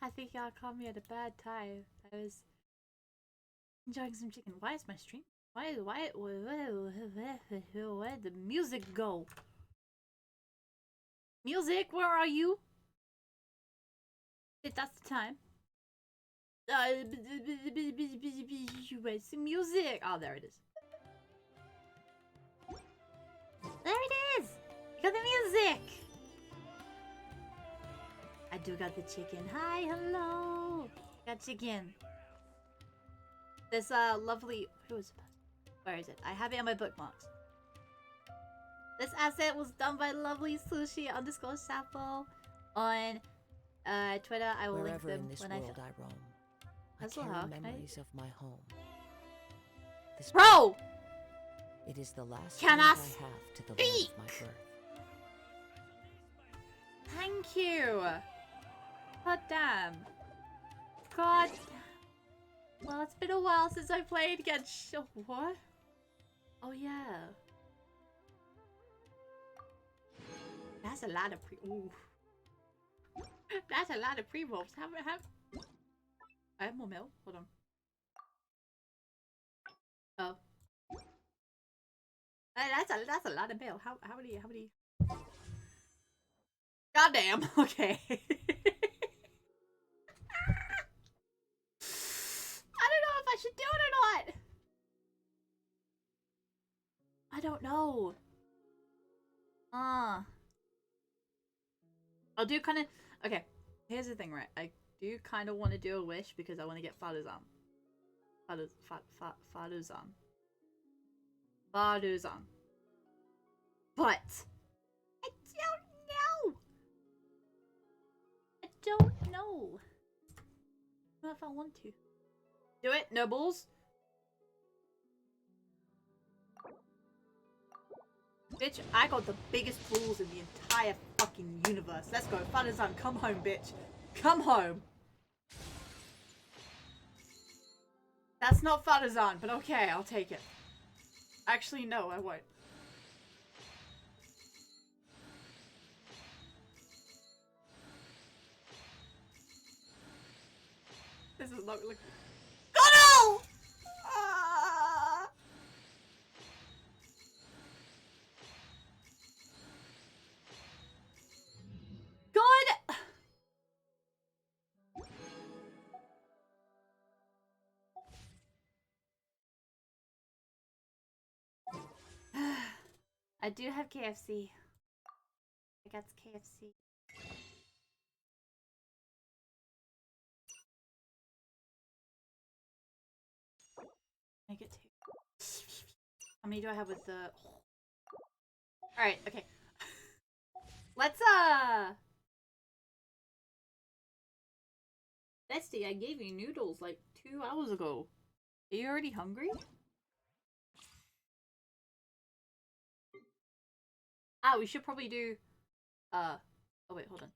I think y'all caught me at a bad time. I was enjoying some chicken. Why is my stream? Where did the music go? Music, where are you? If that's the time. Where's the music? Oh, there it is. There it is! You got the music! I do got the chicken. Hi, hello! Got chicken. This lovely... Who is it? Where is it? I have it on my bookmarks. This asset was done by lovely sushi _ Sappho on Twitter. I will link them when I roam. I carry memories of my home. This Bro! It is the last Can I I have to the land speak? of my birth. Thank you! God damn. God. Well, it's been a while since I played Genshin. What? Oh, yeah. That's a lot of ooh. That's a lot of pre-rolls. I have more milk. Hold on. Oh. That's a lot of milk. How many? Goddamn. Okay. I don't know if I should do it or not. I don't know. I'll do kind of... Okay, here's the thing, right? I do kind of want to do a wish because I want to get Faduzan. Faduzan. But... I don't know. I don't know if I want to. Do it, nobles. Bitch, I got the biggest balls in the entire fucking universe. Let's go. Faduzan, come home, bitch. Come home. That's not Faduzan, but okay, I'll take it. Actually, no, I won't. This is not looking... Oh no! God! I do have KFC. I got KFC. I get two. How many do I have with the... Alright, okay. Let's, Bestie, I gave you noodles like 2 hours ago. Are you already hungry? Ah, we should probably do, oh wait, hold on.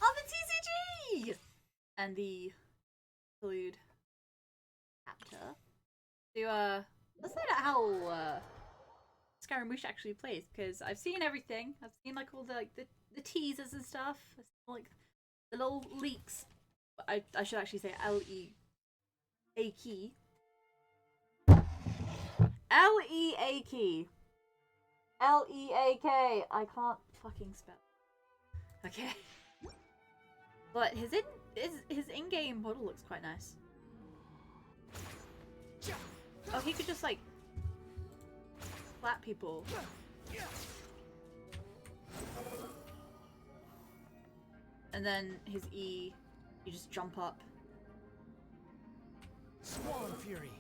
Oh, the TCG! And the salute chapter. To, let's find out how, Scaramouche actually plays, because I've seen everything. I've seen, like, all the, like, the teasers and stuff. I've seen, like, the little leaks. I should actually say L-E-A-K. L-E-A-K. L-E-A-K. I can't fucking spell. Okay. But his in-game model looks quite nice. Oh, he could just like slap people. And then his E, you just jump up. Swan Fury.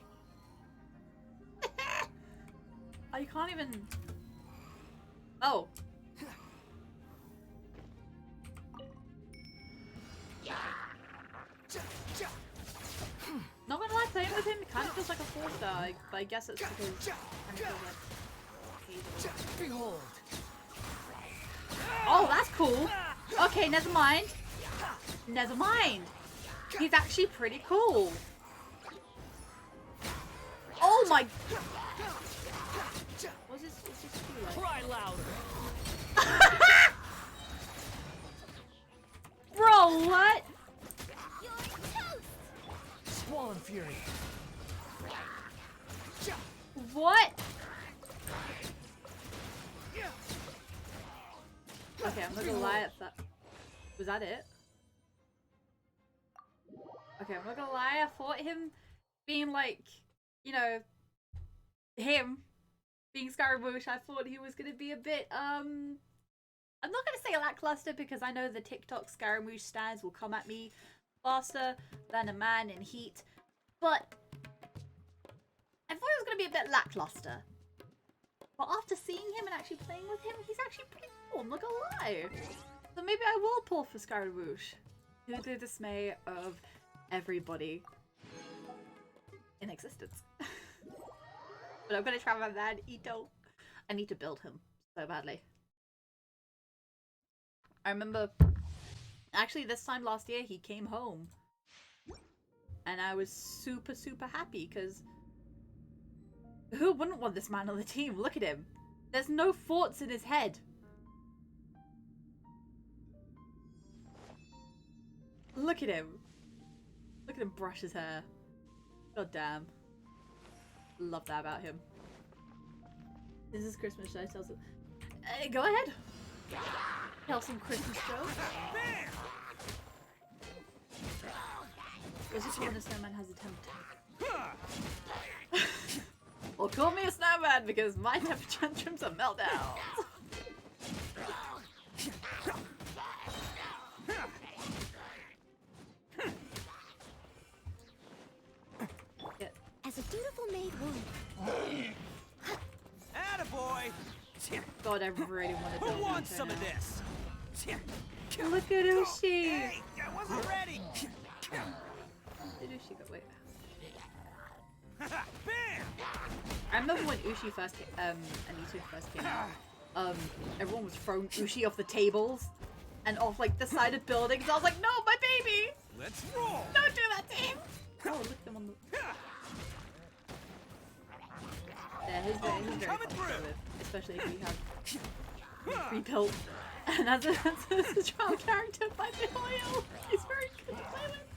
Oh, you can't even... Oh. Not gonna lie, playing with him kind of feels like a 4-star, but I guess it's because it kind of feels like... Behold. Oh, that's cool. Okay, never mind. Never mind. He's actually pretty cool. Oh my... What's this feel like? Cry louder. Bro, what? Squall and fury. What? Okay, I'm not gonna lie at that. Was that it? Okay, I'm not gonna lie, I thought him being like, you know, him being Scaramouche, I thought he was gonna be a bit, I'm not gonna say lackluster because I know the TikTok Scaramouche stands will come at me faster than a man in heat, but I thought it was gonna be a bit lackluster. But after seeing him and actually playing with him, he's actually pretty cool, I'm not gonna lie. So maybe I will pull for Scaramouche, to the dismay of everybody in existence. But I'm gonna try my man, Ito. I need to build him so badly. I remember, actually this time last year, he came home. And I was super, super happy, because who wouldn't want this man on the team? Look at him. There's no thoughts in his head. Look at him. Look at him brush his hair. God damn. Love that about him. This is Christmas, should I tell some... go ahead. Tell some Christmas jokes. Was this when a snowman has a temper? Well, call me a snowman because my temper tantrums are meltdowns. As a dutiful maid would. Attaboy! God, I really want to do Who wants some of this? Look at Ushi! Hey, I wasn't ready! Did Ushi go? Wait. Bam! I remember when Ushi first came, Anita first came out, everyone was throwing Ushi off the tables and off like the side of buildings. I was like, no, my baby! Let's roll! Don't do that to him! Oh, look at him on the... Yeah, he's very fun to play with, especially if you have rebuilt. And as a child character by Mihoyo, he's very good to play with.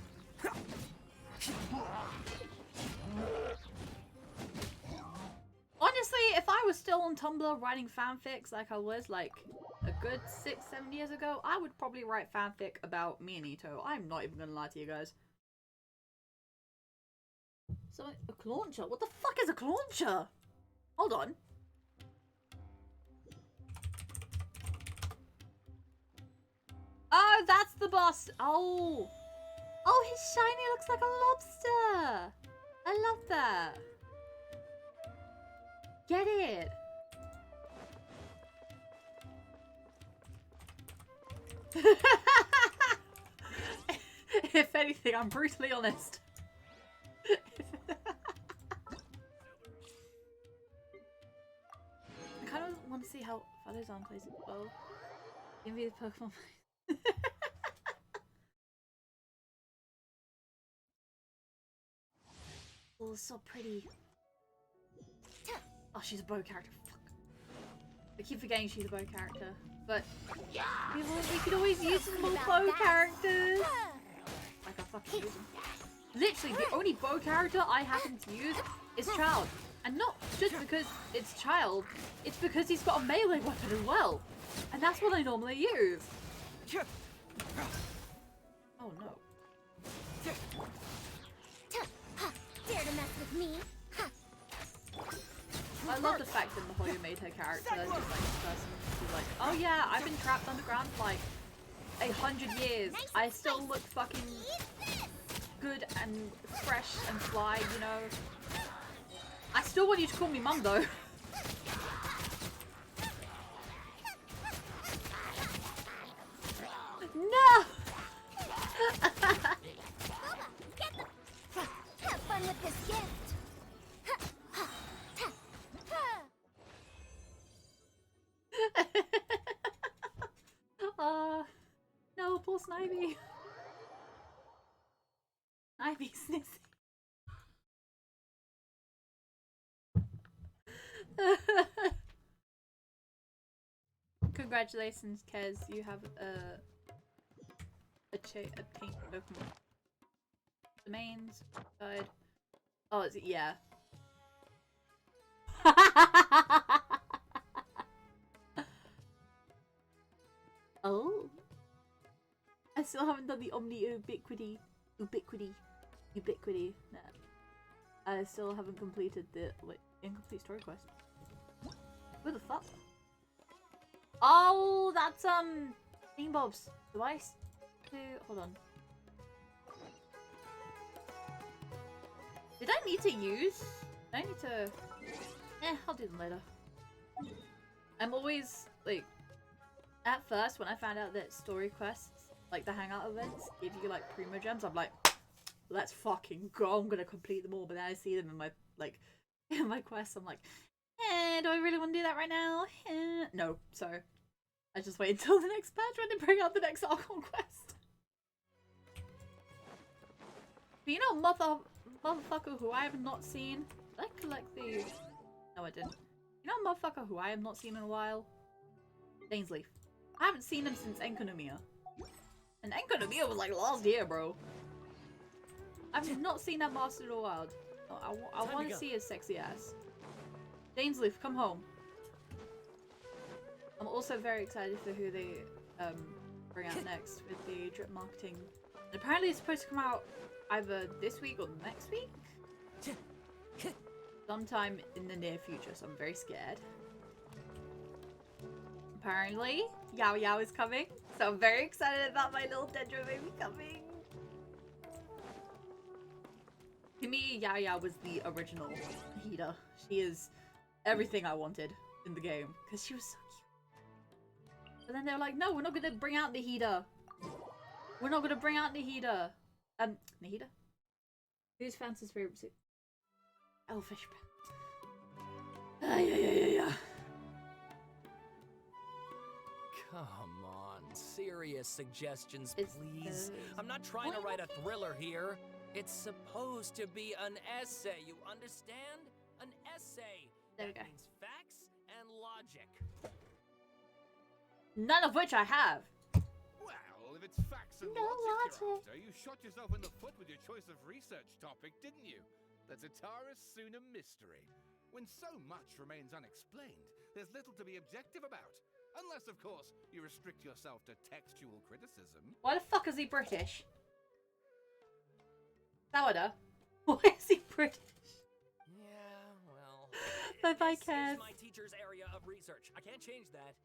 Honestly, if I was still on Tumblr writing fanfics like I was like a good 6-7 years ago, I would probably write fanfic about me and Ito. I'm not even gonna lie to you guys. So, a clauncher? What the fuck is a clauncher? Hold on. Oh, that's the boss. Oh. Oh, his shiny looks like a lobster. I love that. Get it. If anything, I'm brutally honest. I kind of want to see how Fallin plays it well. Give me the Pokemon. Oh, so pretty. Oh, she's a bow character. Fuck. I keep forgetting she's a bow character. But we could always use some more bow characters. Like I fucking use them. Literally, the only bow character I happen to use is Child. And not just because it's Child, it's because he's got a melee weapon as well. And that's what I normally use. Oh no. Dare to mess with me? I love the fact that Mihoyo made her character just like this person who's like, oh yeah, I've been trapped underground for like 100 years. I still look fucking good and fresh and fly, you know. I still want you to call me mum though. No! Have fun with this gift. No, poor Snivy. Snivy sniffy. Congratulations, Kez. You have a pink Pokemon. the mains side. Oh, is it? Yeah. Oh. I still haven't done the Omni Ubiquity. No. I still haven't completed the incomplete story quest. Who the fuck? Oh, that's Bob's device. Hold on. Did I need to use? Did I need to? I'll do them later. I'm always like, at first when I found out that story quests, like the hangout events, give you like primo gems, I'm like, let's fucking go! I'm gonna complete them all. But then I see them in my in my quests. I'm like, do I really want to do that right now? No, so I just wait until the next patch when they bring out the next Archon quest. But you know, motherfucker who I have not seen. Did I collect the? No, I didn't. You know, motherfucker who I have not seen in a while. Dainsleif. I haven't seen him since Enkonomiya. And Enkonomiya was like last year, bro. I've not seen that master in a while. I want to see his sexy ass. Dainsleif, come home. I'm also very excited for who they bring out next with the drip marketing. And apparently it's supposed to come out either this week or next week. Sometime in the near future, so I'm very scared. Apparently, Yao Yao is coming, so I'm very excited about my little Dendro baby coming. To me, Yao Yao was the original Hida. She is everything I wanted in the game, because she was so cute. But then they were like, no, we're not going to bring out Nahida. We're not going to bring out Nahida. Nahida? Who's Fancy's favorite suit? Elfish. Yeah. Come on, serious suggestions, please. I'm not trying to write a thriller here. It's supposed to be an essay, you understand? An essay. There we That go. means facts and logic. None of which I have. Well, if it's facts and No logic you're logic. after, you shot yourself in the foot with your choice of research topic, didn't you? The Zataris Suna mystery. When so much remains unexplained, there's little to be objective about. Unless, of course, you restrict yourself to textual criticism. Why the fuck is he British? Sawada. Why is he British? Yeah, well. Bye-bye, This Kev. is my teacher's area of research. I can't change that.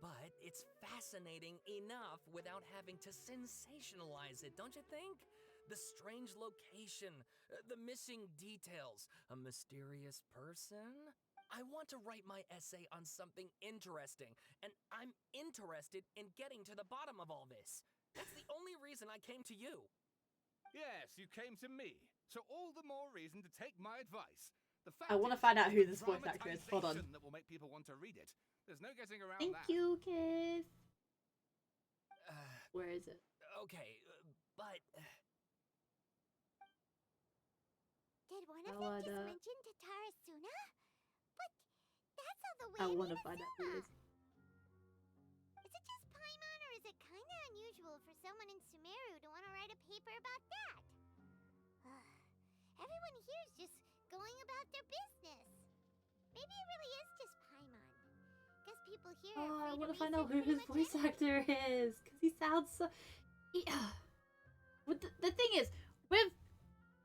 But it's fascinating enough without having to sensationalize it, don't you think? The strange location, the missing details, a mysterious person. I want to write my essay on something interesting, and I'm interested in getting to the bottom of all this. That's the only reason I came to you. Yes, you came to me. So all the more reason to take my advice. The fact I want to is, find out who it's this the voice actor is. Hold on. dramatization that will make people want to read it. There's no getting around Thank that. you, Kiss. Where is it? Okay, but... Did one of them Sawada. just mention Tatara Suna? But that's all the way I in want to find out who it Inazuma. is. Is it just Paimon, or is it kinda unusual for someone in Sumeru to want to write a paper about that? Everyone here is just going about their business. Maybe it really is just Paimon. Guess people here are Oh, I free want to to find out research who his pretty voice much actor is, because he sounds so. But the thing is, with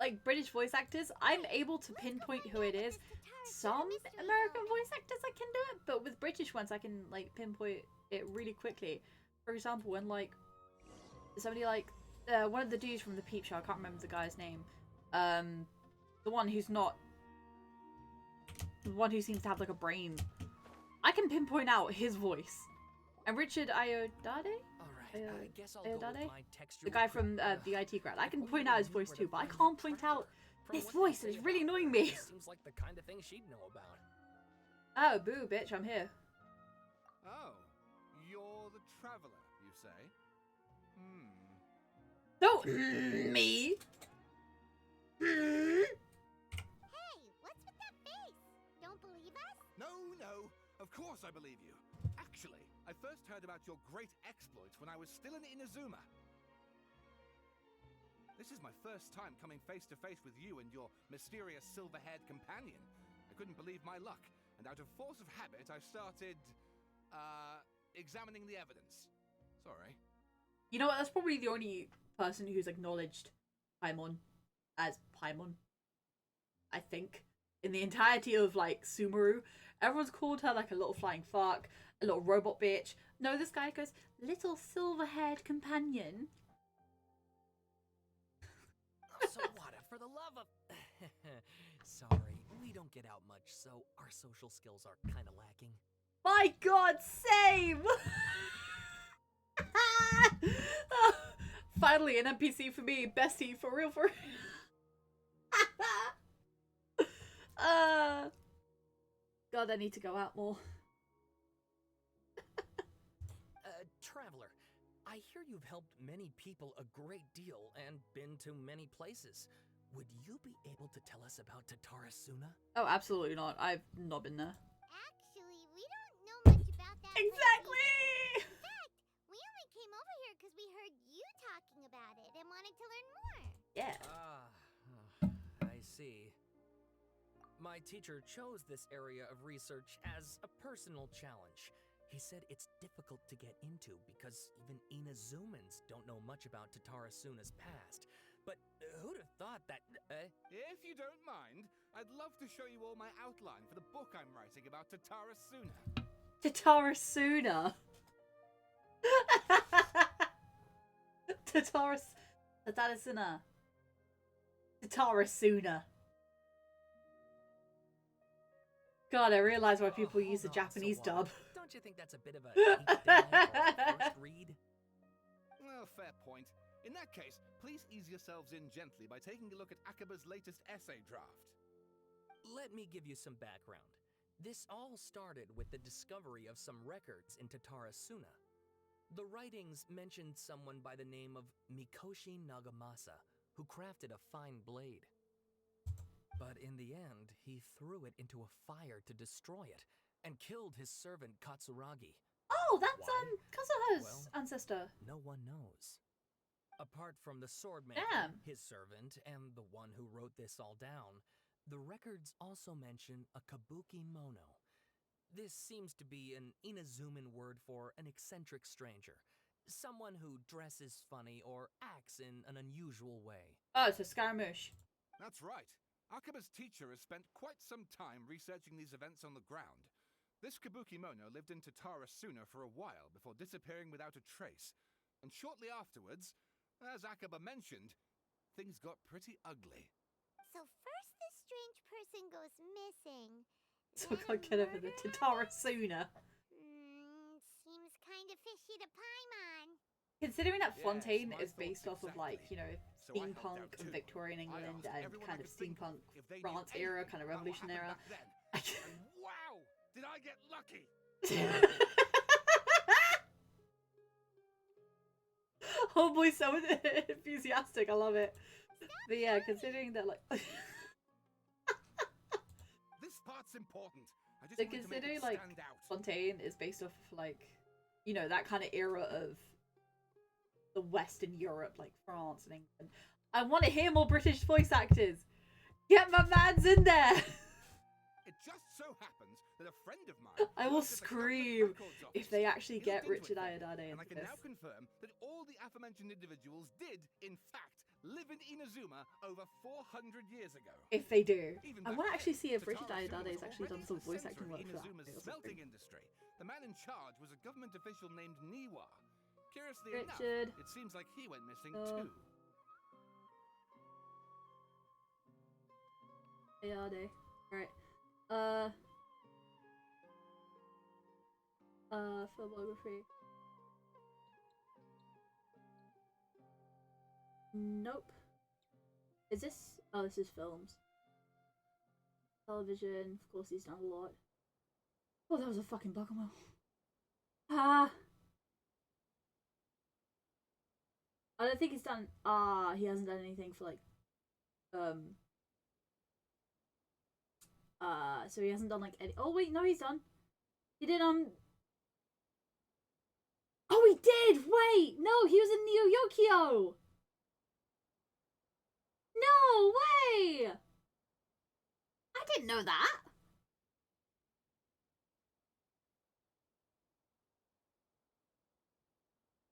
like British voice actors, I'm able to pinpoint who it is. Some American voice actors I can do it, but with British ones I can like pinpoint it really quickly. For example, when like somebody like one of the dudes from the Peep Show, I can't remember the guy's name. The one who's not, the one who seems to have like a brain. I can pinpoint out his voice. And Richard Ayodade? Alright, I guess I'll go with Ayodade? my textual The guy from the IT grad. I can point out his voice too, but I can't point out this voice. It's really annoying me. Seems like the kind of thing she'd know about. Oh, boo, bitch, I'm here. Oh, you're the traveler, you say? Don't me. Hey, what's with that face? Don't believe us? No, of course I believe you. Actually, I first heard about your great exploits when I was still in Inazuma. This is my first time coming face to face with you and your mysterious silver-haired companion. I couldn't believe my luck, and out of force of habit, I started, examining the evidence. Sorry. You know what? That's probably the only person who's acknowledged Paimon as Paimon. I think. In the entirety of, like, Sumeru. Everyone's called her, like, a little flying fuck, a little robot bitch. No, this guy goes, little silver-haired companion. So what? For the love of... Sorry, we don't get out much, so our social skills are kind of lacking. My god, same! Finally, an NPC for me. Bestie, for real, for real. God, I need to go out more. Traveler, I hear you've helped many people a great deal and been to many places. Would you be able to tell us about Tatarasuna? Oh, absolutely not. I've not been there. Actually, we don't know much about that place Exactly! either. In fact, we only came over here because we heard you talking about it and wanted to learn more. Yeah. I see. My teacher chose this area of research as a personal challenge. He said it's difficult to get into because even Inazumans don't know much about Tatarasuna's past. But who'd have thought that... If you don't mind, I'd love to show you all my outline for the book I'm writing about Tatarasuna. Tatarasuna. Tatarasuna. Tatarasuna. God, I realize why people use the Japanese dub. Don't you think that's a bit of a deep dive or first read? Well, fair point. In that case, please ease yourselves in gently by taking a look at Akaba's latest essay draft. Let me give you some background. This all started with the discovery of some records in Tatarasuna. The writings mentioned someone by the name of Mikoshi Nagamasa, who crafted a fine blade. But in the end, he threw it into a fire to destroy it, and killed his servant Katsuragi. Oh, that's Why? Kazuha's Well, ancestor. No one knows. Apart from the swordmaker, Damn. his servant, and the one who wrote this all down, the records also mention a kabuki mono. This seems to be an Inazuman word for an eccentric stranger. Someone who dresses funny or acts in an unusual way. Oh, it's a Scaramouche. That's right. Akaba's teacher has spent quite some time researching these events on the ground. This Kabukimono lived in Tatarasuna for a while before disappearing without a trace. And shortly afterwards, as Akaba mentioned, things got pretty ugly. So first this strange person goes missing. So then I can't get over the murder? Tatarasuna. Seems kind of fishy to Paimon. Considering that Yes, Fontaine my is based thoughts off of, like, you know, So I helped steampunk out and too. Victorian I England asked and everyone kind I of could think steampunk if they knew France era, anything kind of about what revolution era. happened back then. And wow, did I get lucky! Homeboy's so enthusiastic, I love it. But yeah, considering that, like... This part's important. I just So wanted to make considering, it like, stand out. Fontaine is based off of, like, you know, that kind of era of the Western Europe, like France and England. I want to hear more British voice actors. Get my mans in there. It just so happens that a friend of mine I will works at the scream government records if office. they actually He get looked into Richard it for me, Ayoade and I into can this. now confirm that all the aforementioned individuals did, in fact, live in Inazuma over 400 years ago. If they do. Even I back want to then, actually see if Richard Tatarasuna Ayoade has was actually done already some the voice center acting of work for that. Inazuma's or smelting something. industry. The man in charge was a government official named Niwa. Curiously Richard. enough, it seems like he went missing too. Ayoade. Right. Filmography. Nope. Is this? Oh, this is films. Television. Of course, he's done a lot. Oh, that was a fucking Bakumo. Ah. I don't think he's done. He hasn't done anything for like. So he hasn't done like any. Oh wait, no, he's done. He did Oh, he did. Wait, no, he was in Neo Yokio. No way! I didn't know that.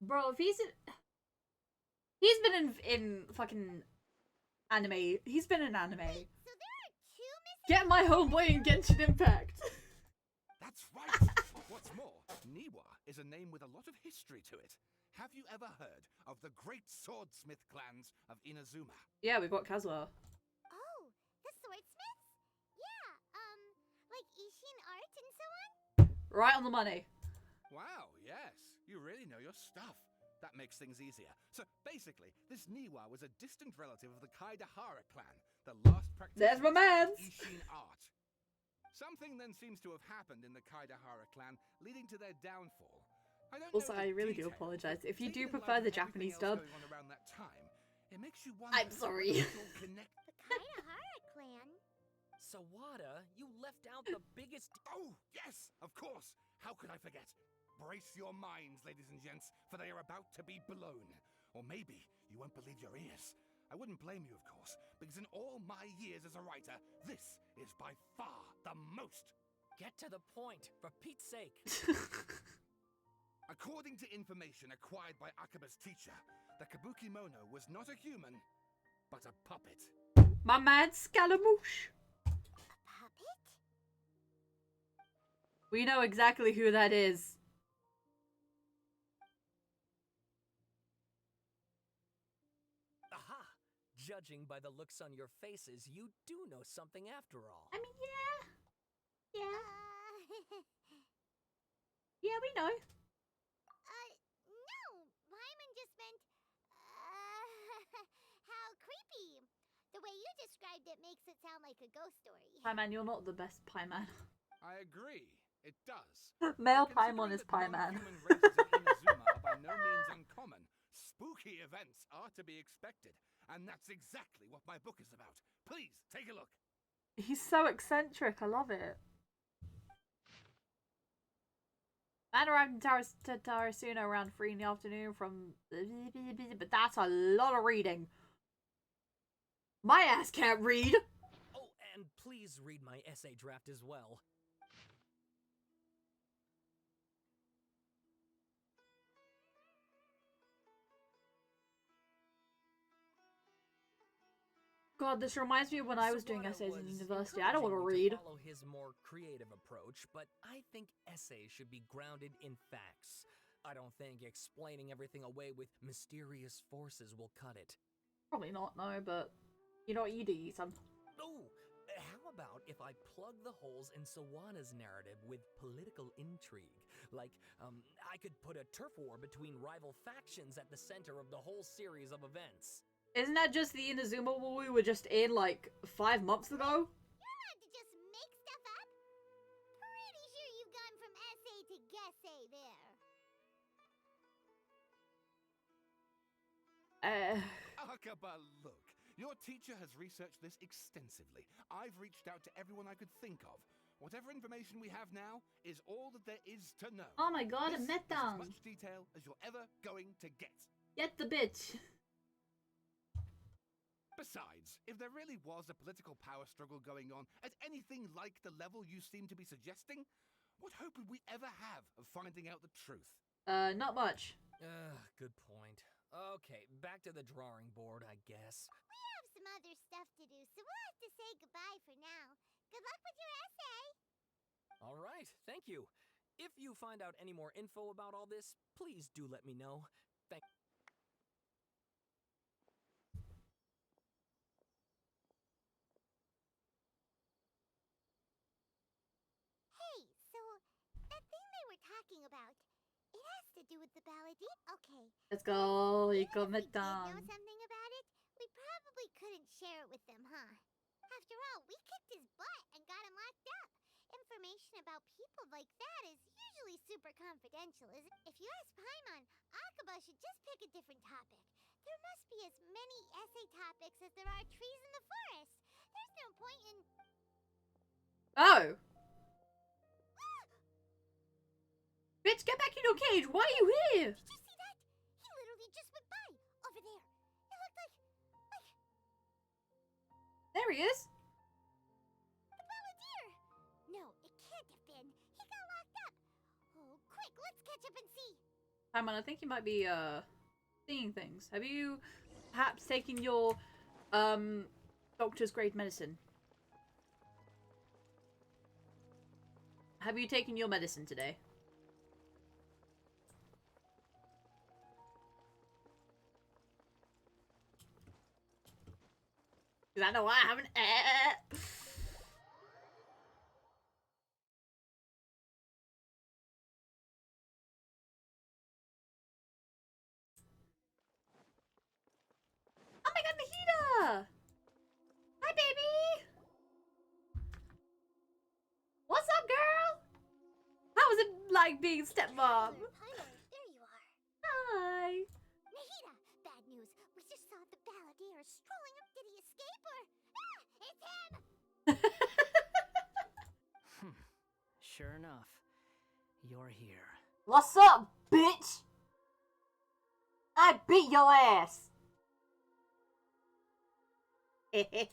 Bro, if he's been in fucking anime. He's been in anime. So there are two missing. Get my homeboy in Genshin Impact. That's right! What's more, Niwa is a name with a lot of history to it. Have you ever heard of the great swordsmith clans of Inazuma? Yeah, we've got Kazuha. Oh, the swordsmiths? Yeah, like Ishin art and so on? Right on the money. Wow, yes. You really know your stuff. That makes things easier. So basically, this Niwa was a distant relative of the Kaidahara clan, the last There's my practitioners of mans. Ishin art. Something then seems to have happened in the Kaidahara clan, leading to their downfall. I don't Also, know I the really do details, apologize. If you taken do in light prefer of the everything Japanese else dub, going on around that time, it makes you wonder I'm sorry. how it's all connected. The Kaidahara clan? Sawada, you left out the biggest. Oh, yes, of course. How could I forget? Brace your minds, ladies and gents, for they are about to be blown. Or maybe you won't believe your ears. I wouldn't blame you, of course, because in all my years as a writer, this is by far the most. Get to the point, for Pete's sake. According to information acquired by Akaba's teacher, the Kabuki Mono was not a human, but a puppet. my man Scaramouche. A puppet? We know exactly who that is. Aha! Judging by the looks on your faces, you do know something after all. I mean, yeah. Yeah. Uh, Yeah, we know. no. Paimon just meant, how creepy. The way you described it makes it sound like a ghost story. Paimon, you're not the best Paimon. I agree, it does. Male But Paimon is considering that Paimon. non-human races of Inazuma are by no means uncommon, spooky events are to be expected, and that's exactly what my book is about. Please, take a look. He's so eccentric. I love it. Man arrived in Tarasuna around 3 in the afternoon from... But that's a lot of reading. My ass can't read. Oh, and please read my essay draft as well. God, this reminds me of when I was doing Sawada essays in was university. I don't want to encouraging me read. Follow his more creative approach, but I think essays should be grounded in facts. I don't think explaining everything away with mysterious forces will cut it. Probably not, no, but you know what, you do, Ethan. Oh, how about if I plug the holes in Sawada's narrative with political intrigue? Like, I could put a turf war between rival factions at the center of the whole series of events. Isn't that just the Inazuma war we were just in like 5 months ago? You're allowed to just make stuff up? Pretty sure you've gone from essay to guessay there. Akaba, look. Your teacher has researched this extensively. I've reached out to everyone I could think of. Whatever information we have now is all that there is to know. Oh my god, a This is as Metang! much detail as you're ever going to get. Get the bitch! Besides, if there really was a political power struggle going on at anything like the level you seem to be suggesting, what hope would we ever have of finding out the truth? Not much. Good point. Okay, back to the drawing board, I guess. We have some other stuff to do, so we'll have to say goodbye for now. Good luck with your essay. All right, thank you. If you find out any more info about all this, please do let me know. Thank. Hey, so that thing they were talking about, it has to do with the balladine? Okay. Let's go, Even Iko if we did know Metang. something about it, we probably couldn't share it with them, huh? After all, we kicked his butt and got him locked up. Information about people like that is usually super confidential, isn't it? If you ask Paimon, Akaba should just pick a different topic. There must be as many essay topics as there are trees in the forest. There's no point in... Oh! Bitch, get back in your cage! Why are you here? Did you see that? He literally just went by, over there. It looked like... he is. The Balladeer! No, it can't have been. He got locked up. Oh, quick, let's catch up and see. Paimon, I think you might be seeing things. Have you perhaps taken your doctor's grade medicine? Have you taken your medicine today? Because I know I haven't. Oh my god, Nahida! Hi, baby! What's up, girl? How was it like being stepmom? Paimon, there you are. Hi! Nahida, bad news. We just saw the Balladeer strolling up. Did he escape or... Ah! It's him! Sure enough, you're here. What's up, bitch? I beat your ass! Hey! What are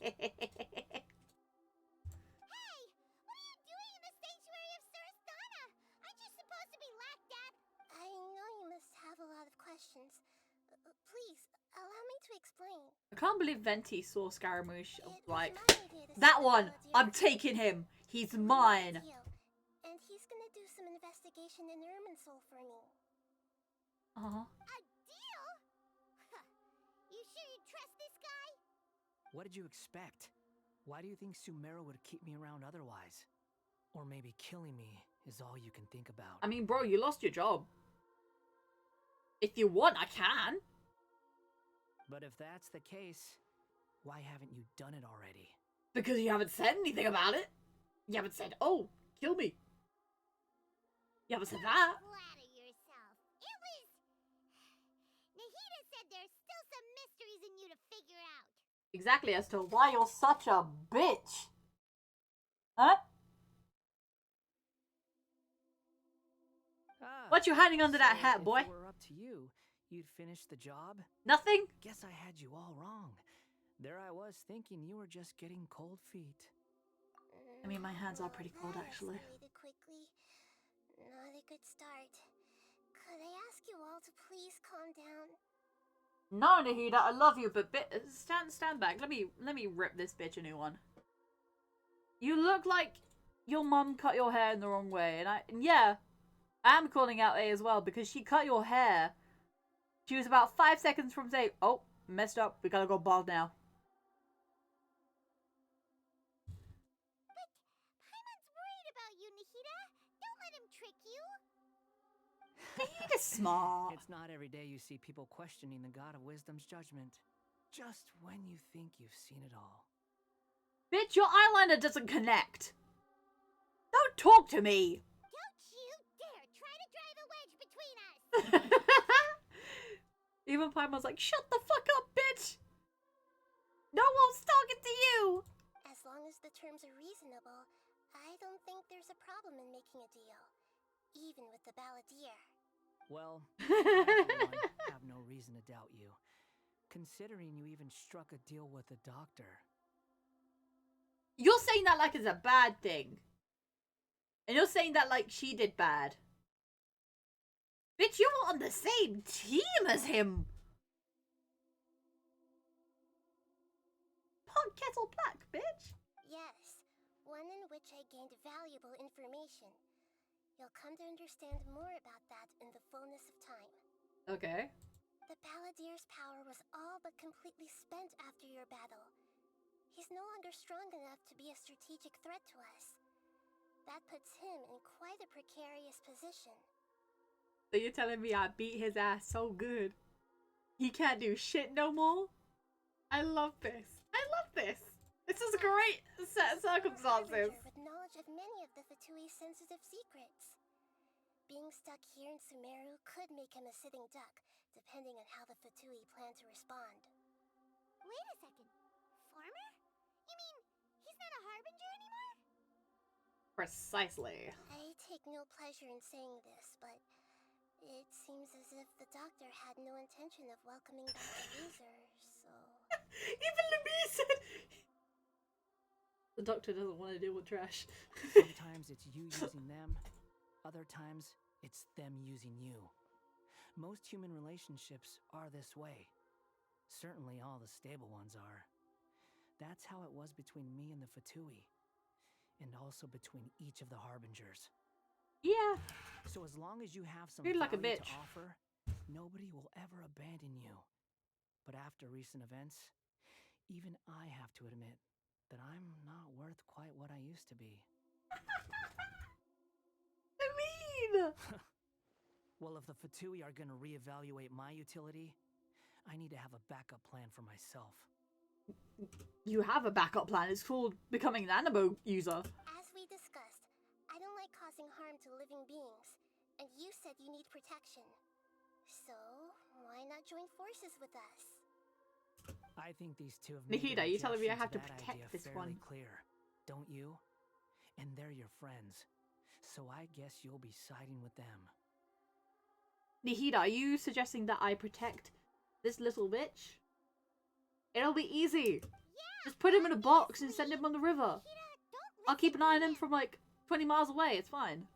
you doing in the sanctuary of Surasthana? Aren't you supposed to be locked up? I know you must have a lot of questions. Please, allow me to explain. I can't believe Venti saw Scaramouche. It was Like, my idea to that send one! Balladeer I'm to taking him! He's With mine! deal. And he's gonna do some investigation in Irminsul for me. Uh-huh. A deal? Huh. You sure you trust this guy? What did you expect? Why do you think Sumeru would keep me around otherwise? Or maybe killing me is all you can think about. I mean, bro, you lost your job. If you want, I can. But if that's the case, why haven't you done it already? Because you haven't said anything about it. You haven't said, oh, kill me. You haven't said that. Flatter yourself. It was... Nahida said there's still some mysteries in you to figure out. Exactly, as to why you're such a bitch. Huh? What you hiding under that hat, boy? If it were up to you, you'd finish the job? Nothing? Guess I had you all wrong. There I was thinking you were just getting cold feet. I mean, my hands are pretty cold, That actually. escalated quickly. Not a good start. Could I ask you all to please calm down? No, Nahida, I love you, but stand back. Let me rip this bitch a new one. You look like your mum cut your hair in the wrong way, and yeah, I am calling out A as well because she cut your hair. She was about 5 seconds from saying, "Oh, messed up. We gotta go bald now." But Paimon's worried about you, Nahida. Don't let him trick you. Nahida's smart. It's not every day you see people questioning the God of Wisdom's judgment. Just when you think you've seen it all. Bitch, your eyeliner doesn't connect. Don't talk to me. Don't you dare try to drive a wedge between us. Even Paimon's like, shut the fuck up, bitch. No one's talking to you. As long as the terms are reasonable, I don't think there's a problem in making a deal. Even with the Balladeer. Well, I, for one, have no reason to doubt you. Considering you even struck a deal with the doctor. You're saying that like it's a bad thing. And you're saying that like she did bad. Bitch, you were on the same team as him. Pot kettle black, bitch. Yes, one in which I gained valuable information. You'll come to understand more about that in the fullness of time. Okay. The Balladeer's power was all but completely spent after your battle. He's no longer strong enough to be a strategic threat to us. That puts him in quite a precarious position. So you're telling me I beat his ass so good he can't do shit no more? I love this. I love this. This is a great set of circumstances. With knowledge of many of the Fatui's sensitive secrets. Being stuck here in Sumeru could make him a sitting duck, depending on how the Fatui plan to respond. Wait a second. Farmer? You mean he's not a harbinger anymore? Precisely. I take no pleasure in saying this, but it seems as if the doctor had no intention of welcoming back the loser, so... Even Lemmy said... The doctor doesn't want to deal with trash. Sometimes it's you using them, other times it's them using you. Most human relationships are this way. Certainly all the stable ones are. That's how it was between me and the Fatui, and also between each of the Harbingers. Yeah. So as long as you have some Treat her like a value bitch. to offer, nobody will ever abandon you. But after recent events, even I have to admit that I'm not worth quite what I used to be. I mean, Well, if the Fatui are gonna reevaluate my utility, I need to have a backup plan for myself. you have a backup plan. It's called becoming an Animo user. As we discussed, I don't like causing harm to living beings, and you said you need protection. So, why not join forces with us? I think these two have made Nihida, their you telling me I objection have to that protect idea this fairly one? clear, don't you? And they're your friends, so I guess you'll be siding with them. Nihida, are you suggesting that I protect this little bitch? It'll be easy. Just put him in a box and send him on the river. I'll keep an eye on him from like 20 miles away. It's fine.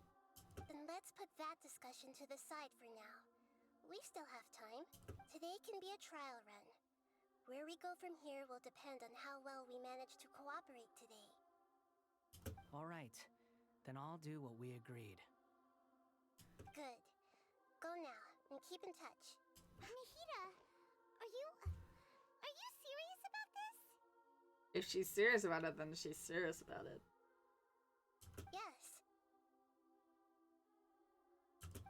Then let's put that discussion to the side for now. We still have time. Today can be a trial run. Where we go from here will depend on how well we manage to cooperate today. All right, then I'll do what we agreed. Good. Go now, and keep in touch. Nihida, are you serious about this? If she's serious about it, then she's serious about it. Yes.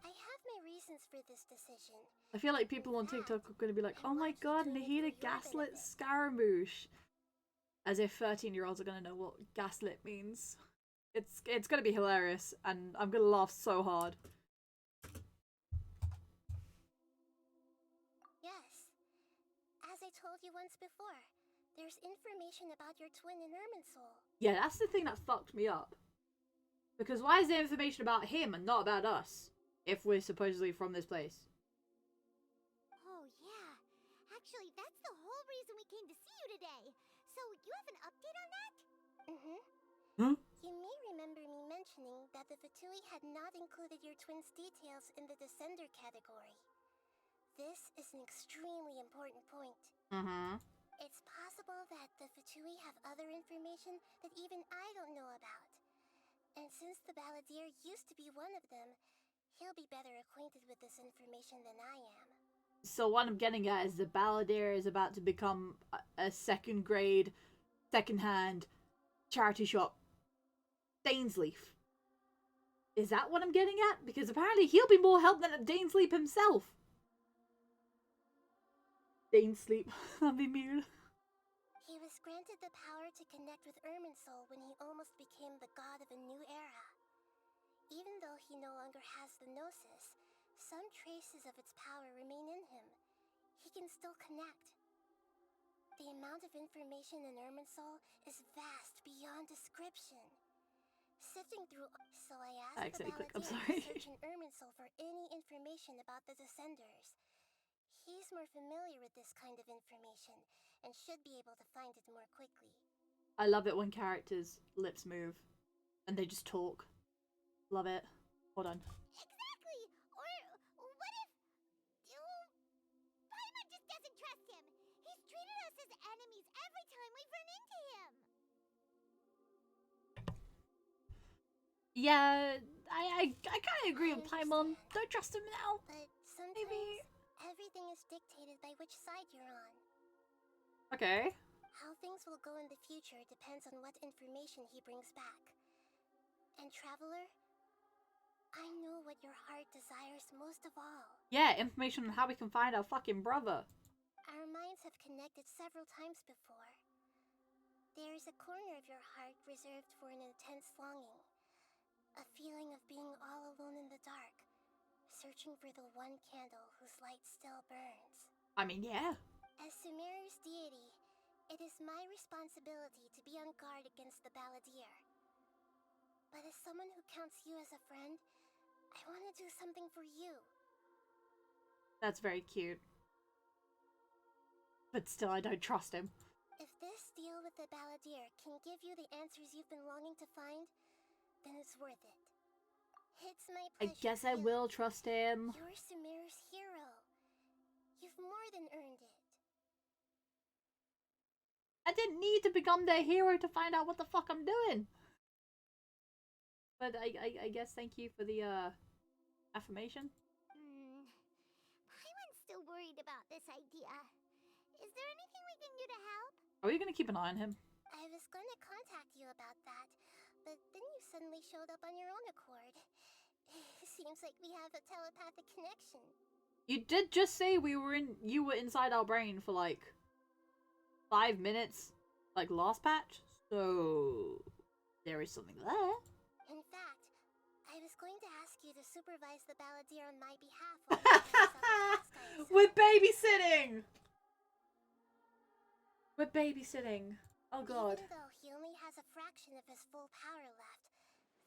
I have my reasons for this decision. I feel like people on TikTok are going to be like, oh my god, Nihida gaslit Scaramouche. As if 13-year-olds are going to know what gaslit means. It's going to be hilarious, and I'm going to laugh so hard. Yes. As I told you once before, there's information about your twin in Irminsul. Yeah, that's the thing that fucked me up. Because why is there information about him and not about us? If we're supposedly from this place. Oh, yeah. Actually, that's the whole reason we came to see you today. So, you have an update on that? Mm-hmm. Huh? You may remember me mentioning that the Fatui had not included your twin's details in the Descender category. This is an extremely important point. Mm-hmm. It's possible that the Fatui have other information that even I don't know about. And since the Balladeer used to be one of them, he'll be better acquainted with this information than I am. So what I'm getting at is the Balladeer is about to become a second grade, second-hand charity shop. Dainsleaf. Is that what I'm getting at? Because apparently he'll be more help than Dainsleaf himself. Dainsleep. That'd be weird. He was granted the power to connect with Irminsul when he almost became the god of a new era. Even though he no longer has the Gnosis, some traces of its power remain in him. He can still connect. The amount of information in Irminsul is vast beyond description. Sifting through, so I asked the accidentally clicked, I'm Balladeer to sorry. search in Irminsul for any information about the Descenders. He's more familiar with this kind of information and should be able to find it more quickly. I love it when characters' lips move and they just talk. Love it. Hold on. Exactly! Or what if... Paimon just doesn't trust him! He's treated us as enemies every time we've run into him! Yeah, I kind of agree with Paimon. Don't trust him now. But sometimes Maybe. everything is dictated by which side you're on. Okay. How things will go in the future depends on what information he brings back. And Traveler, I know what your heart desires most of all. Yeah, information on how we can find our fucking brother. Our minds have connected several times before. There is a corner of your heart reserved for an intense longing. A feeling of being all alone in the dark, searching for the one candle whose light still burns. I mean, yeah. As Sumeru's deity, it is my responsibility to be on guard against the Balladeer. But as someone who counts you as a friend, I want to do something for you. That's very cute. But still, I don't trust him. If this deal with the balladeer can give you the answers you've been longing to find, then it's worth it. It's my I pleasure. guess I Phil. will trust him. You're Sumeru's hero. You've more than earned it. I didn't need to become their hero to find out what the fuck I'm doing. But I guess thank you for the affirmation. Paimon's still worried about this idea. Is there anything we can do to help? Are we gonna keep an eye on him? I was going to contact you about that, but then you suddenly showed up on your own accord. Seems like we have a telepathic connection. You did just say you were inside our brain for like 5 minutes, like last patch. So there is something there. In fact, I was going to ask you to supervise the balladeer on my behalf while you guys up the We're babysitting. We're babysitting. Oh god. Even though he only has a fraction of his full power left,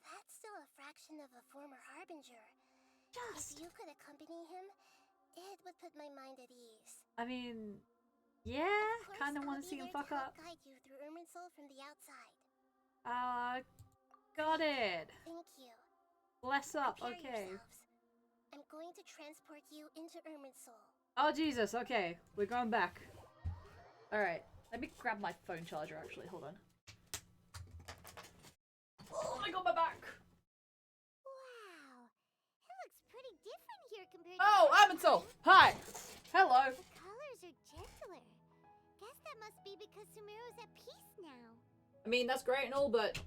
that's still a fraction of a former harbinger. If you could accompany him, it would put my mind at ease. I mean, yeah, kind of want to see him fuck up. Guide you through Irminsul from the outside. Got it. Thank you. Bless up. Prepare Okay. yourselves. I'm going to transport you into Irminsul. Oh Jesus. Okay, we're going back. All right. Let me grab my phone charger. Actually, hold on. Oh, I got my back. Wow, it looks pretty different here compared Oh, to Irminsul. Hi. Hello. The colors are gentler. Guess that must be because Sumeru's at peace now. I mean, that's great and all, but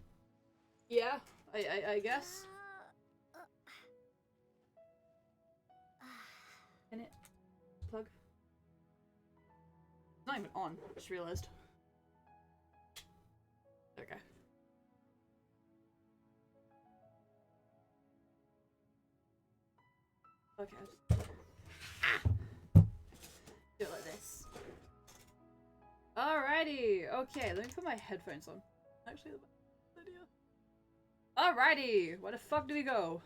yeah, I guess. In it. Plug. It's not even on. Just realized. Okay. Okay. Do it like this. Alrighty. Okay, let me put my headphones on. Actually, the best idea. Alrighty. Where the fuck do we go?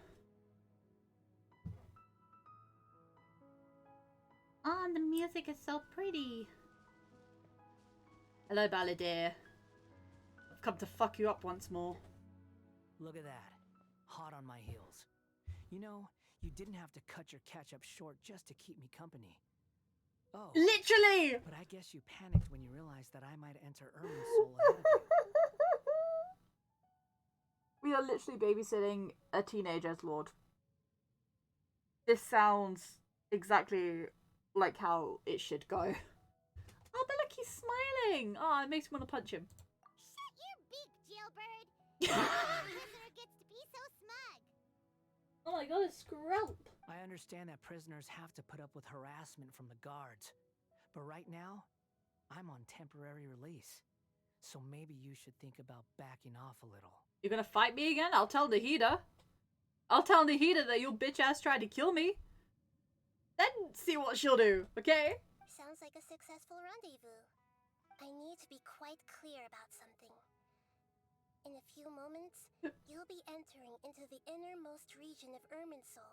Oh, the music is so pretty. Hello, balladeer. I've come to fuck you up once more. Look at that. Hot on my heels. You know, you didn't have to cut your catch-up short just to keep me company. Oh. Literally! But I guess you panicked when you realized that I might enter Irminsul ahead of you. We are literally babysitting a teenage Edgelord. This sounds exactly like how it should go. Oh, but look, he's smiling! Oh, it makes me want to punch him. Shut your beak, jailbird! Prisoner gets to be so smug. Oh my god, it's Skrelp! I understand that prisoners have to put up with harassment from the guards. But right now, I'm on temporary release. So maybe you should think about backing off a little. You're gonna fight me again? I'll tell Nahida. I'll tell Nahida that your bitch ass tried to kill me. Then see what she'll do, okay? Sounds like a successful rendezvous. I need to be quite clear about something. In a few moments, you'll be entering into the innermost region of Irminsul.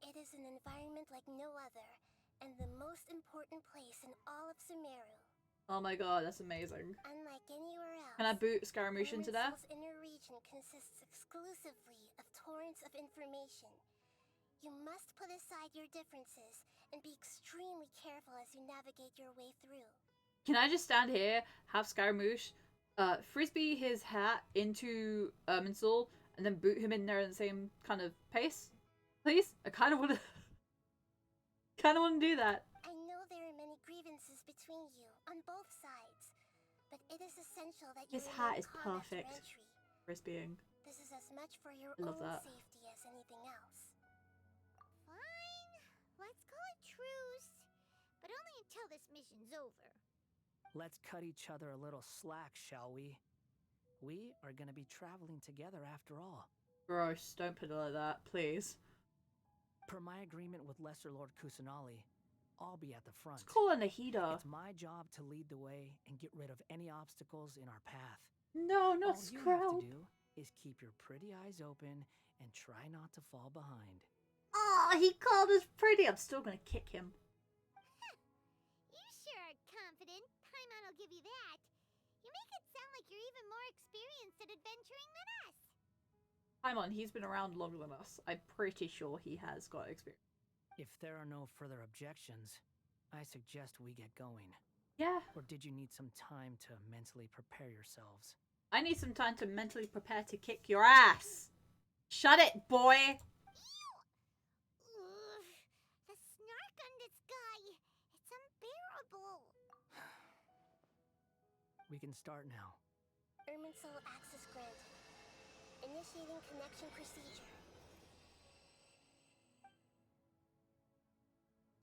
It is an environment like no other, and the most important place in all of Sumeru. Oh my god, that's amazing. Unlike anywhere else, Can I boot Scaramouche into there? Irminsul's inner region consists exclusively of torrents of information. You must put aside your differences and be extremely careful as you navigate your way through. Can I just stand here, have Scaramouche, frisbee his hat into Irminsul, and then boot him in there in the same kind of pace? Please? I kind of want to... do that. I know there are many grievances between you, on both sides, but it is essential that you His hat remain is calm after perfect. entry. Frisbeeing. This is as much for your I love own that. safety as anything else. Fine, let's call it truce, but only until this mission's over. Let's cut each other a little slack, shall we? We are gonna be traveling together after all. Gross, don't put it like that, please. Per my agreement with Lesser Lord Kusanali, I'll be at the front. Let's call her Nahida. It's my job to lead the way and get rid of any obstacles in our path. No, not All you have Skrelp. to do is keep your pretty eyes open and try not to fall behind. Oh, he called us pretty. I'm still gonna kick him. You sure are confident. Paimon will give you that. You make it sound like you're even more experienced at adventuring than us. Come on, he's been around longer than us. I'm pretty sure he has got experience. If there are no further objections, I suggest we get going. Yeah. Or did you need some time to mentally prepare yourselves? I need some time to mentally prepare to kick your ass. Shut it, boy. Ugh, the snark on this guy. It's unbearable. We can start now. Erminsol access granted. Initiating connection procedure.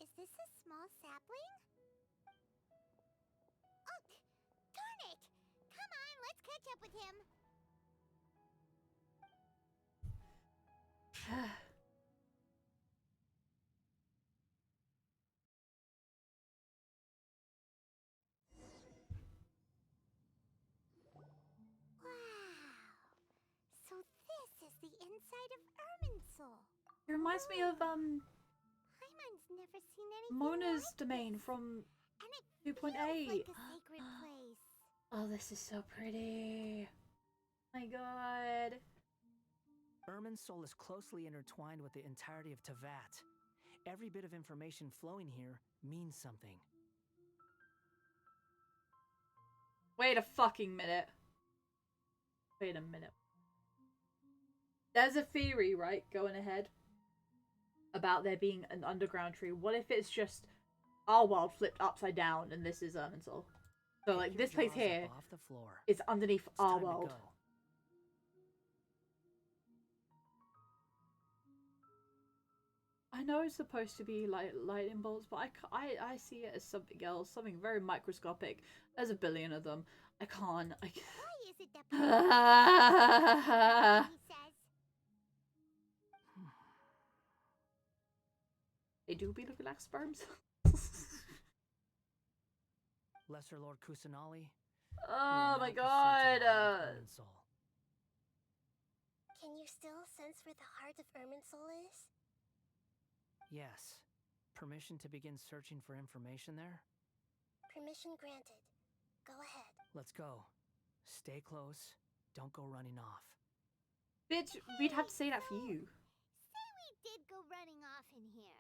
Is this a small sapling? Oh, darn it! Come on, let's catch up with him. Wow. So this is the inside of Erminsol. It reminds me of Paimon's never seen anything Mona's like domain this. from And it 2.8. feels like a sacred place. Oh, this is so pretty. My god. Erminsol is closely intertwined with the entirety of Tevat. Every bit of information flowing here means something. Wait a fucking minute. Wait a minute. There's a theory, right, going ahead, about there being an underground tree. What if it's just our world flipped upside down and this is Erminsol? So, like, this place here Off the floor. is underneath It's our time to world. go. I know it's supposed to be like lightning bolts, but I see it as something else, something very microscopic. There's a billion of them. I can't. Why is it that he says? They do be looking like sperms. Lesser Lord Kusanali. Oh my god. Erminsol. Can you still sense where the heart of Erminsol is? Yes. Permission to begin searching for information there? Permission granted. Go ahead. Let's go. Stay close. Don't go running off. Bitch, we'd have to say that for you. Say we did go running off in here.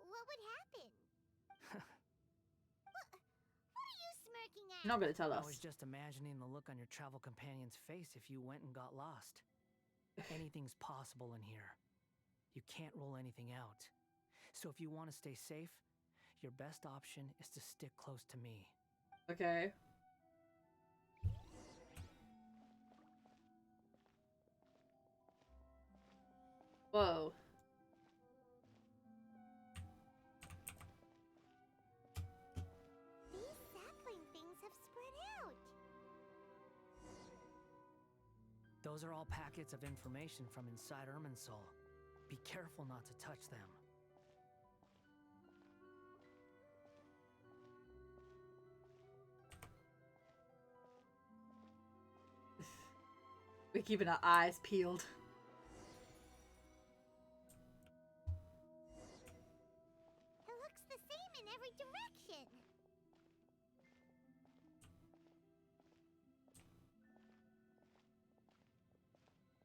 What would happen? What are you smirking at? You're not gonna tell I us. was just imagining the look on your travel companion's face if you went and got lost. Anything's possible in here. You can't rule anything out. So if you want to stay safe, your best option is to stick close to me. Okay. Whoa. These sapling things have spread out. Those are all packets of information from inside Erminsol. Be careful not to touch them. We're keeping our eyes peeled. It looks the same in every direction.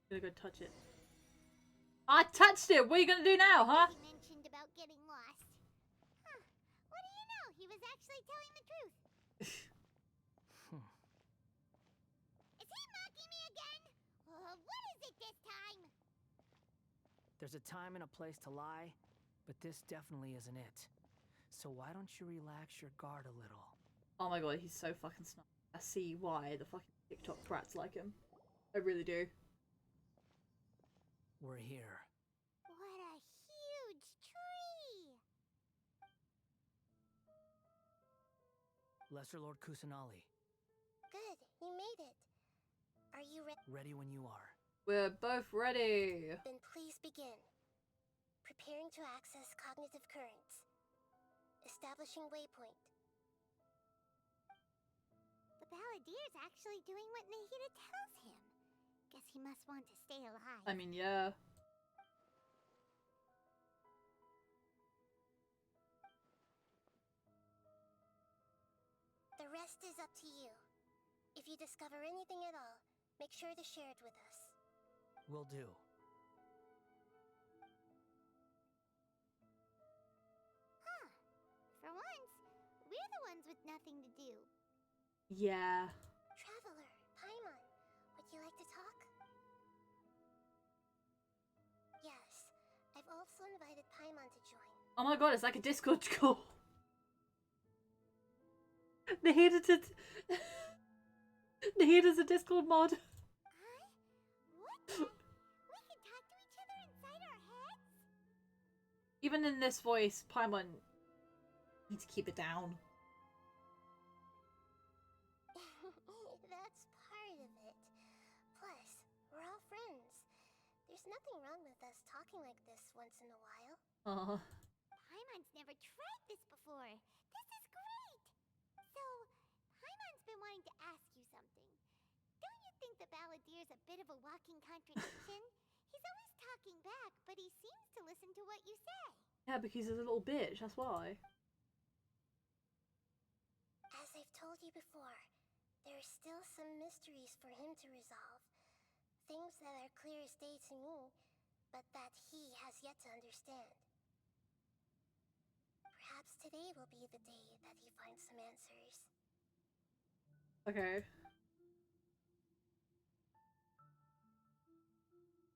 Gonna go touch it. I touched it! What are you gonna do now, huh? He mentioned about getting lost. Huh. What do you know? He was actually telling the truth. Is he mocking me again? What is it this time? There's a time and a place to lie, but this definitely isn't it. So why don't you relax your guard a little? Oh my god, he's so fucking smart. I see why the fucking TikTok brats like him. I really do. We're here. What a huge tree! Lesser Lord Kusanali, Good, you made it. Are you ready? ready when you are. We're both ready. Then please begin. Preparing to access cognitive currents. Establishing waypoint. The Balladier's actually doing what Nahida tells him. Guess he must want to stay alive. I mean, yeah. The rest is up to you. If you discover anything at all, make sure to share it with us. Will do. Huh. For once, we're the ones with nothing to do. Yeah. Traveler, Paimon, would you like to talk? Yes, I've also invited Paimon to join. Oh my god, it's like a Discord call. The heater's a Discord mod. Huh? What the? We can talk to each other inside our heads? Even in this voice, Paimon needs to keep it down. That's part of it. Plus, we're all friends. There's nothing wrong with us talking like this once in a while. Paimon's never tried this before. This is great! So, Paimon's been wanting to ask you something. Don't you think the Balladier's a bit of a walking contradiction? He's always talking back, but he seems to listen to what you say. Yeah, because he's a little bitch, that's why. As I've told you before, there are still some mysteries for him to resolve. Things that are clear as day to me, but that he has yet to understand. Perhaps today will be the day that he finds some answers. Okay.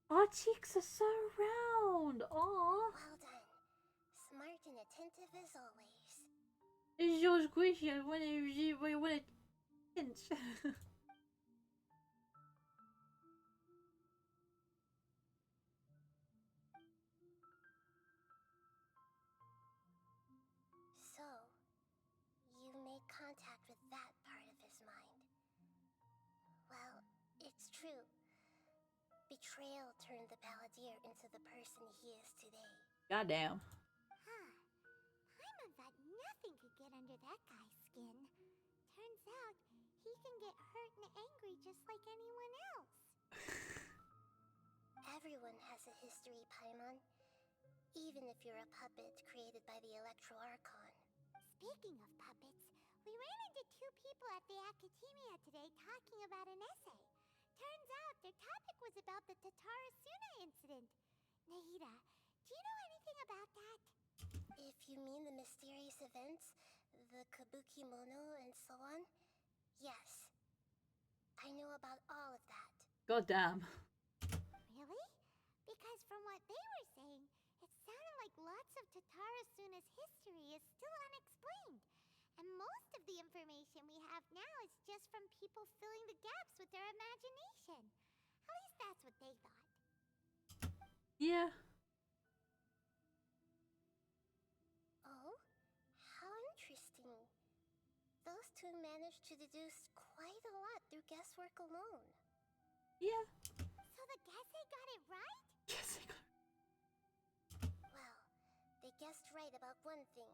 Our cheeks are so round. Aww. Well done. Smart and attentive as always. It's so squishy. I want to pinch. So, you made contact with that part of his mind. Well, it's true. Betrayal turned the Balladeer into the person he is today. Goddamn. Huh. Paimon thought nothing could get under that guy's skin. Turns out, he can get hurt and angry just like anyone else. Everyone has a history, Paimon. Even if you're a puppet created by the Electro Archon. Speaking of puppets, we ran into two people at the Academia today talking about an essay. Turns out their topic was about the Tatarasuna incident. Nahida, do you know anything about that? If you mean the mysterious events, the Kabuki Mono and so on, yes. I know about all of that. Goddamn. Really? Because from what they were saying, it sounded like lots of Tatarasuna's history is still unexplained. And most of the information we have now is just from people filling the gaps with their imagination. At least that's what they thought. Yeah. Oh? How interesting. Those two managed to deduce quite a lot through guesswork alone. Yeah. So the Gesse got it right? Yes. Well, they guessed right about one thing.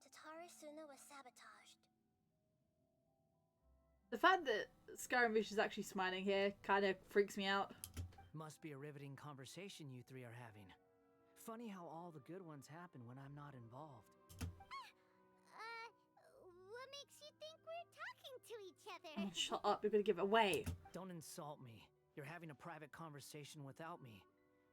Tatarasuna was sabotaged. The fact that Scaramouche is actually smiling here kind of freaks me out. Must be a riveting conversation you three are having. Funny how all the good ones happen when I'm not involved. What makes you think we're talking to each other? Oh, shut up, you're gonna give it away. Don't insult me. You're having a private conversation without me.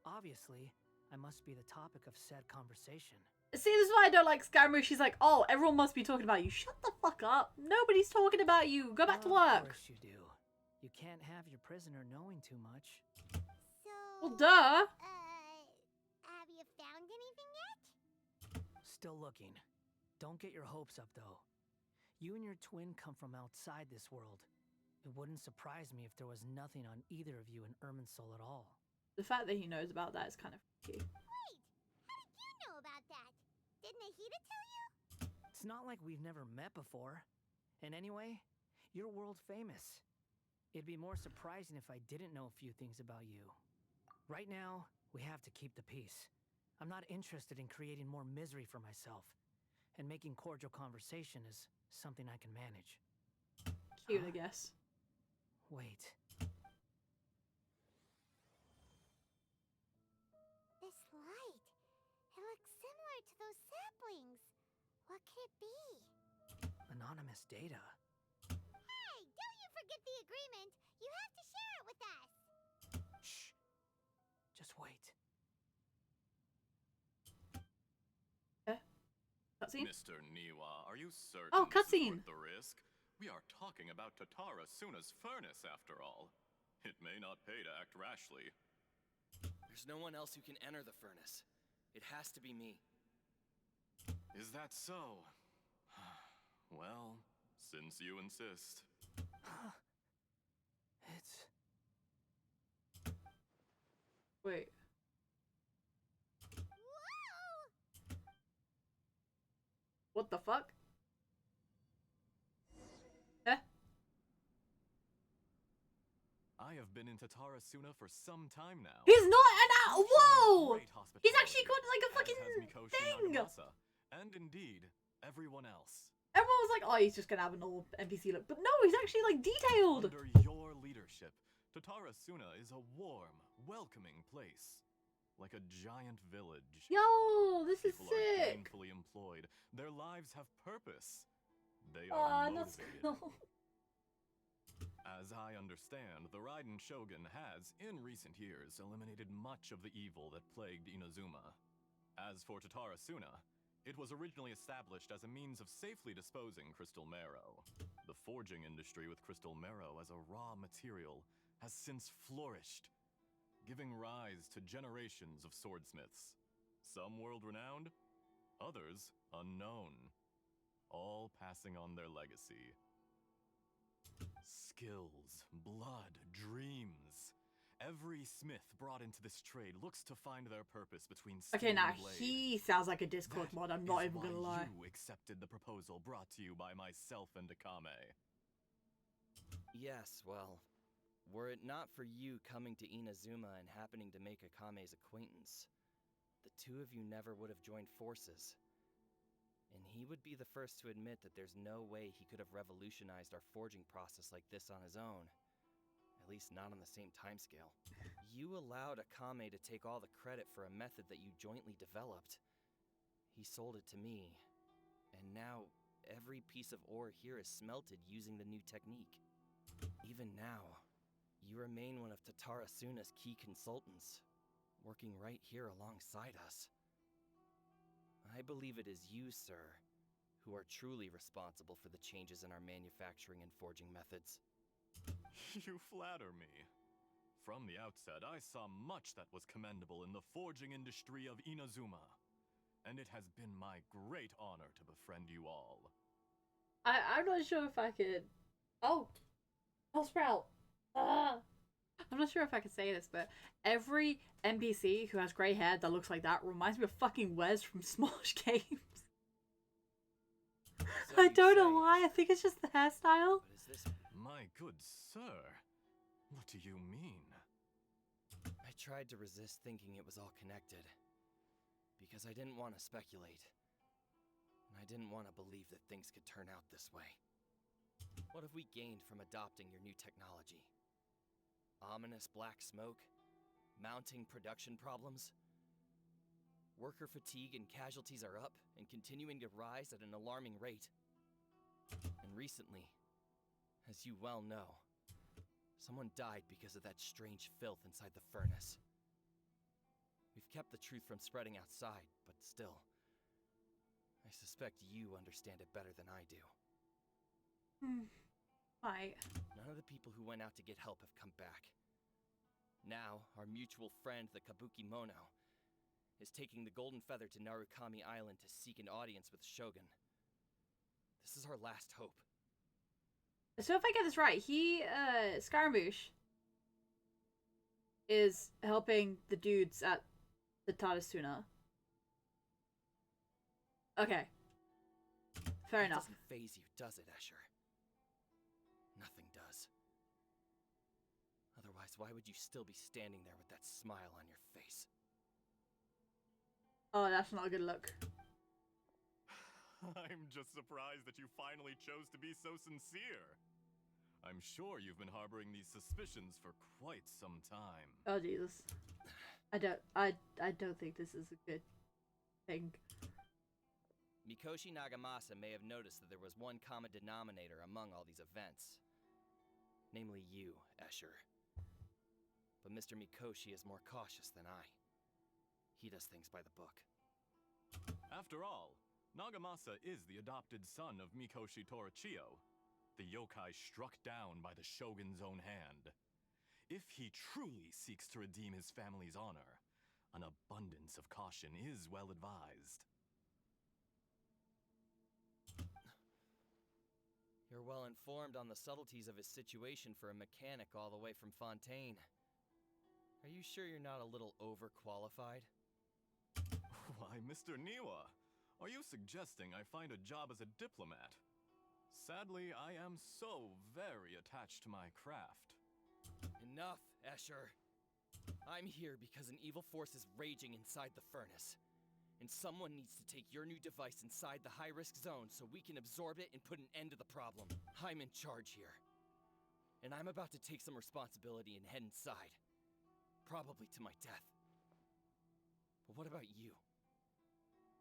Obviously, I must be the topic of said conversation. See, this is why I don't like Scaramouche. She's like, oh, everyone must be talking about you. Shut the fuck up. Nobody's talking about you. Go back to work. Of course you do. You can't have your prisoner knowing too much. So... Well, duh. Have you found anything yet? Still looking. Don't get your hopes up, though. You and your twin come from outside this world. It wouldn't surprise me if there was nothing on either of you in Irminsul at all. The fact that he knows about that is kind of freaky. Wait! How did you know about that? Did Nahida tell you? It's not like we've never met before. And anyway, you're world famous. It'd be more surprising if I didn't know a few things about you. Right now, we have to keep the peace. I'm not interested in creating more misery for myself. And making cordial conversation is something I can manage. Cute, I guess. Wait. This light. It looks similar to those saplings. What could it be? Anonymous data. Hey, don't you forget agreement, you have to share it with us. Shh. Just wait. Cutscene? Mr. Niwa, are you certain Oh, this is cutscene. worth the risk? We are talking about Tatara Suna's furnace, after all. It may not pay to act rashly. There's no one else who can enter the furnace. It has to be me. Is that so? Well, since you insist. It's... Wait. Whoa! What the fuck? Eh? I have been in Tatara Suna for some time now. He's not an whoa! Great He's hospitality, actually got like a as fucking has Mikoshi thing! Nagamasa, and indeed, everyone else. Everyone was like, oh, he's just gonna have an old NPC look. But no, he's actually like detailed! Under your leadership, Tatara Suna is a warm, welcoming place. Like a giant village. Yo, this is People are sick! gainfully employed. Their lives have purpose. They Aw, are that's motivated. cool. As I understand, the Raiden Shogun has, in recent years, eliminated much of the evil that plagued Inazuma. As for Tatara Suna, it was originally established as a means of safely disposing crystal marrow. The forging industry with crystal marrow as a raw material has since flourished, giving rise to generations of swordsmiths. Some world-renowned, others unknown, all passing on their legacy. Skills, blood, dreams. Every smith brought into this trade looks to find their purpose between steel Okay, now and blade. he sounds like a Discord That mod, I'm not is even gonna why lie. You accepted the proposal brought to you by myself and Akame. Yes, well, were it not for you coming to Inazuma and happening to make Akame's acquaintance, the two of you never would have joined forces. And he would be the first to admit that there's no way he could have revolutionized our forging process like this on his own. At least not on the same timescale. You allowed Akame to take all the credit for a method that you jointly developed. He sold it to me, and now every piece of ore here is smelted using the new technique. Even now, you remain one of Tatara Suna's key consultants, working right here alongside us. I believe it is you, sir, who are truly responsible for the changes in our manufacturing and forging methods. You flatter me. From the outset, I saw much that was commendable in the forging industry of Inazuma, and it has been my great honor to befriend you all. I'm not sure if I could... Oh! Hellsprout! Ah! I'm not sure if I could say this, but every NPC who has grey hair that looks like that reminds me of fucking Wes from Smosh Games. So I you don't know say, why, I think it's just the hairstyle. But is this... My good sir, what do you mean? I tried to resist thinking it was all connected, because I didn't want to speculate, and I didn't want to believe that things could turn out this way. What have we gained from adopting your new technology? Ominous black smoke? Mounting production problems? Worker fatigue and casualties are up and continuing to rise at an alarming rate. And recently, as you well know, someone died because of that strange filth inside the furnace. We've kept the truth from spreading outside, but still, I suspect you understand it better than I do. Right. None of the people who went out to get help have come back. Now, our mutual friend, the Kabuki Mono, is taking the Golden Feather to Narukami Island to seek an audience with Shogun. This is our last hope. So if I get this right, Scaramouche is helping the dudes at the Tadasuna. Okay. Fair enough. It doesn't faze you, does it, Escher? Nothing does. Otherwise, why would you still be standing there with that smile on your face? Oh, that's not a good look. I'm just surprised that you finally chose to be so sincere. I'm sure you've been harboring these suspicions for quite some time. Oh Jesus. I don't think this is a good thing. Mikoshi Nagamasa may have noticed that there was one common denominator among all these events. namely you, Escher. But Mr. Mikoshi is more cautious than I. He does things by the book. After all, Nagamasa is the adopted son of Mikoshi Torichio, the yokai struck down by the shogun's own hand. If he truly seeks to redeem his family's honor, an abundance of caution is well advised. You're well informed on the subtleties of his situation for a mechanic all the way from Fontaine. Are you sure you're not a little overqualified? Why, Mr. Niwa, are you suggesting I find a job as a diplomat? Sadly, I am so very attached to my craft. Enough, Escher. I'm here because an evil force is raging inside the furnace. And someone needs to take your new device inside the high-risk zone so we can absorb it and put an end to the problem. I'm in charge here. And I'm about to take some responsibility and head inside. Probably to my death. But what about you?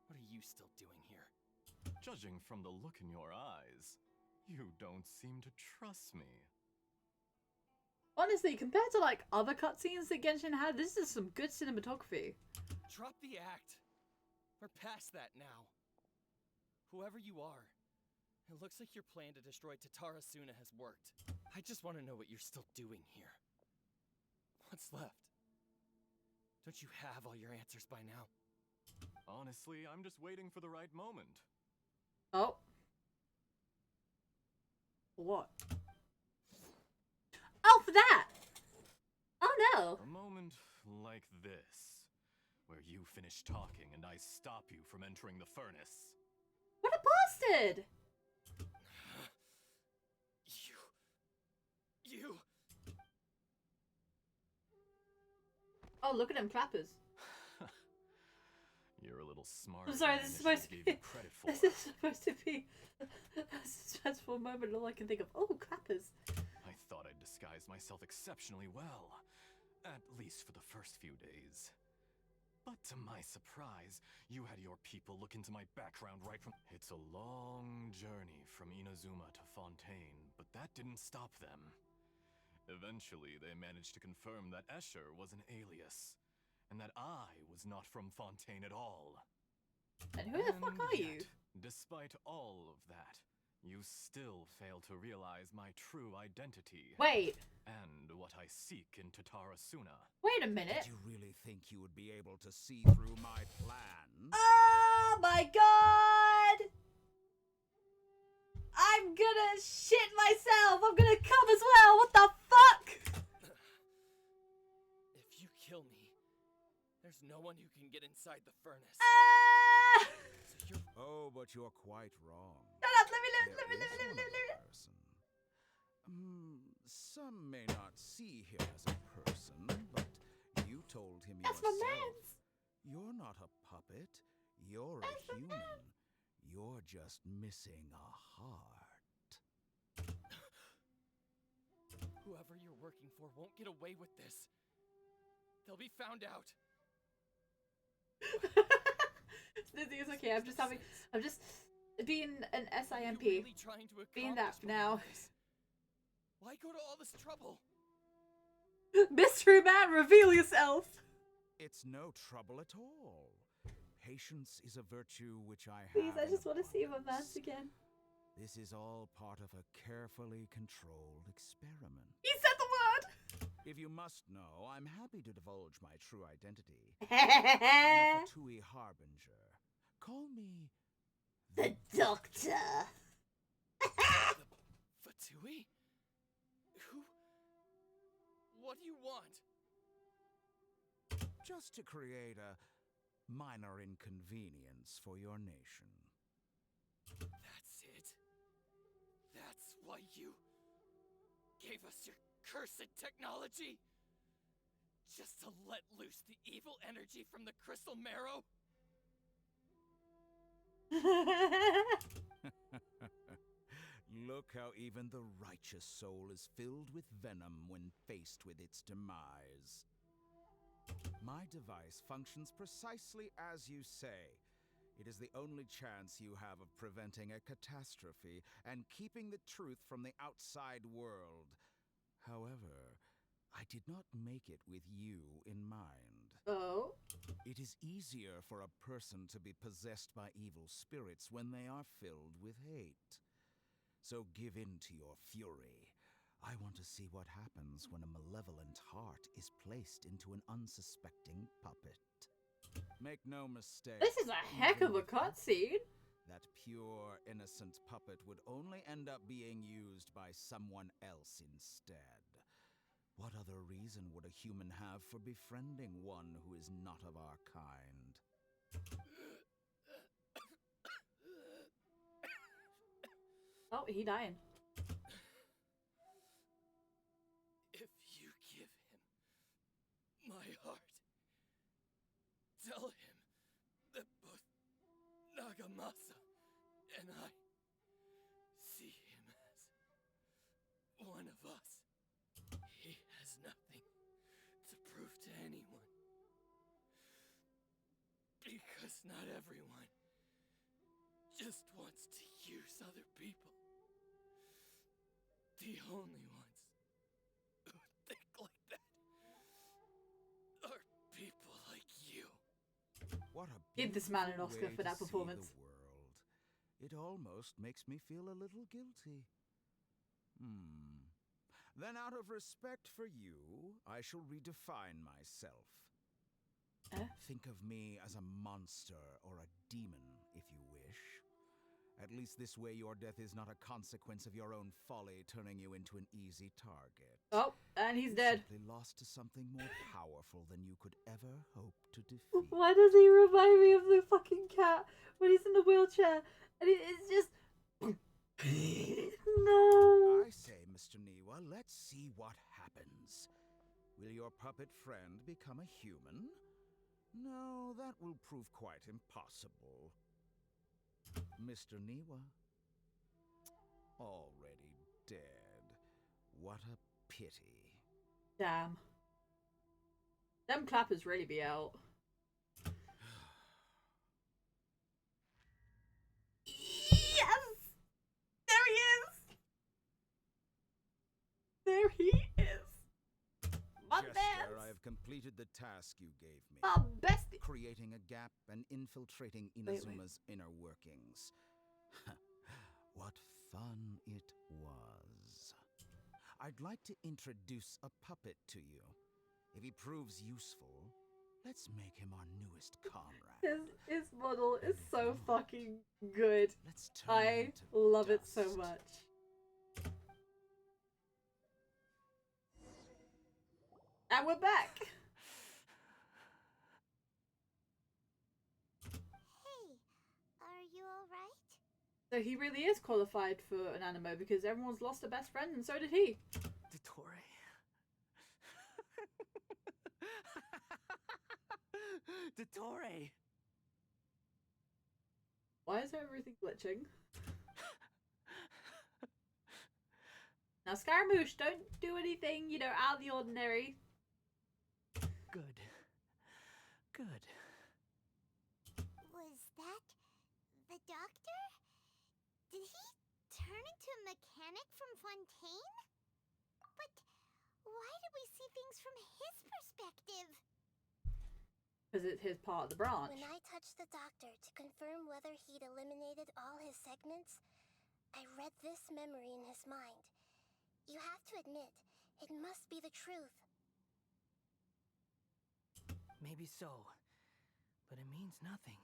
What are you still doing here? Judging from the look in your eyes, you don't seem to trust me. Honestly, compared to like other cutscenes that Genshin had, this is some good cinematography. Drop the act. We're past that now. Whoever you are, it looks like your plan to destroy Tatara Suna has worked. I just want to know what you're still doing here. What's left? Don't you have all your answers by now? Honestly, I'm just waiting for the right moment. Oh. What? Oh, for that! Oh no! A moment like this, where you finish talking and I stop you from entering the furnace. What a bastard! You... Oh, look at them clappers. You're a little smarter. I'm sorry, than this is I supposed to initially be. gave you credit for. This is supposed to be a stressful moment. All I can think of. Oh, clappers. I thought I'd disguised myself exceptionally well, at least for the first few days. But to my surprise, you had your people look into my background right from— It's a long journey from Inazuma to Fontaine, but that didn't stop them. Eventually, they managed to confirm that Escher was an alias, and that I was not from Fontaine at all. And who the fuck are you? Despite all of that, you still fail to realize my true identity. Wait. And what I seek in Tatara Suna. Wait a minute. Did you really think you would be able to see through my plan? Oh my god! I'm gonna shit myself! I'm gonna come as well! What the fuck? If you kill me, there's no one who can get inside the furnace. Ah! So you're... Oh, but you're quite wrong. Shut up! Let me live! Let me live! Let me live! Let me live! Person. Some may not see him as a person, but you told him That's my yourself. mans! You're not a puppet. You're That's a my human. man. You're just missing a heart. Whoever you're working for won't get away with this. They'll be found out. It's okay. I'm just being an SIMP. You're really trying to Being that accomplish now. this. Why go to all this trouble? Mystery man, reveal yourself! It's no trouble at all. Patience is a virtue which I have. Please, I in just want to see my abundance. mans again. This is all part of a carefully controlled experiment. He said the word! If you must know, I'm happy to divulge my true identity. I'm a Fatui Harbinger. Call me The Doctor! Fatui? Who? What do you want? just to create a minor inconvenience for your nation. That's it? That's why you gave us your cursed technology? Just to let loose the evil energy from the crystal marrow? Look how even the righteous soul is filled with venom when faced with its demise. My device functions precisely as you say. It is the only chance you have of preventing a catastrophe and keeping the truth from the outside world. However, I did not make it with you in mind. Oh. It is easier for a person to be possessed by evil spirits when they are filled with hate. So give in to your fury. I want to see what happens when a malevolent heart is placed into an unsuspecting puppet. Make no mistake. This is a heck of a cutscene. That pure, innocent puppet would only end up being used by someone else instead. What other reason would a human have for befriending one who is not of our kind? Oh, he dying. If you give him my heart, tell him that both Nagamasa and I see him as one of us. He has nothing to prove to anyone. Because not everyone just wants to use other people. The only ones who think like that are people like you. What a Give this man an beautiful Oscar way for to that see performance. the world. It almost makes me feel a little guilty. Then out of respect for you, I shall redefine myself. Think of me as a monster or a demon, if you wish. At least this way your death is not a consequence of your own folly turning you into an easy target. Oh, and he's You dead. simply lost to something more powerful than you could ever hope to defeat. Why does he remind me of the fucking cat when he's in the wheelchair? And it's just... No. I say, Mr. Niwa, let's see what happens. Will your puppet friend become a human? No, that will prove quite impossible. Mr. Niwa, already dead. What a pity. Damn. Them clappers really be out. Yes! There he is! There he is! My Jester, best! I have completed the task you gave me. My bestie! Creating a gap and infiltrating Inazuma's inner workings. What fun it was. I'd like to introduce a puppet to you. If he proves useful, let's make him our newest comrade. His model is so fucking good. Let's turn him I to love it so dust. much. And we're back! Hey, are you alright? So he really is qualified for an anime because everyone's lost a best friend and so did he. Dottore. Dottore. Why is everything glitching? Now Scaramouche, don't do anything, you know, out of the ordinary. Good. Good. Was that the doctor? Did he turn into a mechanic from Fontaine? But why did we see things from his perspective? Because it's his part of the branch. When I touched the doctor to confirm whether he'd eliminated all his segments, I read this memory in his mind. You have to admit, it must be the truth. Maybe so, but it means nothing.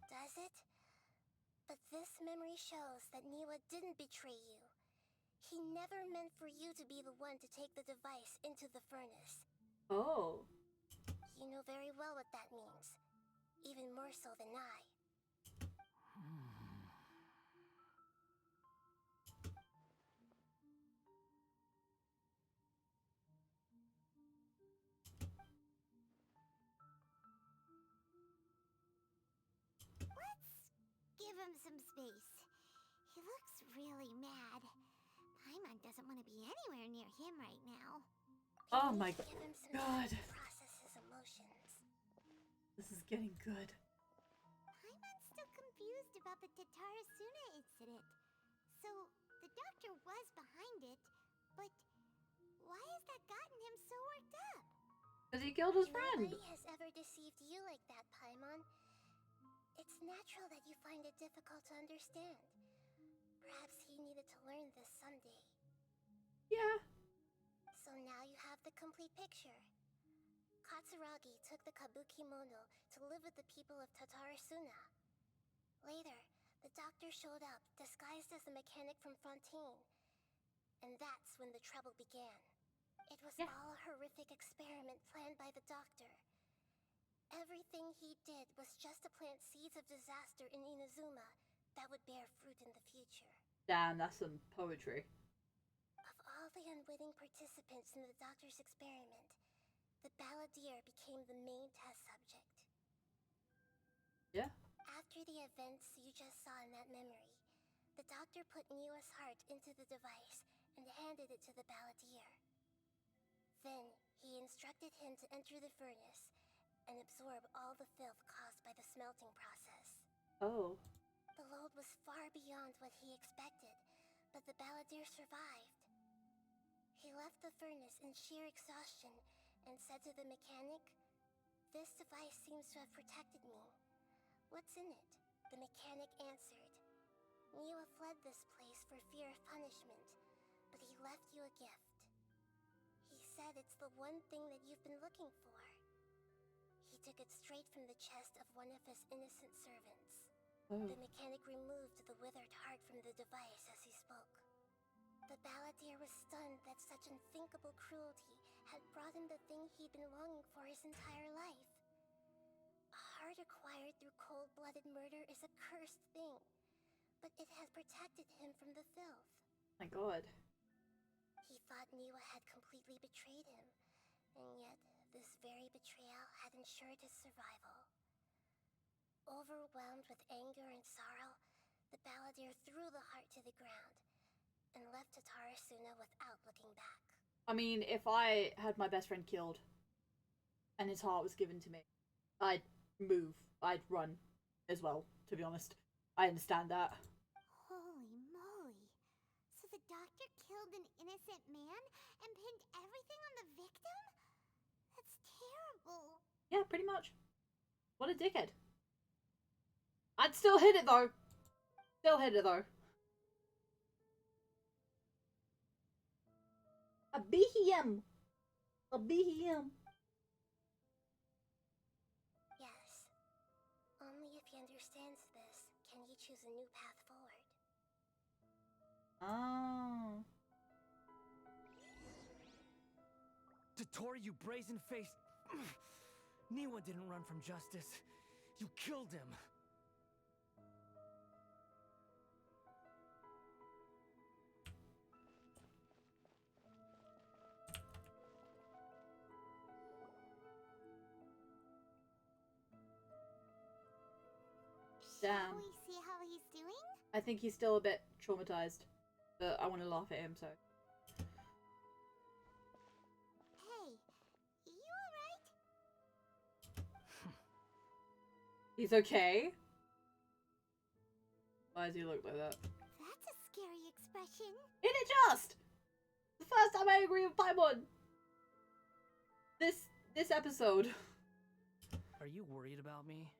Does it? But this memory shows that Niwa didn't betray you. He never meant for you to be the one to take the device into the furnace. Oh. You know very well what that means. Even more so than I. Let's give him some space. He looks really mad. Paimon doesn't want to be anywhere near him right now. Oh We my need to give him some God. time to process his emotions. This is getting good. Paimon's still confused about the Tatarasuna incident. So, the doctor was behind it, But why has that gotten him so worked up? Because he killed his friend. Nobody has ever deceived you like that, Paimon. It's natural that you find it difficult to understand. Perhaps he needed to learn this someday. Yeah. So now you have the complete picture. Katsuragi took the kabuki mono to live with the people of Tatarasuna. Later, the doctor showed up, disguised as a mechanic from Fontaine. And that's when the trouble began. It was all a horrific experiment planned by the doctor. Everything he did was just to plant seeds of disaster in Inazuma that would bear fruit in the future. Damn, that's some poetry. Of all the unwitting participants in the doctor's experiment, the balladeer became the main test subject. Yeah. After the events you just saw in that memory, the doctor put Niwa's heart into the device and handed it to the balladeer. Then, he instructed him to enter the furnace and absorb all the filth caused by the smelting process. Oh. The load was far beyond what he expected, but the balladeer survived. He left the furnace in sheer exhaustion and said to the mechanic, "This device seems to have protected me. What's in it?" The mechanic answered, "Niwa fled this place for fear of punishment, but he left you a gift. He said it's the one thing that you've been looking for." He took it straight from the chest of one of his innocent servants. Oh. The mechanic removed the withered heart from the device as he spoke. The balladeer was stunned that such unthinkable cruelty had brought him the thing he'd been longing for his entire life. A heart acquired through cold-blooded murder is a cursed thing, but it has protected him from the filth. My god. He thought Niwa had completely betrayed him, and yet this very betrayal had ensured his survival. Overwhelmed with anger and sorrow, the balladeer threw the heart to the ground and left Tatarasuna without looking back. I mean, if I had my best friend killed and his heart was given to me, I'd move. I'd run as well, to be honest. I understand that. Holy moly. So the doctor killed an innocent man and pinned everything on the victim? That's terrible. Yeah, pretty much. What a dickhead. I'd still hit it though. Still hit it though. A BHM. A BHM. Yes. Only if he understands this can he choose a new path forward. Oh. Tottori, you brazen-faced... Niwa didn't run from justice. You killed him. Damn. Shall we see how he's doing? I think he's still a bit traumatized, but I want to laugh at him, so. Hey, you alright? He's okay? Why does he look like that? That's a scary expression. Isn't it just? The first time I agree with Paimon. This episode. Are you worried about me?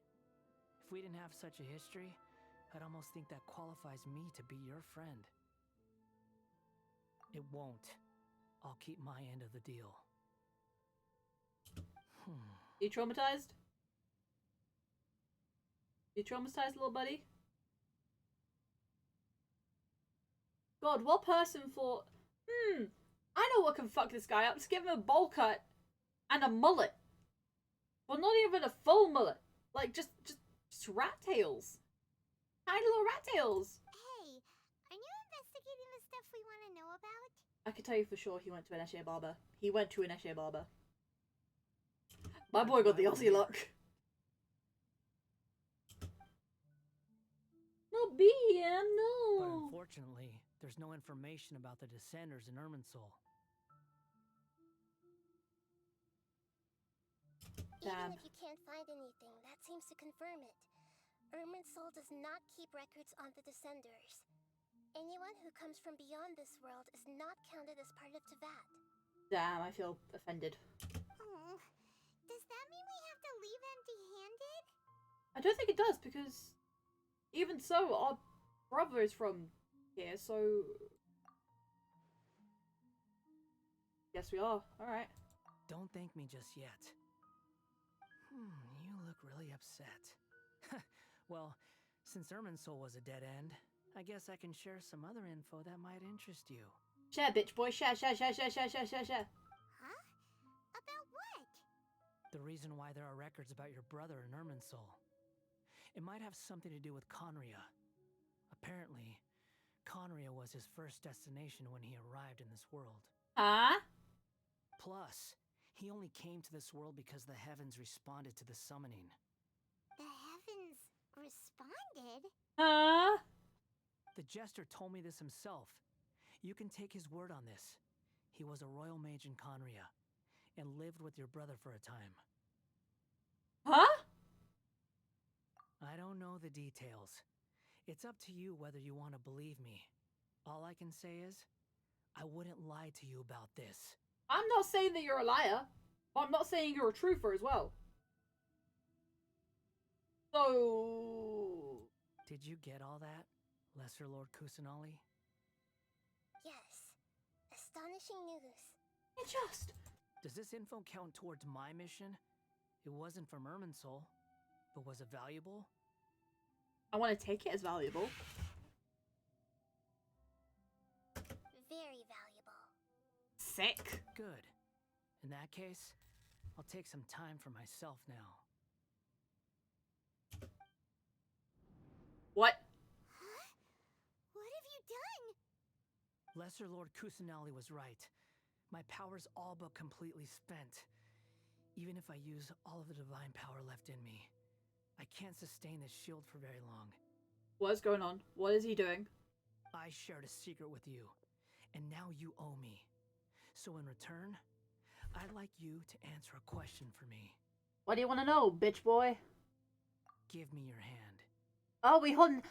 If we didn't have such a history, I'd almost think that qualifies me to be your friend. It won't. I'll keep my end of the deal. You traumatized? You traumatized, little buddy? God, what person thought, I know what can fuck this guy up. Just give him a bowl cut and a mullet. Well, not even a full mullet. Like, just rat tails. Tiny little rat tails. Hey, are you investigating the stuff we want to know about? I can tell you for sure he went to an Eshe barber. He went to an Eshe barber. My boy got the Aussie look. No BM, no. But unfortunately, there's no information about the Descenders in Irminsul. Even Damn. if you can't find anything, that seems to confirm it. Irminsul does not keep records on the Descenders. Anyone who comes from beyond this world is not counted as part of Tevat. Damn, I feel offended. Oh, does that mean we have to leave empty-handed? I don't think it does, because even so, our brother is from here, so... Yes, we are. Alright. Don't thank me just yet. You look really upset. Well, since Irminsul was a dead end, I guess I can share some other info that might interest you. Share, bitch boy. Share, share, share, share, share, share, share, share. Huh? About what? The reason why there are records about your brother in Irminsul. It might have something to do with Conria. Apparently, Conria was his first destination when he arrived in this world. Huh? Plus, he only came to this world because the heavens responded to the summoning. The heavens responded? Huh? The jester told me this himself. You can take his word on this. He was a royal mage in Conria, and lived with your brother for a time. Huh? I don't know the details. It's up to you whether you want to believe me. All I can say is, I wouldn't lie to you about this. I'm not saying that you're a liar, but I'm not saying you're a truther as well. So... Did you get all that, Lesser Lord Kusanali? Yes. Astonishing news. It just... Does this info count towards my mission? It wasn't from Irminsul, but was it valuable? I want to take it as valuable. Very valuable. Sick. Good. In that case, I'll take some time for myself now. What? Huh? What have you done? Lesser Lord Kusanali was right. My power's all but completely spent. Even if I use all of the divine power left in me, I can't sustain this shield for very long. What is going on? What is he doing? I shared a secret with you, and now you owe me. So in return, I'd like you to answer a question for me. What do you want to know, bitch boy? Give me your hand. Oh, we holding...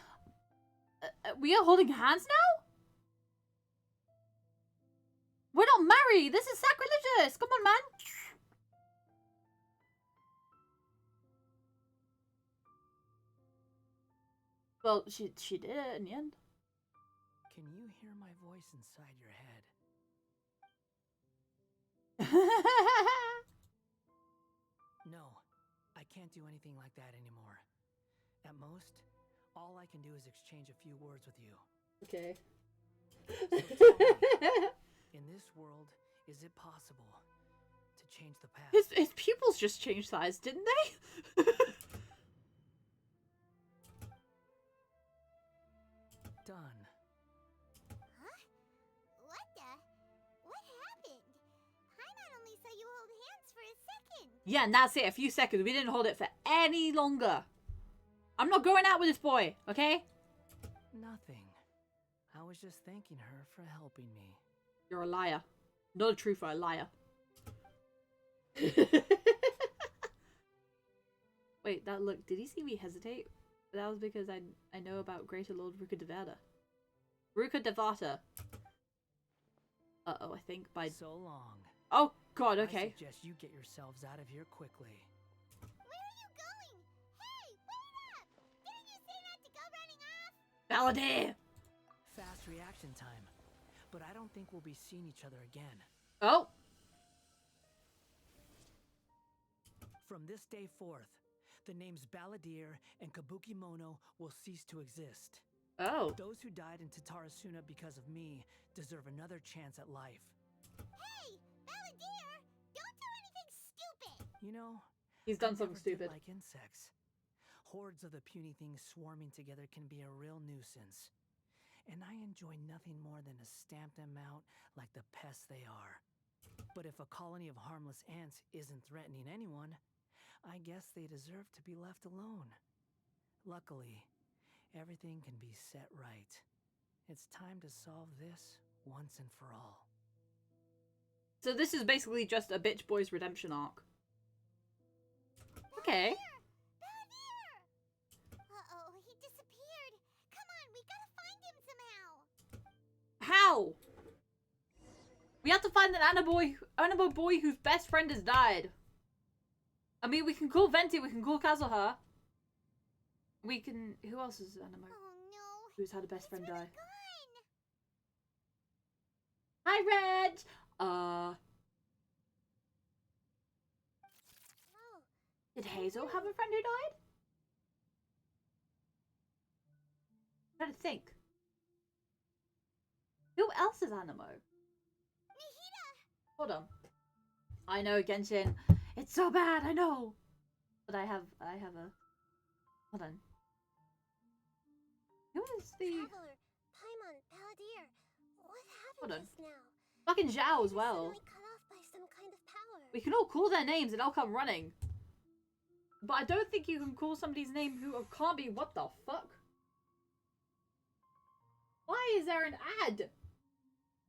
we are holding hands now? We're not married! This is sacrilegious! Come on, man! Well, she did it in the end. Can you hear my voice inside your head? No, I can't do anything like that anymore. At most, all I can do is exchange a few words with you. Okay. So tell me, in this world, is it possible to change the past? His pupils just changed size, didn't they? Done. Huh? What the? What happened? Paimon only saw you hold hands for a second. Yeah, and that's it. A few seconds. We didn't hold it for any longer. I'm not going out with this boy, okay? Nothing. I was just thanking her for helping me. You're a liar. Not a truther, a liar. Wait, that look, did he see me hesitate? That was because I know about Greater Lord Rukadevata. Rukadevata. Uh-oh, I think by... So long. Oh, God, okay. I suggest you get yourselves out of here quickly. Where are you going? Hey, wait up! Didn't you say not to go running off? Balladeer! Fast reaction time. But I don't think we'll be seeing each other again. Oh! From this day forth, the names Balladeer and Kabukimono will cease to exist. Oh. Those who died in Tatarasuna because of me deserve another chance at life. Hey, Balladeer! Don't do anything stupid! You know, He's done I something never did stupid. like insects. Hordes of the puny things swarming together can be a real nuisance. And I enjoy nothing more than to stamp them out like the pests they are. But if a colony of harmless ants isn't threatening anyone, I guess they deserve to be left alone. Luckily, everything can be set right. It's time to solve this once and for all. So this is basically just a bitch boy's redemption arc. Okay. Balladeer! Uh-oh, he disappeared. Come on, we gotta find him somehow. We have to find an animo boy whose best friend has died. I mean, we can call Venti, we can call Kazuha. We can... Who else is animo? Oh no. Who's had a best friend die? Gone. Hi, Reg! Oh. Did Hazel have a friend who died? I'm trying to think. Who else is animo? Hold on. I know, Genshin. It's so bad, I know. But I have a... Hold on. Who is the... Traveler, Paimon, Palladir, what Hold on. happened just now? Fucking Zhao as They were well. suddenly cut off by some kind of power. We can all call their names and I'll come running. But I don't think you can call somebody's name who can't be... What the fuck? Why is there an ad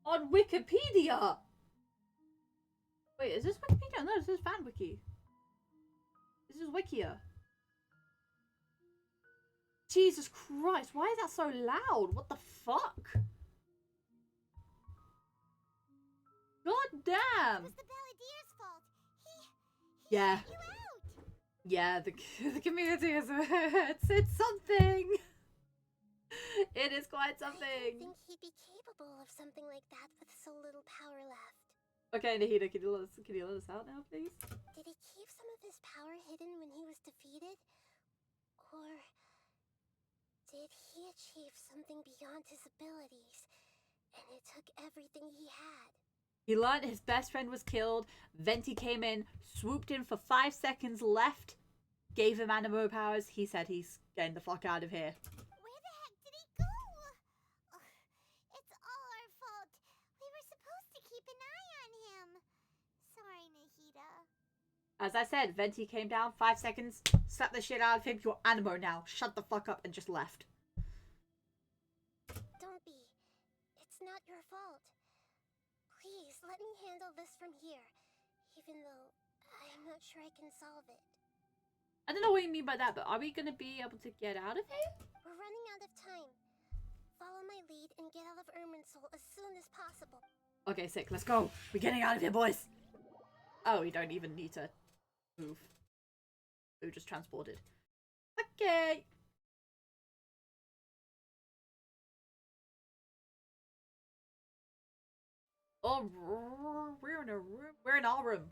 on Wikipedia? Wait, is this Wikipedia? No, this is FanWiki. This is Wikia. Jesus Christ, why is that so loud? What the fuck? God damn! It was the Balladeer's fault. He Yeah. shut you out. Yeah, the community is... it's something! It is quite I didn't something! think he'd be capable of something like that with so little power left. Okay, Nahida, can you let us out now, please? Did he keep some of his power hidden when he was defeated? Or did he achieve something beyond his abilities, and it took everything he had? He learned his best friend was killed. Venti came in, swooped in for 5 seconds left, gave him animo powers. He said he's getting the fuck out of here. Where the heck did he go? Ugh, it's all our fault. We were supposed to keep an eye on him. Sorry, Nahida. As I said, Venti came down, 5 seconds, slapped the shit out of him. You're animo now. Shut the fuck up and just left. Don't be. It's not your fault. Please, let me handle this from here, even though I'm not sure I can solve it. I don't know what you mean by that, but are we gonna be able to get out of here? We're running out of time. Follow my lead and get out of Irminsul as soon as possible. Okay, sick. Let's go. We're getting out of here, boys. Oh, we don't even need to move. We were just transported. Okay. Oh, we're in a room. We're in our room.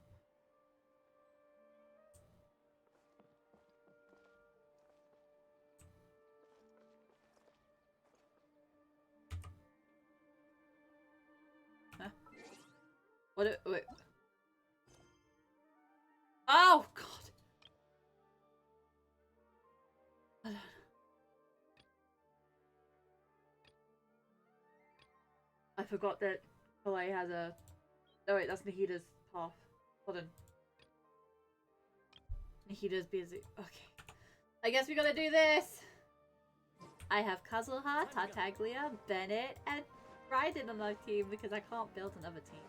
Huh? What? Wait. Oh God. I forgot that Kalei has a... Oh wait, that's Nahida's path. Hold on. Nahida's busy. Okay. I guess we gotta do this! I have Kazuha, Tartaglia, Bennett, and Raiden on our team because I can't build another team.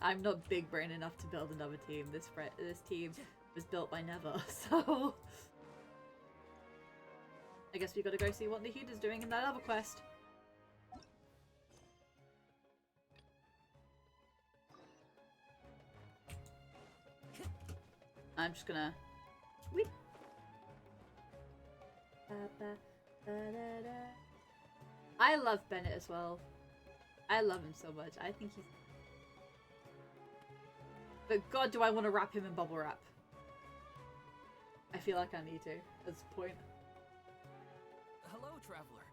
I'm not big brain enough to build another team. This team was built by Never, so... I guess we gotta go see what Nahida's doing in that other quest. I'm just gonna... Weep. I love Bennett as well. I love him so much. I think he's... But God, do I want to wrap him in bubble wrap. I feel like I need to, at this point. Hello, traveler.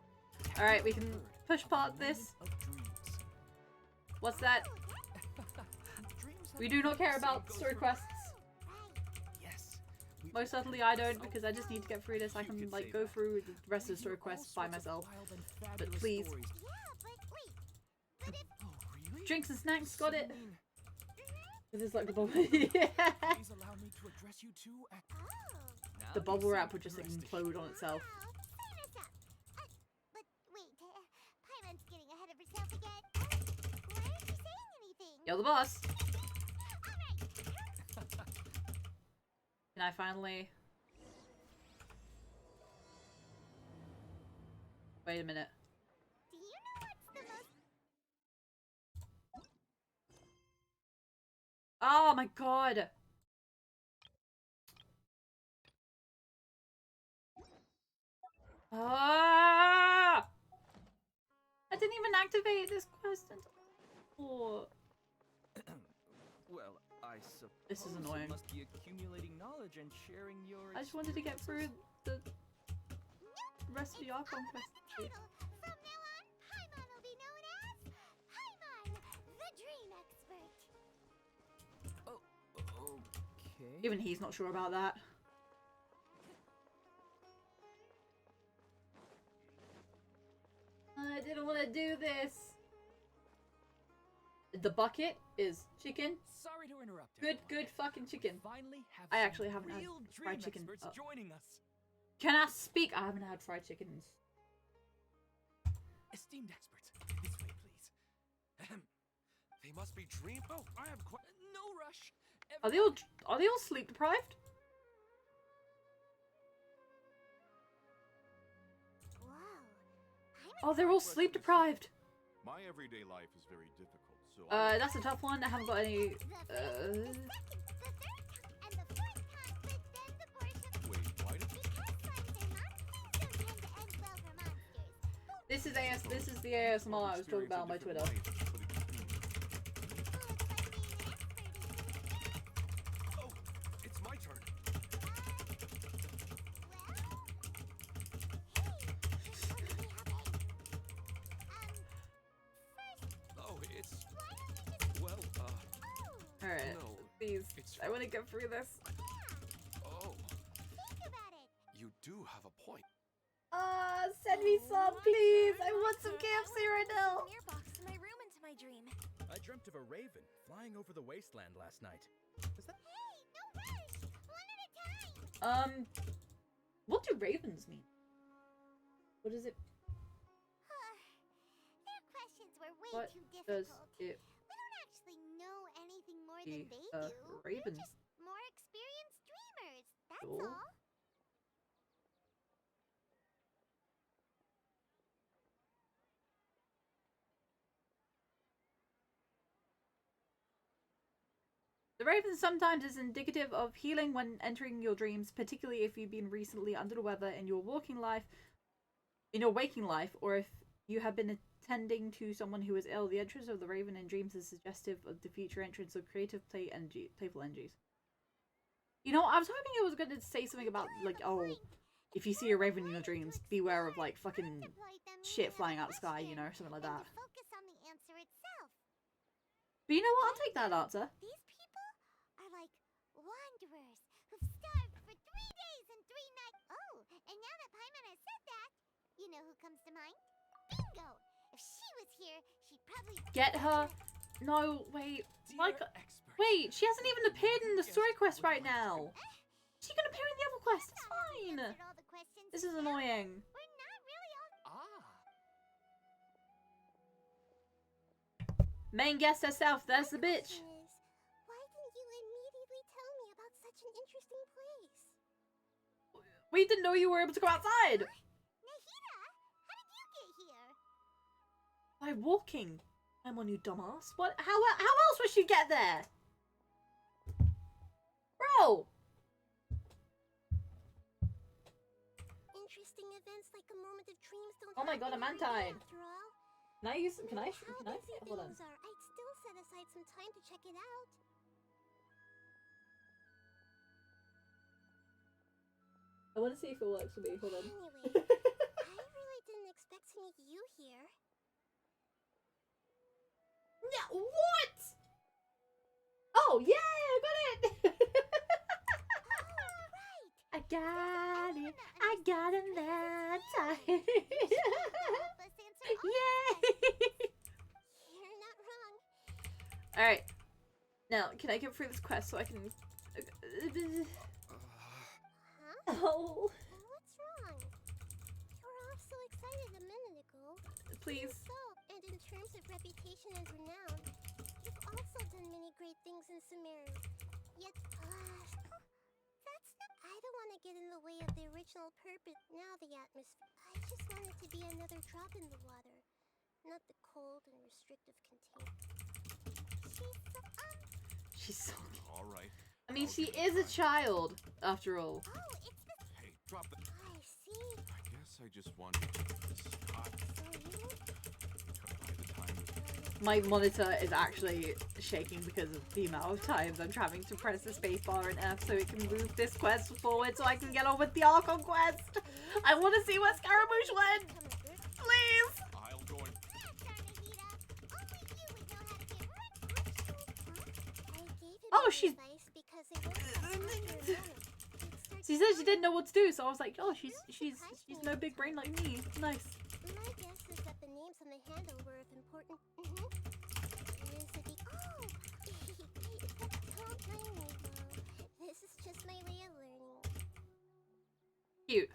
Alright, we can push part this. What's that? We do not care about story quests. Yes. Most certainly I don't, because I just need to get through this. I can, like, go through the rest of the story quests by myself. But please. Yeah, but wait. But if... Oh, really? Drinks and snacks, got it. This is like the bubble. Please allow me to address you two at... The bubble wrap would just implode on itself. Wow, sign us up. But wait, Paimon's getting ahead of herself again. Why aren't you saying anything? You're the boss. Alright. Can I finally... Wait a minute. Do you know what's the Oh my god. Ah! I didn't even activate this quest until Well, I suppose this is annoying. it must be accumulating knowledge and sharing your I just wanted to get through the rest of the Archon quest. From now on, Paimon will be known as Paimon, the dream expert. Okay. Even he's not sure about that. I didn't want to do this. The bucket is chicken. Sorry to interrupt. Good fucking chicken. Finally have I actually haven't had real fried dream chicken. experts joining us. Can I speak? I haven't had fried chickens. Esteemed experts, this way, please. Ahem. They must be dream. Oh, I have quite no rush. Are they all sleep deprived? Whoa. Oh, they're all sleep deprived. My everyday life is very difficult, so That's a tough one. I haven't got any. This is the ASMR I was talking about on my Twitter. Oh, it's my turn. Oh, it's well, Alright, no, please. it's I want to get through this. oh, you do have a point. Send me some, please. I want some KFC right now. Box in my room into my dream. I dreamt of a raven flying over the wasteland last night. Is that? Hey, no rush. One at a time. What do ravens mean? What is it? Their questions were way What too does difficult. it We don't actually know anything more be than they a do. raven? We're just more experienced dreamers. That's Cool. all. The raven sometimes is indicative of healing when entering your dreams, particularly if you've been recently under the weather in your waking life, or if you have been attending to someone who is ill. The entrance of the raven in dreams is suggestive of the future entrance of creative playful energies. You know, I was hoping it was going to say something about, like, oh, if you see a raven in your dreams, beware of, like, fucking shit flying out the sky, you know, something like that. Focus on the answer itself. But you know what? I'll take that answer. These people are like wanderers who've starved for 3 days and 3 nights. Oh, and now that Paimon has said that, you know who comes to mind? Bingo! If she was here, she'd probably Get her. No, wait. Like, Expert. wait, she hasn't even appeared in the story quest right now. She can appear in the other quest. It's fine. answered all the questions This is now. annoying. We're not really all. Main guest herself. There's the bitch. Question is, why didn't you immediately tell me about such an interesting place? We didn't know you were able to go outside. Nahida, how did you get here? By walking. I'm on, you dumbass. What? How else would she get there? Bro! Interesting events like a moment of dreams don't Oh my god, happen I'm every day anti. after all. Can I use, can I How see it? busy Hold on. things are, I'd still set aside some time to check it out. I want to see if it works for me. Hold on. Anyway, I really didn't expect to meet you here. No, what? Oh, yeah, I got it. I got it. I got it that time. Yay! You're not wrong. Alright. Now, can I get through this quest so I can... Huh? Oh, What's wrong? You were all so excited a minute ago. please. So, and in terms of reputation and renown, you've also done many great things in Sumeru. Yet, that's not... I don't want to get in the way of the original purpose. Now the atmosphere... I just want it to be another drop in the water. Not the cold and restrictive container. She's so cute. All right. I mean, I'll she give it is a try. child, after all. Oh, it's the... Hey, drop the. I see. I guess I just wanted this hot. So you... By the time it- My monitor is actually shaking because of the amount of times I'm having to press the spacebar and F so it can move this quest forward so I can get on with the Archon quest. I want to see where Scaramouche went. Please. I'll go and. Oh, she's... She said she didn't know what to do, so I was like, oh, she's no big brain like me. Nice. My guess is that the names on the handle were of important. This is just my way of learning. Cute.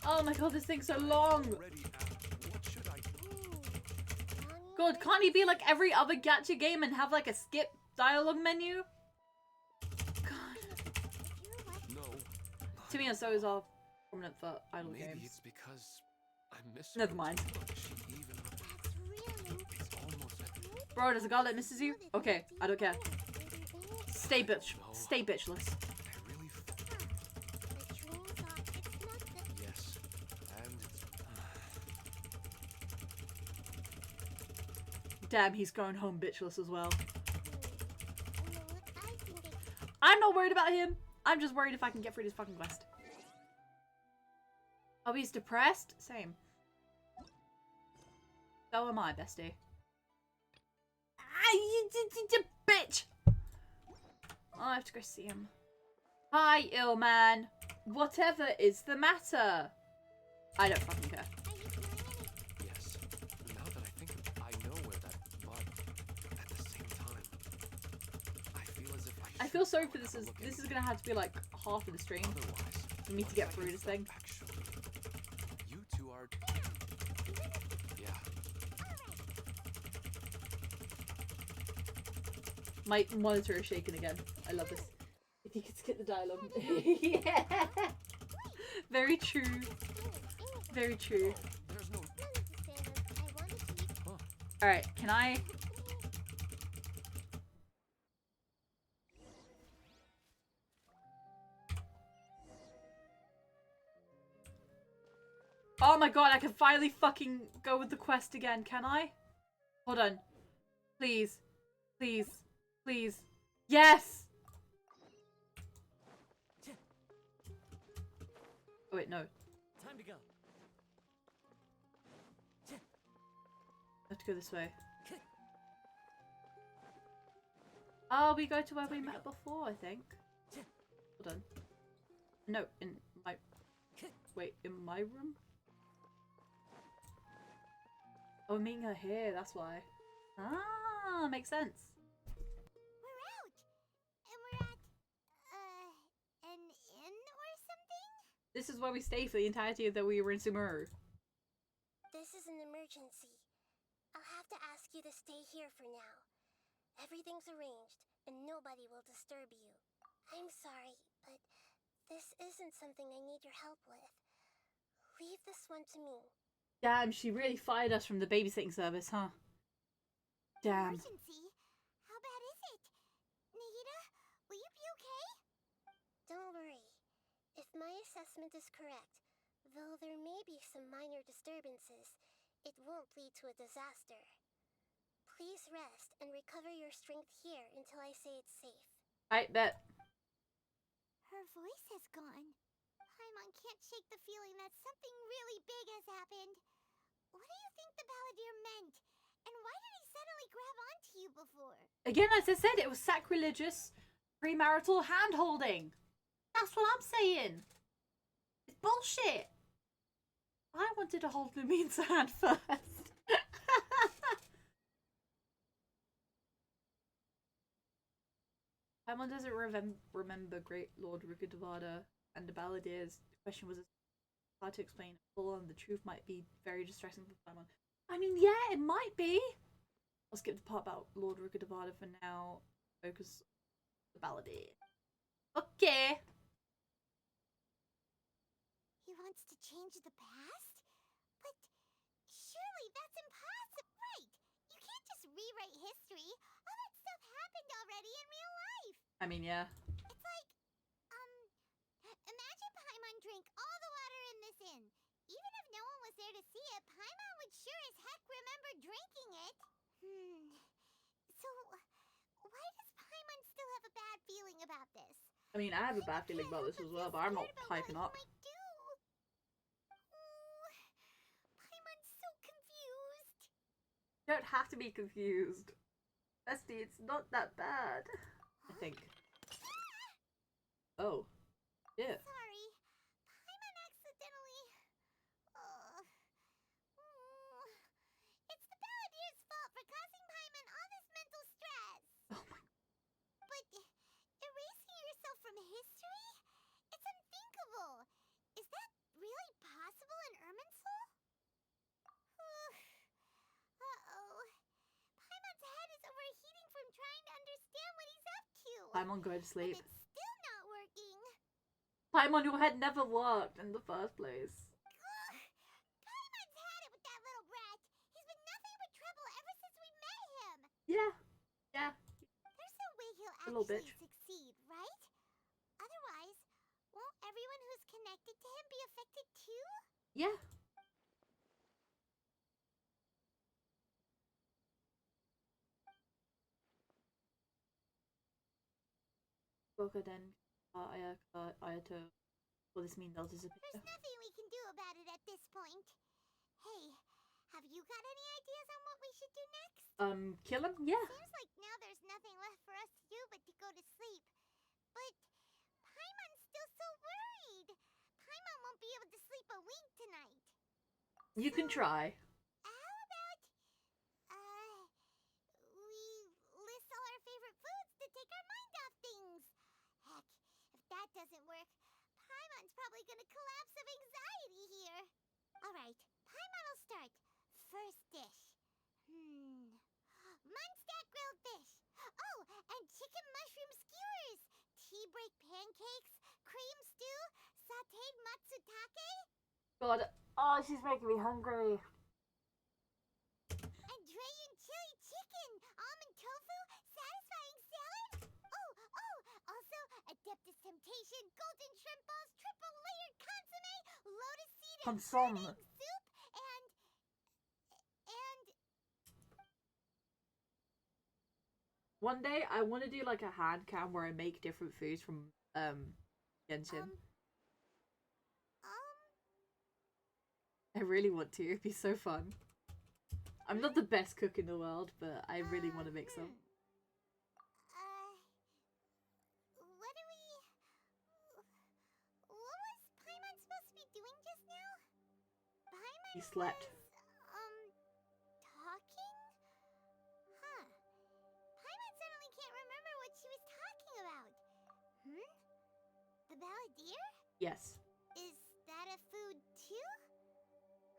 Oh my god, this thing's so long. God, can't he be like every other gacha game and have like a skip dialogue menu? God. No. To me, those are prominent for idle Maybe games. it's because I miss her. Never mind. She even. It's almost like. Bro, there's a girl that misses you? Okay, I don't care. Stay bitch. Stay bitchless. Yes. And Damn, he's going home bitchless as well. I'm not worried about him. I'm just worried if I can get through this fucking quest. Oh, he's depressed? Same. So am I, bestie. Ah, you bitch! Oh, I have to go see him. Hi, ill man. Whatever is the matter? I don't fucking care. yes. Now that I think of it, I know where that. But at the same time, I feel as if I feel sorry for this. This is gonna have to be like half of the stream for me to get through this thing. Actually, you two are. Yeah. My monitor is shaking again. I love this. If you could skip the dialogue. Yeah. Very true. Very true. There's no. Alright, can I... Oh my god, I can finally fucking go with the quest again, can I? Hold on. Please. Please. Please. Yes! Oh wait, no. Time to go. I have to go this way. Oh, we go to where we met before, I think. Hold on. No, in my... Wait, in my room? Oh, we're meeting her here, that's why. Ah, makes sense. We're out! And we're at, an inn or something? This is where we stayed for the entirety of that we were in Sumeru. This is an emergency. I'll have to ask you to stay here for now. Everything's arranged, and nobody will disturb you. I'm sorry, but this isn't something I need your help with. Leave this one to me. Damn, she really fired us from the babysitting service, huh? Damn. Emergency? How bad is it? Nahida, will you be okay? Don't worry. If my assessment is correct, though there may be some minor disturbances, it won't lead to a disaster. Please rest and recover your strength here until I say it's safe. I bet. Her voice has gone. Paimon can't shake the feeling that something really big has happened. What do you think the Balladeer meant? And why did he suddenly grab onto you before? Again, as I said, it was sacrilegious premarital hand-holding. That's what I'm saying. It's bullshit. I wanted to hold Lumine's hand first. Paimon doesn't remember Great Lord Rukkhadevata and the Balladeers. The question was hard to explain. Full on, the truth might be very distressing for Paimon. I mean, yeah, it might be. I'll skip the part about Lord Rukkhadevata for now. Focus on the Balladeer. Okay. He wants to change the past? But Surely that's impossible. Right. You can't just rewrite history. All that stuff happened already in real life. I mean, yeah. It's like, imagine Paimon drank all the water in this inn. Even if no one was there to see it, Paimon would sure as heck remember drinking it. So, why does Paimon still have a bad feeling about this? I mean, I have a bad feeling about this as well, but I'm not hyping up. Paimon's so confused. You don't have to be confused. Bestie, it's not that bad. I think. Oh. Yeah. Sorry. Paimon accidentally... It's the Balladeer's fault for causing Paimon all this mental stress. Oh my. But erasing yourself from history? It's unthinkable. Is that really possible in Irminsul? Uh-oh. Paimon's head is overheating from trying to understand what he's up to. Paimon, go to sleep. And it's still not working. Paimon, your head never worked in the first place. Paimon's had it with that little brat. He's been nothing but trouble ever since we met him. Yeah. Yeah. There's no way he'll A little actually bitch. succeed, right? Otherwise, won't everyone who's connected to him be affected too? Yeah. Boka then Ayato. Will this mean they'll disappear? There's nothing we can do about it at this point. Hey, have you got any ideas on what we should do next? Kill him? Yeah. Seems like now there's nothing left for us to do but to go to sleep. But Paimon's still so worried. Paimon won't be able to sleep a wink tonight. You can try. How about, we list all our favorite foods to take our mind off things? Heck, if that doesn't work, Paimon's probably gonna collapse of anxiety here. Alright, Paimon will start. First dish. Munstack grilled fish. Oh, and chicken mushroom skewers. Tea break pancakes. Cream stew. Sauteed matsutake. God. Oh, she's making me hungry. Andrean chili chicken. Almond tofu. Satisfying salad. Oh, also Adeptus Temptation. Golden shrimp balls. Triple layered consomme. Lotus seed and Consomme. egg soup. And... One day I want to do like a hand cam where I make different foods from Genshin. I really want to. It'd be so fun. I'm not the best cook in the world, but I really want to make some. What was Paimon supposed to be doing just now? Paimon He slept. talking? Huh. Paimon suddenly can't remember what she was talking about. The Balladeer? Yes. Is that a food too?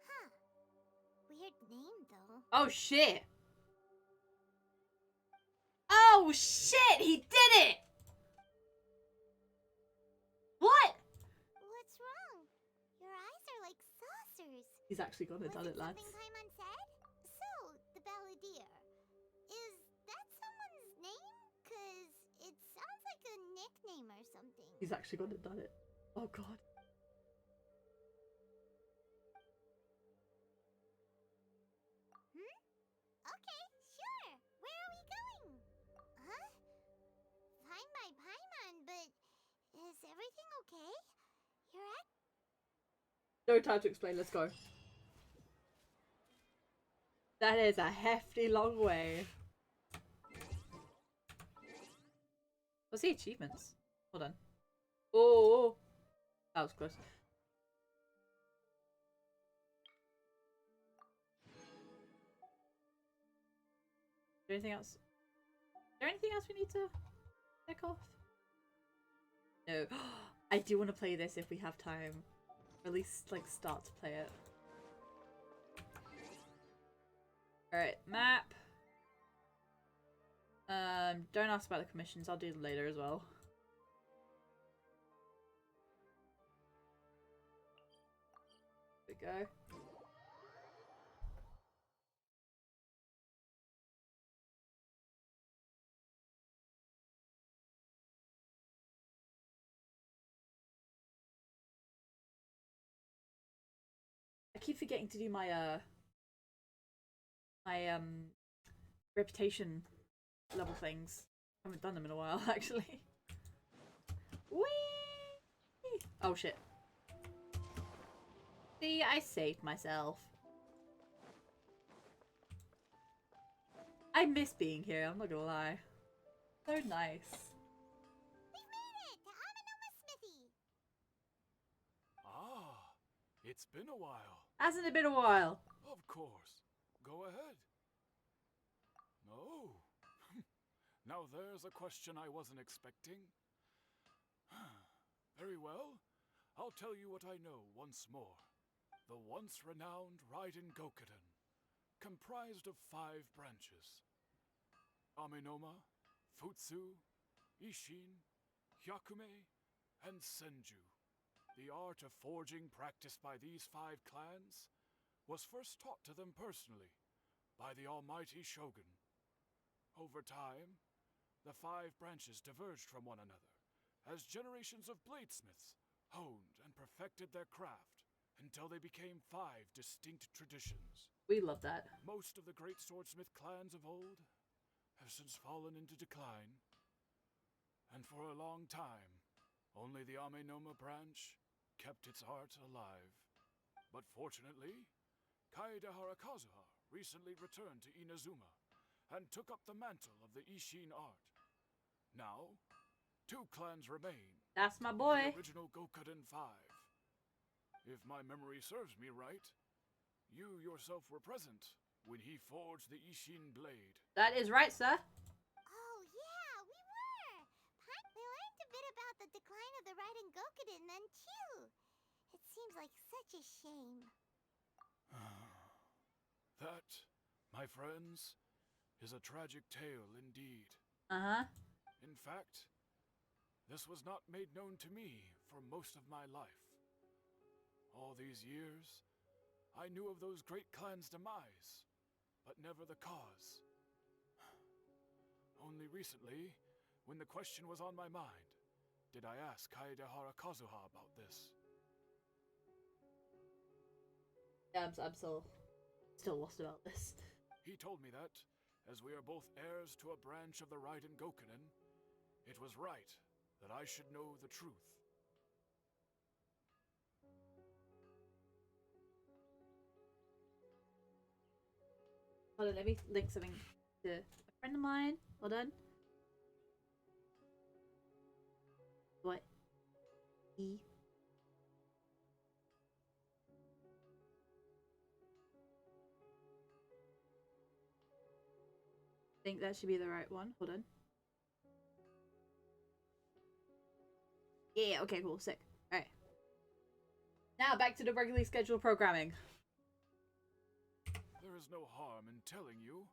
Huh. Weird name though. Oh shit! Oh shit! He did it! What? What's wrong? Your eyes are like saucers. He's actually gonna done it, lads. Something Paimon said? So, the Balladeer. Is that someone's name? Cause it sounds like a nickname or something. He's actually gonna done it. Oh god. Okay, sure. Where are we going? Huh? Fine by Paimon, but is everything okay? You're at... No time to explain, let's go. That is a hefty long way. What's the achievements? Hold on. Oh! That was close. Is there anything else? Is there anything else we need to pick off? No. I do want to play this if we have time. Or at least, like, start to play it. Alright, map. Don't ask about the commissions, I'll do them later as well. There we go. keep forgetting to do my reputation level things. I haven't done them in a while, actually. Whee! Oh shit. See, I saved myself. I miss being here, I'm not gonna lie. So nice. We made it to Amanoma Smithy. Ah, it's been a while. Hasn't it been a while? Of course. Go ahead. Oh. Now there's a question I wasn't expecting. Very well. I'll tell you what I know once more. The once renowned Raiden Gokuden, comprised of 5 branches. Amenoma, Futsu, Ishin, Hyakume, and Senju. The art of forging practiced by these 5 clans was first taught to them personally by the almighty Shogun. Over time, the 5 branches diverged from one another as generations of bladesmiths honed and perfected their craft until they became 5 distinct traditions. We love that. Most of the great swordsmith clans of old have since fallen into decline, and for a long time, only the Amenoma branch kept its art alive. But fortunately, Kaede Harakazuha recently returned to Inazuma and took up the mantle of the Ishin art. Now, 2 clans remain. That's my boy. The original Gokuden 5. If my memory serves me right, you yourself were present when he forged the Ishin blade. That is right, sir. Oh yeah, we were. We learned a bit about the decline of the Raiden Gokuden then too. It seems like such a shame. That, my friends, is a tragic tale indeed. Uh-huh. In fact, this was not made known to me for most of my life. All these years, I knew of those great clans' demise, but never the cause. Only recently, when the question was on my mind, did I ask Kaede Harakazuha about this. Yeah, I'm still lost about this. He told me that, as we are both heirs to a branch of the Raiden Gokunen, it was right that I should know the truth. Hold on, let me link something to a friend of mine. Hold on. What? E. I think that should be the right one. Hold on. Yeah, okay, cool, sick. Alright. Now back to the regularly scheduled programming. There is no harm in telling you,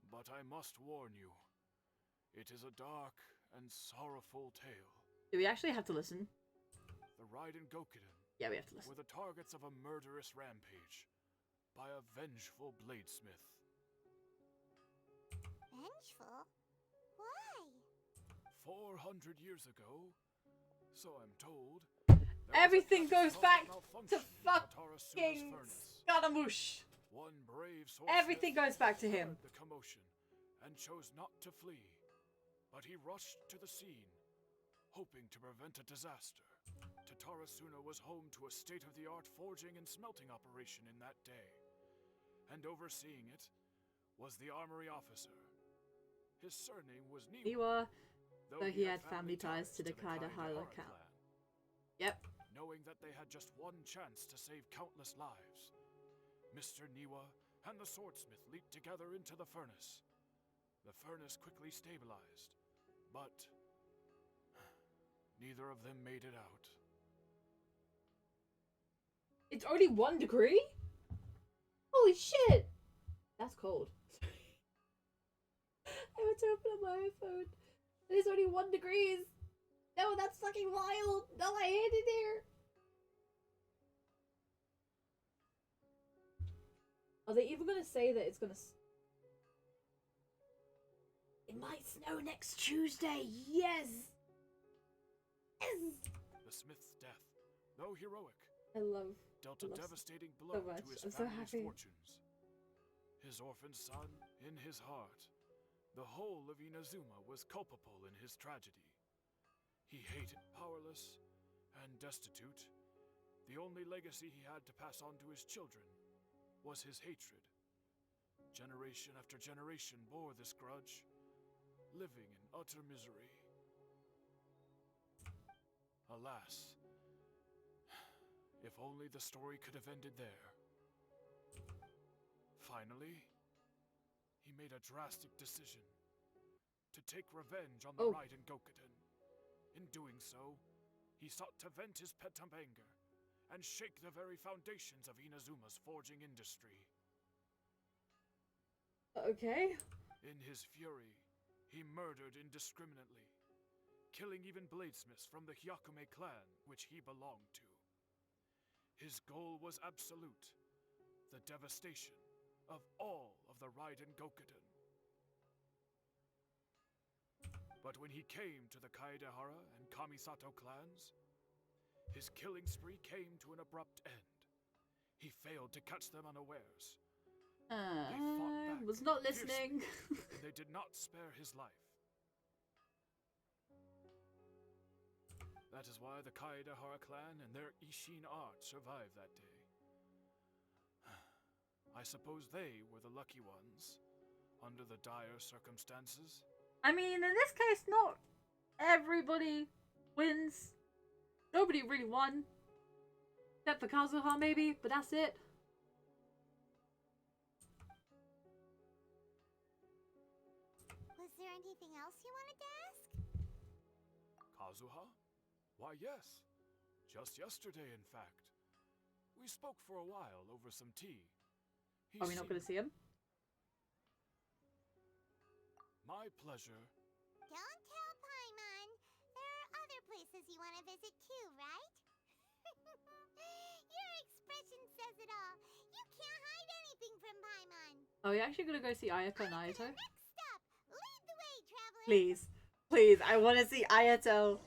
but I must warn you. It is a dark and sorrowful tale. Do we actually have to listen? The Raiden Gokuden Yeah, we have to listen. were the targets of a murderous rampage by a vengeful bladesmith. Vengeful? Why? 400 years ago, so I'm told. Everything goes back to fucking Scaramouche. One brave swordsmith Everything goes back to him. heard the commotion and chose not to flee, but he rushed to the scene, hoping to prevent a disaster. Tatarasuna was home to a state-of-the-art forging and smelting operation in that day, and overseeing it was the armory officer. His surname was Niwa, though he had family ties to the Kaede Hara clan. Yep. Knowing that they had just one chance to save countless lives, Mr. Niwa and the swordsmith leaped together into the furnace. The furnace quickly stabilized, but neither of them made it out. It's only 1 degree? Holy shit! That's cold. I went to open up my iPhone. And it's only 1 degrees. No, that's fucking wild. No, I hate it here. Are they even gonna say that it's gonna... It might snow next Tuesday. Yes! Yes! The smith's death, though heroic, I love. dealt a love devastating blow much. to his I'm so family's happy. fortunes. His orphan son in his heart. The whole of Inazuma was culpable in his tragedy. He hated, powerless, and destitute. The only legacy he had to pass on to his children was his hatred. Generation after generation bore this grudge, living in utter misery. Alas, if only the story could have ended there. Finally, he made a drastic decision to take revenge on the Raiden Gokuden. In doing so, he sought to vent his pent-up anger and shake the very foundations of Inazuma's forging industry. Okay. In his fury, he murdered indiscriminately, killing even bladesmiths from the Hyakume clan which he belonged to. His goal was absolute, the devastation of all of the Raiden Gokuden. But when he came to the Kaedehara and Kamisato clans, his killing spree came to an abrupt end. He failed to catch them unawares. They fought back was not listening. and they did not spare his life. That is why the Kaedehara clan and their Ishin art survived that day. I suppose they were the lucky ones, under the dire circumstances. I mean, in this case, not everybody wins. Nobody really won. Except for Kazuha, maybe, but that's it. Was there anything else you wanted to ask? Kazuha? Why, yes. Just yesterday, in fact. We spoke for a while over some tea. Are we not going to see him? My pleasure. Don't tell Paimon. There are other places you want to visit too, right? Your expression says it all. You can't hide anything from Paimon. Are we actually going to go see Ayako and Ayato? Next stop. Lead the way, traveler. Please. Please, I want to see Ayato.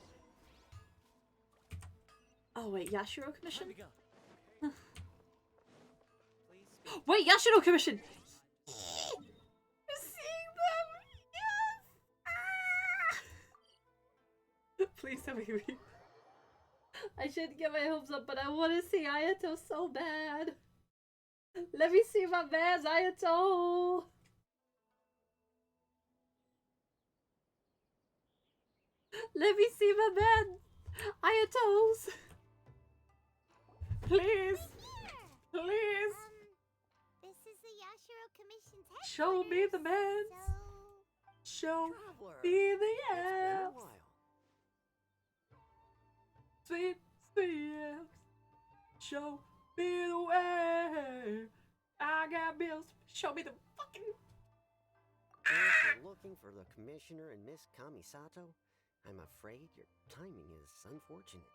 Oh wait, Yashiro Commission? Wait, Yashiro Commission! You're seeing them! Yes! Ah! Please tell me we... I should get my hopes up, but I want to see Ayato so bad. Let me see my man's Ayato! Let me see my man Ayatos! Please! Please! This is the Yashiro Commission's headquarters. Show me the man! Show me the abs! Sweet, sweet abs! Show me the way! I got bills. Show me the fucking... If you're looking for the Commissioner and Miss Kamisato, I'm afraid your timing is unfortunate.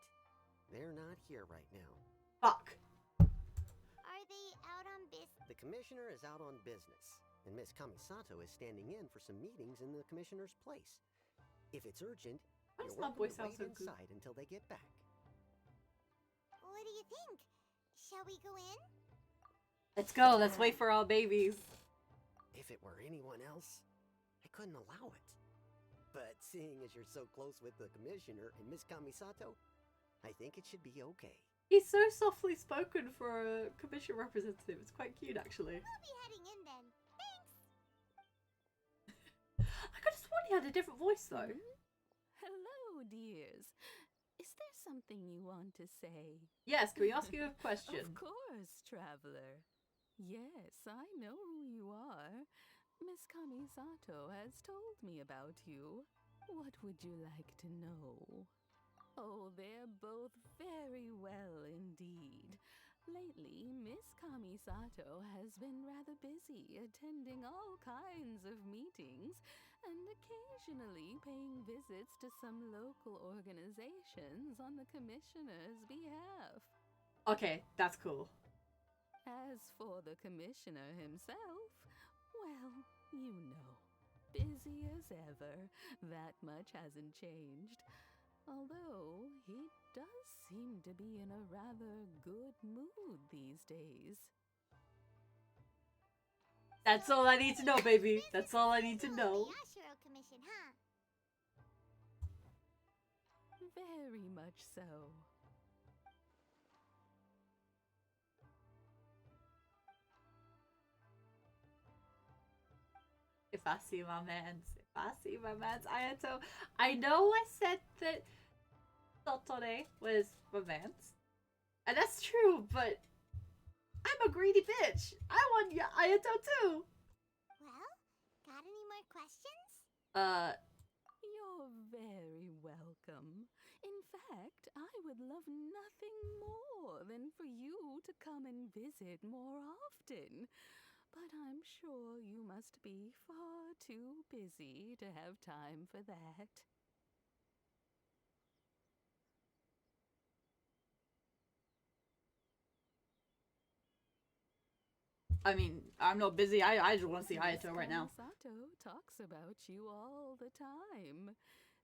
They're not here right now. Fuck. Are they out on business? The Commissioner is out on business, and Miss Kamisato is standing in for some meetings in the Commissioner's place. If it's urgent, Why you're does my welcome voice to sound wait so good? inside until they get back. What do you think? Shall we go in? Let's go, let's wait for our babies. If it were anyone else, I couldn't allow it. But seeing as you're so close with the Commissioner and Miss Kamisato, I think it should be okay. He's so softly spoken for a commission representative. It's quite cute, actually. We'll be heading in then. Thanks! I could have sworn he had a different voice, though. Hello, dears. Is there something you want to say? Yes, can we ask you a question? Of course, traveler. Yes, I know who you are. Miss Kamisato has told me about you. What would you like to know? Oh, they're both very well indeed. Lately, Miss Kamisato has been rather busy attending all kinds of meetings and occasionally paying visits to some local organizations on the Commissioner's behalf. Okay, that's cool. As for the Commissioner himself, well, you know, busy as ever. That much hasn't changed. Although he does seem to be in a rather good mood these days. That's all I need to know, baby. That's all I need to know. Yashiro Commission, huh? Very much so. If I see my man's Ayato. I know I said that Totore was my man's. And that's true, but I'm a greedy bitch. I want Ayato too. Well, got any more questions? You're very welcome. In fact, I would love nothing more than for you to come and visit more often. But I'm sure you must be far too busy to have time for that. I mean, I'm not busy. I just want to see Ayato right now. Sato talks about you all the time.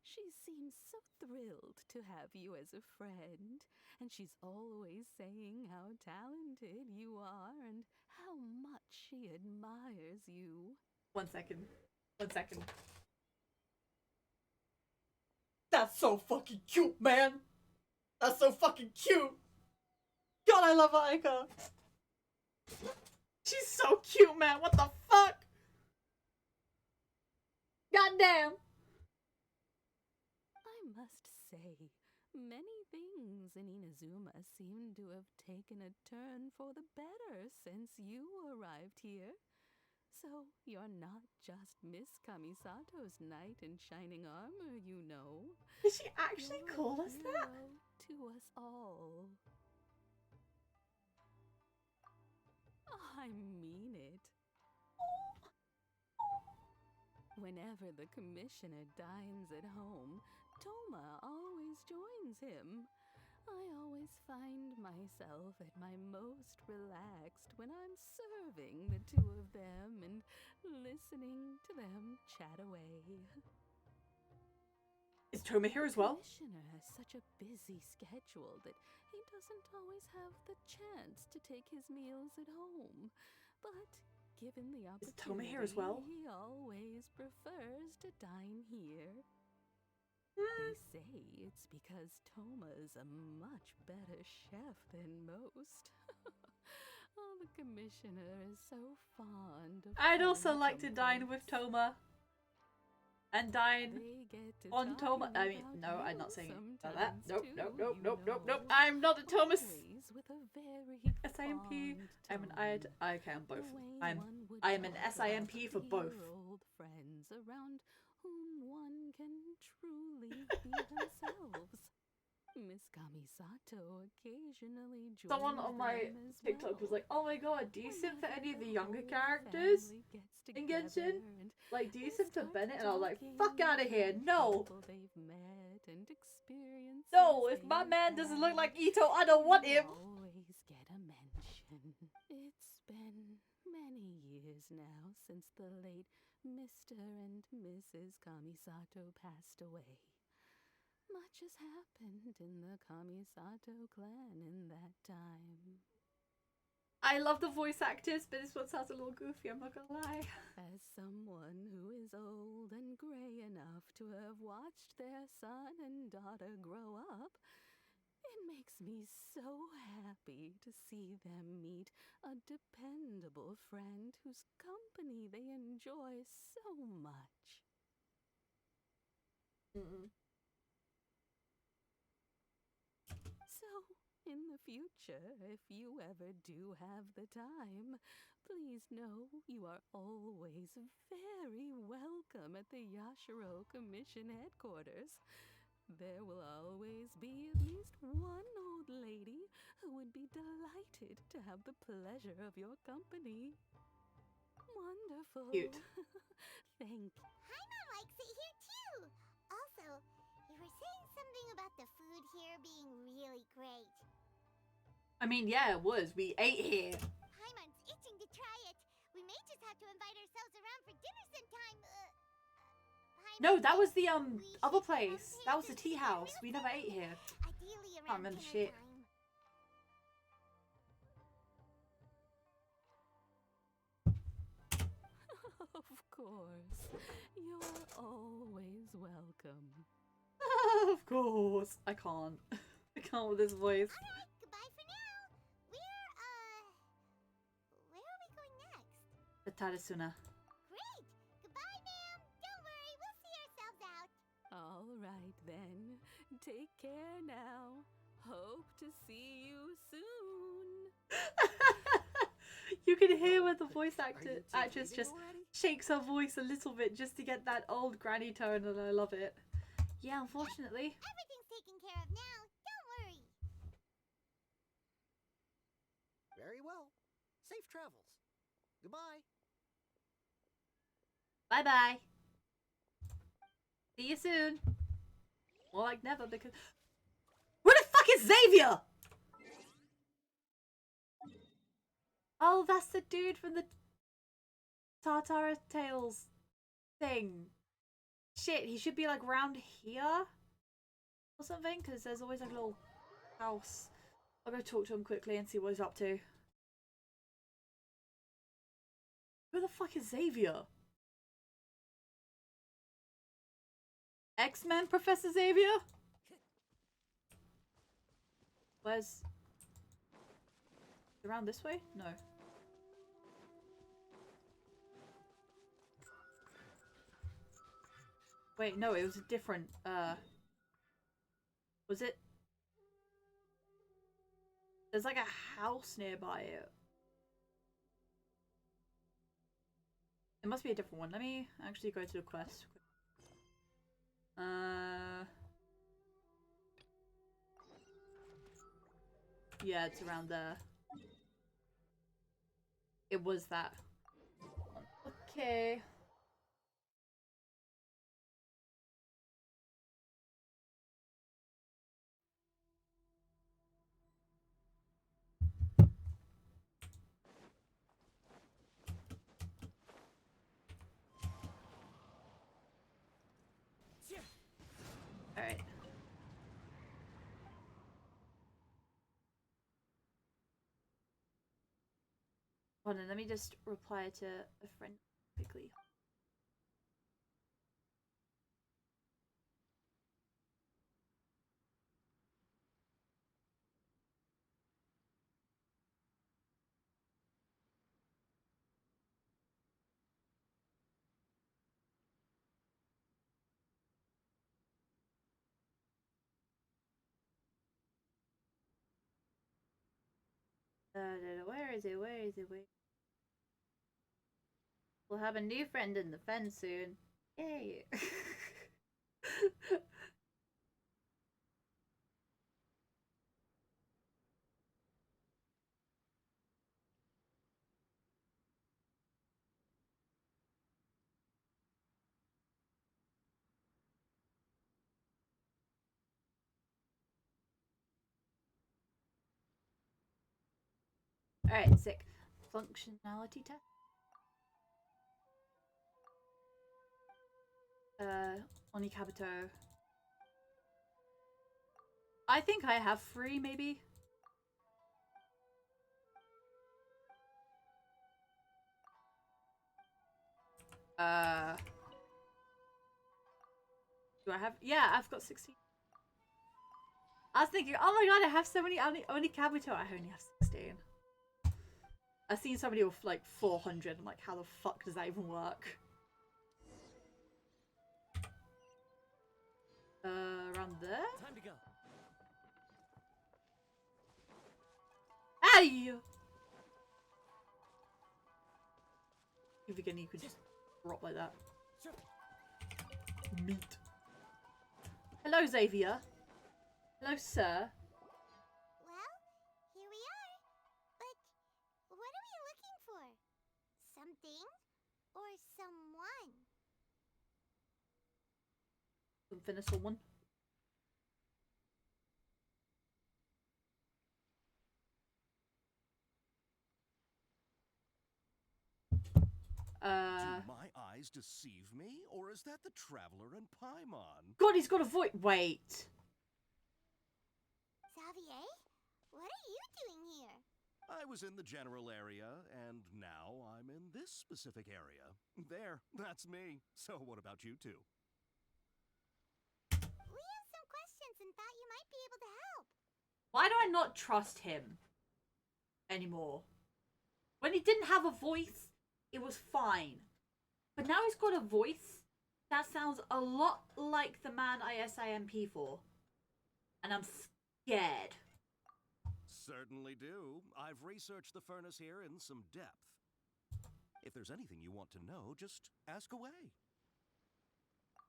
She seems so thrilled to have you as a friend, and she's always saying how talented you are and how much she admires you. 1 second. 1 second. That's so fucking cute, man. That's so fucking cute. God, I love Aika. She's so cute, man. What the fuck? Goddamn. I must say, many things in Inazuma seem to have taken a turn for the better since you arrived here. So you're not just Miss Kamisato's knight in shining armor, you know. Did she actually You're call a us that? hero to us all. I mean it. Whenever the commissioner dines at home, Toma always joins him. I always find myself at my most relaxed when I'm serving the two of them and listening to them chat away. Is Toma here as well? The commissioner has such a busy schedule that he doesn't always have the chance to take his meals at home. But given the opportunity, Is Toma here as well? he always prefers to dine here. They say it's because Toma is a much better chef than most. Oh, the commissioner is so fond of I'd also home like to dine with Toma. And dine They get to on Toma. talking I mean, about no, I'm you not saying about that. sometimes Nope, too, nope, nope, you nope, nope, know. nope. I'm not a Thomas. Always with a very SIMP. fond I'm an tone. Okay, I'm both. The way I'm one would an talk SIMP about for both. dear old friends around whom one can truly be themselves. Miss Kamisato occasionally joins Someone on my them as TikTok was well. like, "Oh my god, do you simp for Whenever any of the the younger whole characters family gets in together Genshin? and Like, do you they simp to start Bennett?" And I was like, talking "Fuck out of here, about no, people they've met and experiences no. If my they've man doesn't look had. like Ito, I don't want him." Always get a mention. It's been many years now since the late Mr. and Mrs. Kamisato passed away. Much has happened in the Kamisato clan in that time. I love the voice actors, but this one sounds a little goofy. I'm not gonna lie. As someone who is old and gray enough to have watched their son and daughter grow up, it makes me so happy to see them meet a dependable friend whose company they enjoy so much. So, in the future, if you ever do have the time, please know you are always very welcome at the Yashiro Commission headquarters. There will always be at least one old lady who would be delighted to have the pleasure of your company. Wonderful. Cute. Thank you. Paimon likes it here too. Also, you were saying something about the food here being really great. I mean, yeah, it was. We ate here. Paimon's itching to try it. We may just have to invite ourselves around for dinner sometime. No, that was the other place. That was the tea house. We never ate here. Can't remember shit. Of course. You're always welcome. Of course. I can't. I can't with this voice. Alright, goodbye for now. Where are we going next? The Tadasuna. Great! Goodbye, ma'am! Don't worry, we'll see ourselves out. All right then. Take care now. Hope to see you soon. You can hear where the voice actress just shakes her voice a little bit just to get that old granny tone, and I love it. Yeah, unfortunately. Everything's taken care of now. Don't worry. Very well. Safe travels. Goodbye. Bye-bye. See you soon. More like never, because... Where the fuck is Xavier? Oh, that's the dude from the Tartara Tales thing. Shit, he should be like round here or something, because there's always like a little house. I'll go talk to him quickly and see what he's up to. Who the fuck is Xavier? X-Men Professor Xavier? Where's... Around this way? No. Wait, no, it was a different, was it? There's like a house nearby it. It must be a different one. Let me actually go to the quest. Yeah, it's around there. It was that. Okay. Alright. Hold on, let me just reply to a friend quickly. Where is it? Where is it? Where? We'll have a new friend in the fen soon. Yay! Alright, sick. Functionality test. Onikabuto. I think I have 3, maybe. Do I have? Yeah, I've got 16. I was thinking, oh my god, I have so many Onikabuto. I only have 16. I've seen somebody with like 400. I'm like, how the fuck does that even work? Around there? Time to go. Hey! If again, you could just drop like that. Meat. Hello, Xavier. Hello, sir. Well, here we are. But what are we looking for? Something or someone? Something or someone. To my eyes deceive me, or is that the Traveler and Paimon? God, he's got a voice. Wait. Xavier? What are you doing here? I was in the general area, and now I'm in this specific area. There, that's me. So what about you two? We have some questions and thought you might be able to help. Why do I not trust him anymore? When he didn't have a voice, it was fine. But now he's got a voice that sounds a lot like the man I SIMP for. And I'm scared. Certainly do. I've researched the furnace here in some depth. If there's anything you want to know, just ask away.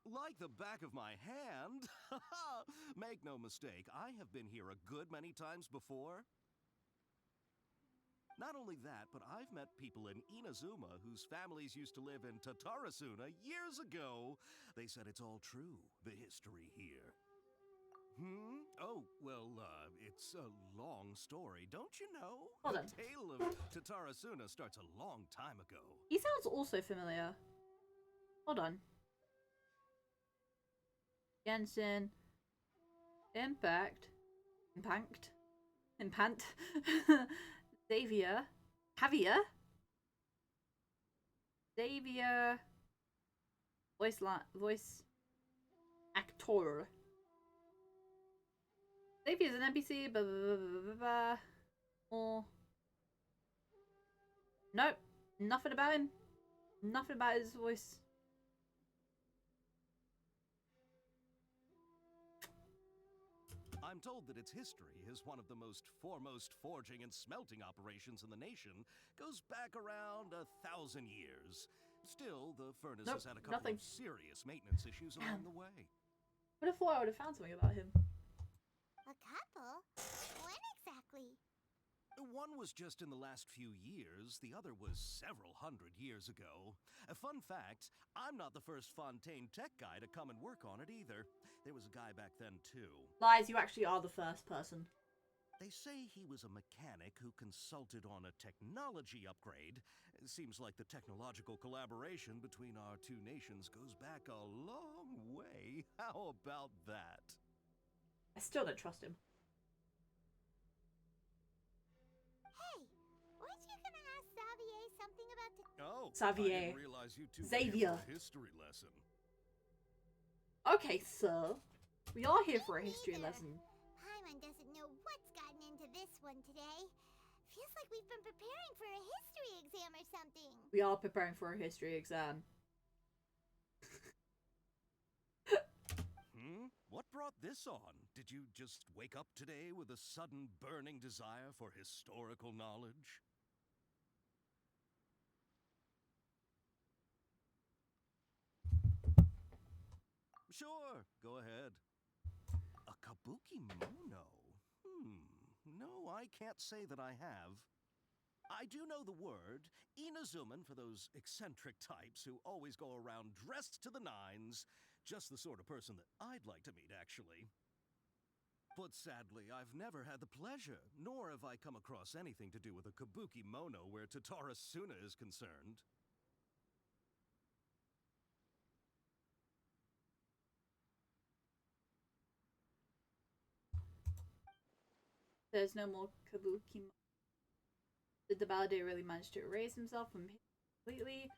Like the back of my hand. Make no mistake, I have been here a good many times before. Not only that, but I've met people in Inazuma whose families used to live in Tatarasuna years ago. They said it's all true, the history here. Oh, well, it's a long story, don't you know? Hold on. The tale of Tatarasuna starts a long time ago. He sounds also familiar. Hold on. Genshin Impact. Xavier. Voice actor. Xavier's an NPC. Blah, blah, blah, blah, blah. Or nope, nothing about him. Nothing about his voice. I'm told that its history is one of the most foremost forging and smelting operations in the nation. Goes back around 1,000 years. Still, the furnace has had a couple of serious maintenance issues along the way. What if I would have found something about him? A couple? When exactly? One was just in the last few years, the other was several hundred years ago. A fun fact, I'm not the first Fontaine tech guy to come and work on it either. There was a guy back then too. Lies, you actually are the first person. They say he was a mechanic who consulted on a technology upgrade. It seems like the technological collaboration between our two nations goes back a long way. How about that? I still don't trust him. Hey, weren't you gonna ask Xavier something about the... Oh, Xavier. I didn't realize you two were Xavier. here for a history lesson. Okay, sir. We are here for a history lesson. Paimon doesn't know what's gotten into this one today. Feels like we've been preparing for a history exam or something. We are preparing for a history exam. What brought this on? Did you just wake up today with a sudden burning desire for historical knowledge? Sure, go ahead. A kabuki mono? No, I can't say that I have. I do know the word, Inazuman for those eccentric types who always go around dressed to the nines. Just the sort of person that I'd like to meet, actually. But sadly, I've never had the pleasure, nor have I come across anything to do with a kabuki mono where Tatarasuna is concerned. There's no more kabuki. Did the balladeer really manage to erase himself from him completely?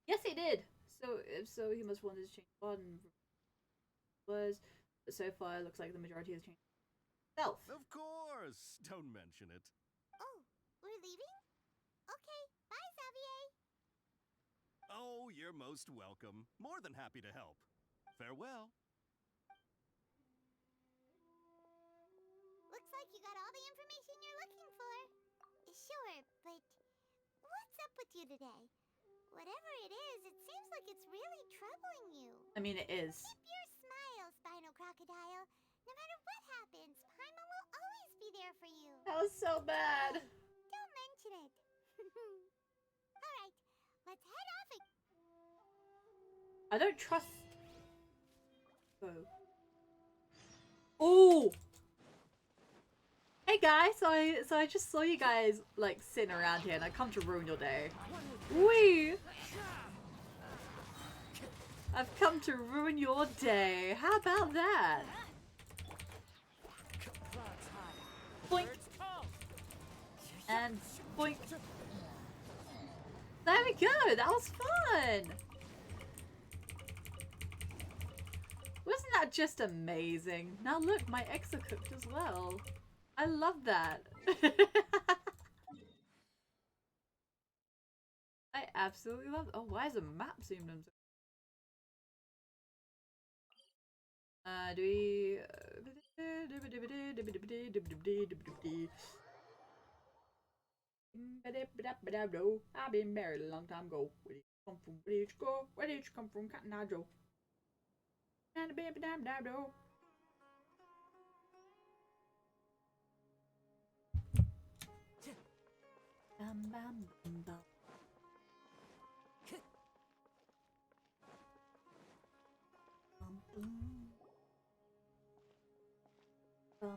Yes, he did. So if so, he must want to change one. Was, but so far, it looks like the majority has changed itself. Of course! Don't mention it. Oh, we're leaving? Okay, bye, Xavier. Oh, you're most welcome. More than happy to help. Farewell. Looks like you got all the information you're looking for. Sure, but what's up with you today? Whatever it is, it seems like it's really troubling you. I mean, it is. Keep your smile, Spinal Crocodile. No matter what happens, Paimon will always be there for you. That was so bad. Don't mention it. Alright, let's head off and... I don't trust... Oh. Ooh! Hey guys, so I just saw you guys like sitting around here and I come to ruin your day. Wee! I've come to ruin your day. How about that? Boink. And boink. There we go. That was fun. Wasn't that just amazing? Now look, my eggs are cooked as well. I love that. I absolutely love it. Oh, why is a map zoomed in? Do we... I've been married a long time ago. Where did you come from? Where did you go? Where did you come from, Cotton Eye Joe? Bam bam bam bam.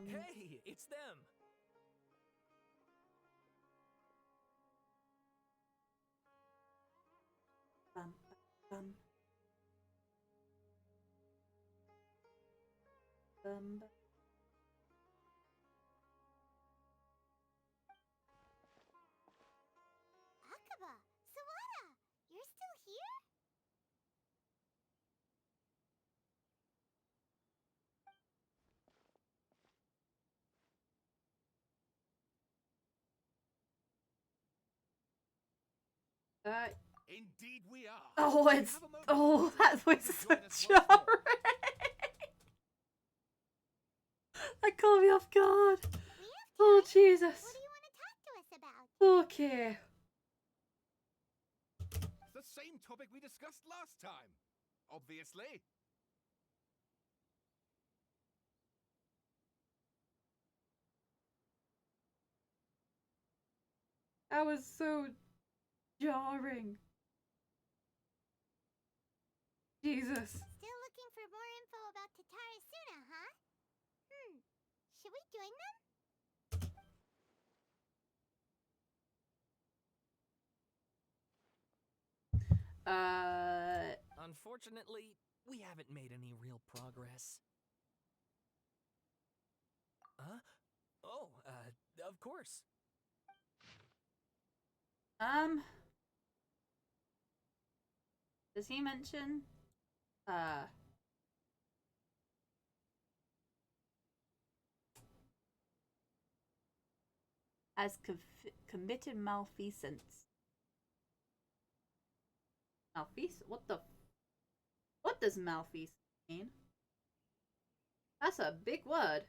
Hey, it's them. Bum, bum, bum, bum. Akaba, Sawada, you're still here? Indeed we are. Oh, it's... Oh, that voice is so jarring. That caught me off guard. Oh, Jesus. What do you want to talk to us about? Okay. It's the same topic we discussed last time. Obviously. That was so jarring. Jesus. Still looking for more info about Tatara Suna, huh? Should we join them? Unfortunately, we haven't made any real progress. Huh? Oh, of course. Does he mention has committed malfeasance? Malfeasance? What does malfeasance mean? That's a big word.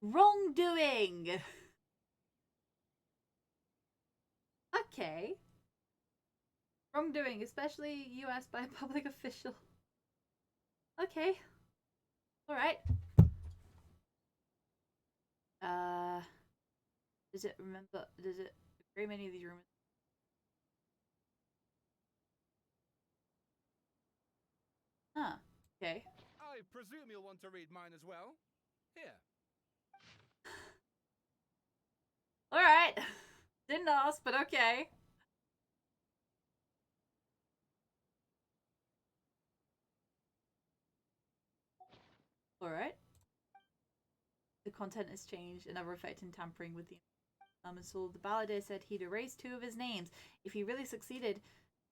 Wrongdoing. Okay. Wrongdoing, especially US by a public official. Okay. Alright. Does it very many of these rumors? Huh. Okay. I presume you'll want to read mine as well. Here. Alright. Didn't ask, but okay. Alright. The content has changed, another effect in tampering with the so the balladeer said he'd erase 2 of his names. If he really succeeded,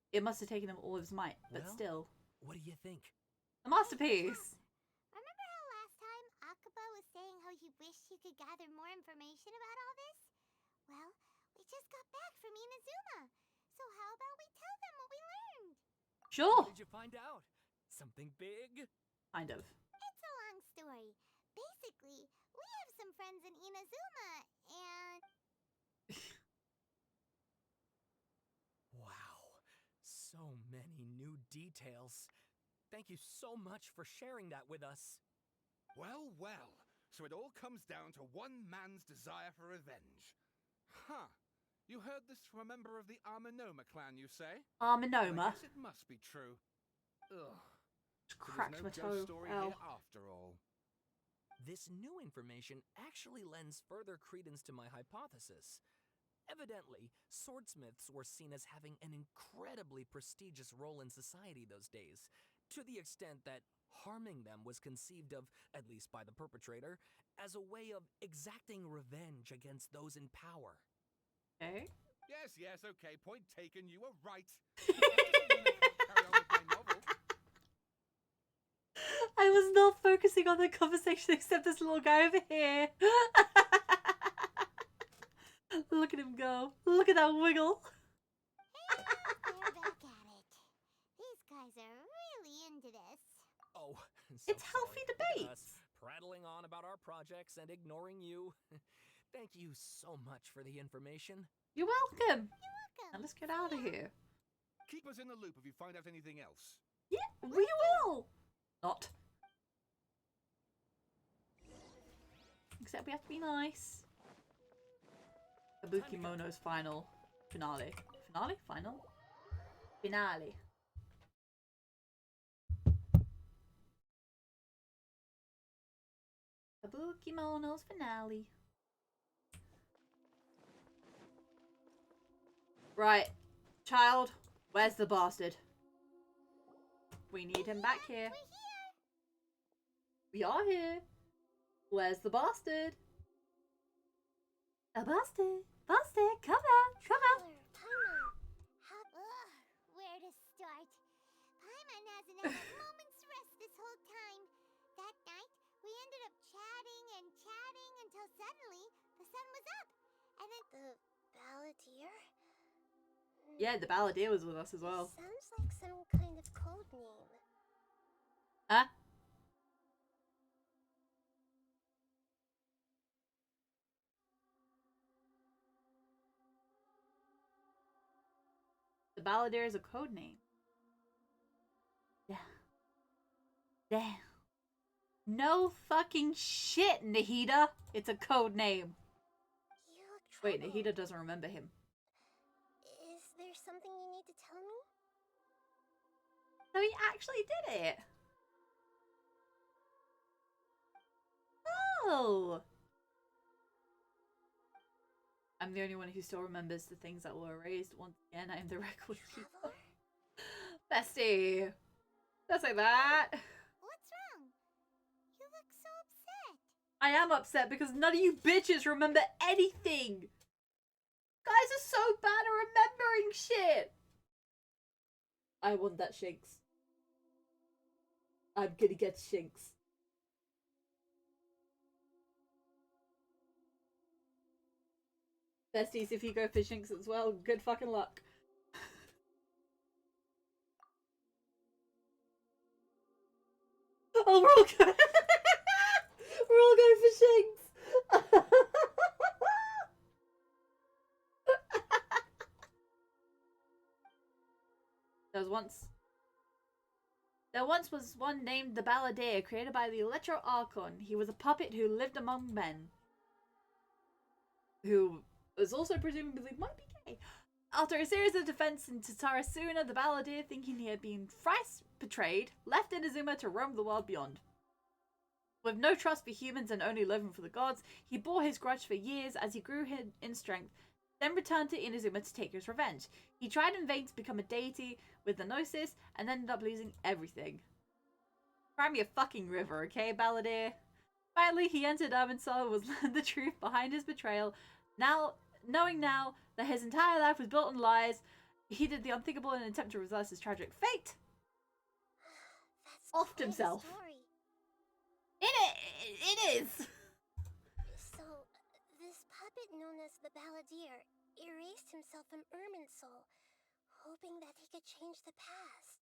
it must have taken him all of his might, but well, still. What do you think? A masterpiece! Remember how last time Akaba was saying how he wished he could gather more information about all this? Well, we just got back from Inazuma. So how about we tell them what we learned? Sure! What did you find out? Something big? Kind of. It's a long story. Basically, we have some friends in Inazuma, and... Wow. So many new details. Thank you so much for sharing that with us. Well, well. So it all comes down to one man's desire for revenge. Huh. You heard this from a member of the Arminoma clan, you say? Arminoma? I guess it must be true. Ugh. Just cracked my toe. Story here after all. This new information actually lends further credence to my hypothesis. Evidently, swordsmiths were seen as having an incredibly prestigious role in society those days, to the extent that harming them was conceived of, at least by the perpetrator, as a way of exacting revenge against those in power. Okay. Yes, okay, point taken, you were right. Carry on with my novel. I was not focusing on the conversation except this little guy over here. Look at him go. Look at that wiggle. They're back at it. These guys are really into this. Oh, it's healthy debate. Prattling on about our projects and ignoring you. Thank you so much for the information. You're welcome. Now let's get out of here. Keep us in the loop if you find out anything else. Yeah, we will. Not. Except we have to be nice. Kabuki Mono's final. Finale. Finale? Final? Finale. Kabuki Mono's finale. Right. Child, where's the bastard? We need him back here. We are here. Where's the bastard? A bastard. Bastard, come out. Come out. Where to start? Paimon hasn't had a moment's rest this whole time. That night, we ended up chatting until suddenly the sun was up. And then the balladeer? Yeah, the balladeer was with us as well. Sounds like some kind of code name. Huh? The balladeer is a code name. Yeah. Damn. No fucking shit, Nahida. It's a code name. Wait, Nahida doesn't remember him. Is there something you need to tell me? No, he actually did it. Oh. I'm the only one who still remembers the things that were erased. Once again, I am the record keeper. Bestie. Don't say that. What's wrong? You look so upset. I am upset because none of you bitches remember anything. Guys are so bad at remembering shit. I want that Shinx. I'm gonna get Shinx. Besties, if you go for Shinx as well, good fucking luck. Oh, we're all going. We're all going for Shinx. There once was one named the Balladeer, created by the Electro Archon. He was a puppet who lived among men. Who was also presumably might be gay. After a series of defense into Tarasuna, the Balladeer, thinking he had been thrice betrayed, left Inazuma to roam the world beyond. With no trust for humans and only living for the gods, he bore his grudge for years as he grew in strength, then returned to Inazuma to take his revenge. He tried in vain to become a deity with the Gnosis, and ended up losing everything. Cry me a fucking river, okay, Balladeer? Finally, he entered Irminsul and was learned the truth behind his betrayal. Knowing now that his entire life was built on lies, he did the unthinkable in an attempt to reverse his tragic fate. Offed himself. It is! So, this puppet known as the Balladeer erased himself from Irminsul, hoping that he could change the past.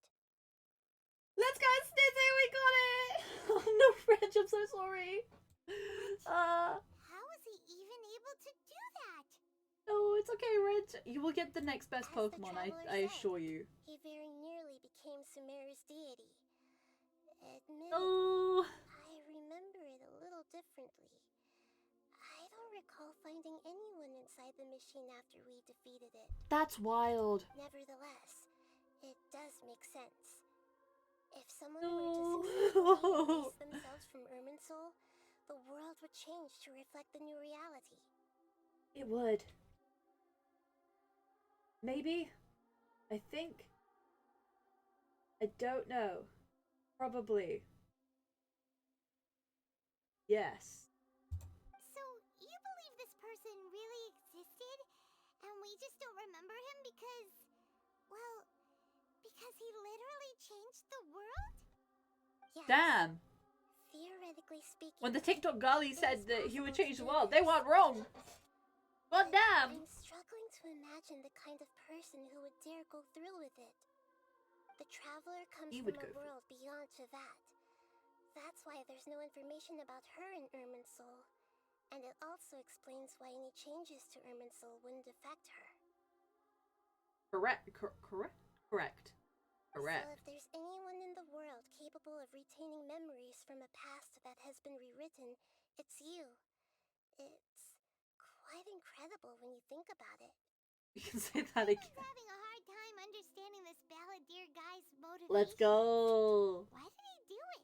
Let's go, Snizzy! We got it! Oh no, French, I'm so sorry. How was he even able to do that? No, it's okay, Reg. You will get the next best Pokemon, I assure you. He very nearly became Sumeru's deity. Admittedly, Oh. I remember it a little differently. I don't recall finding anyone inside the machine after we defeated it. That's wild. Nevertheless, it does make sense. If someone were to successfully erase themselves from Irminsul, the world would change to reflect the new reality. It would. Maybe? I think? I don't know. Probably. Yes. So, you believe this person really existed, and we just don't remember him because, well, because he literally changed the world? Yes. Damn. Theoretically speaking, When the TikTok girlie said that he would change the world, they weren't wrong. God damn. I'm struggling to imagine the kind of person who would dare go through with it. The traveler comes He from would a go world beyond to that. That's why there's no information about her in Irminsul. And it also explains why any changes to Irminsul wouldn't affect her. Correct. Correct. So if there's anyone in the world capable of retaining memories from a past that has been rewritten, it's you. It's quite incredible when you think about it. You can say that again. I'm having a hard time understanding this balladeer guy's motivation. Let's go. Why did he do it?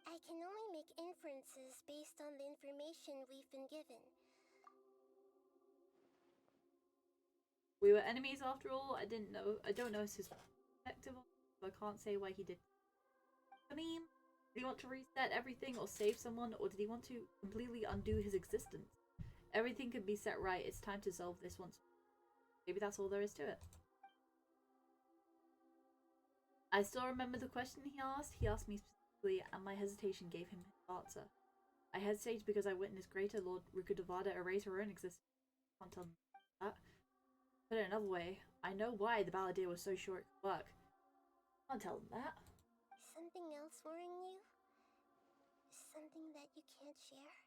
I can only make inferences based on the information we've been given. We were enemies after all. I don't know his perspective, so I can't say why he did. I mean, did he want to reset everything or save someone, or did he want to completely undo his existence? Everything can be set right. It's time to solve this once. Maybe that's all there is to it. I still remember the question he asked. He asked me specifically, and my hesitation gave him his answer. I hesitated because I witnessed Greater Lord Rukudavada erase her own existence. I can't tell them that. Put it another way, I know why the balladeer was so sure it could work. I can't tell them that. Something else worrying you? Something that you can't share?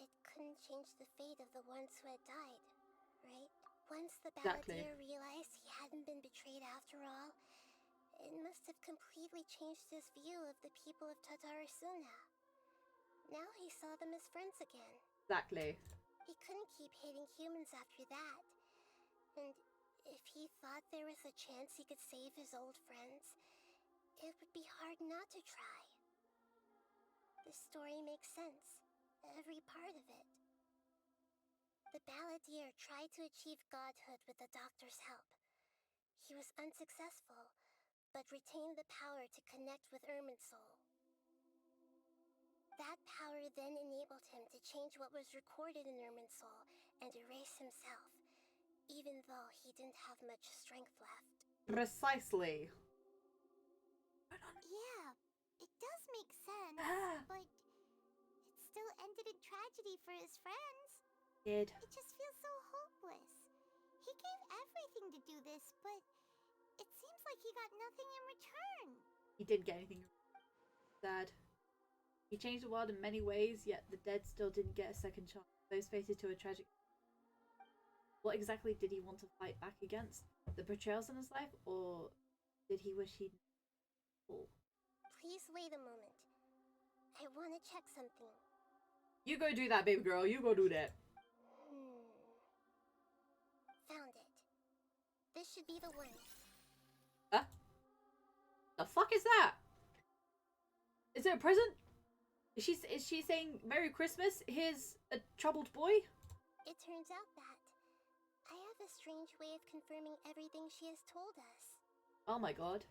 It couldn't change the fate of the ones who had died, right? Once the balladeer realized he hadn't been betrayed after all, it must have completely changed his view of the people of Tatarasuna. Now he saw them as friends again. Exactly. He couldn't keep hating humans after that. And if he thought there was a chance he could save his old friends, it would be hard not to try. The story makes sense. Every part of it. The balladeer tried to achieve godhood with the doctor's help. He was unsuccessful, but retained the power to connect with Irminsul. That power then enabled him to change what was recorded in Irminsul and erase himself, even though he didn't have much strength left. Precisely. Yeah, it does make sense, but it still ended in tragedy for his friends. It just feels so hopeless. He gave everything to do this, but it seems like he got nothing in return. He didn't get anything. Sad. He changed the world in many ways, yet the dead still didn't get a second chance. Those fated to a tragic... What exactly did he want to fight back against? The betrayals in his life, or did he wish he'd... Please wait a moment. I want to check something. You go do that, baby girl. You go do that. Found it. This should be the one. Huh? The fuck is that? Is it a present? Is she saying Merry Christmas? Here's a troubled boy? It turns out that I have a strange way of confirming everything she has told us. Oh my god.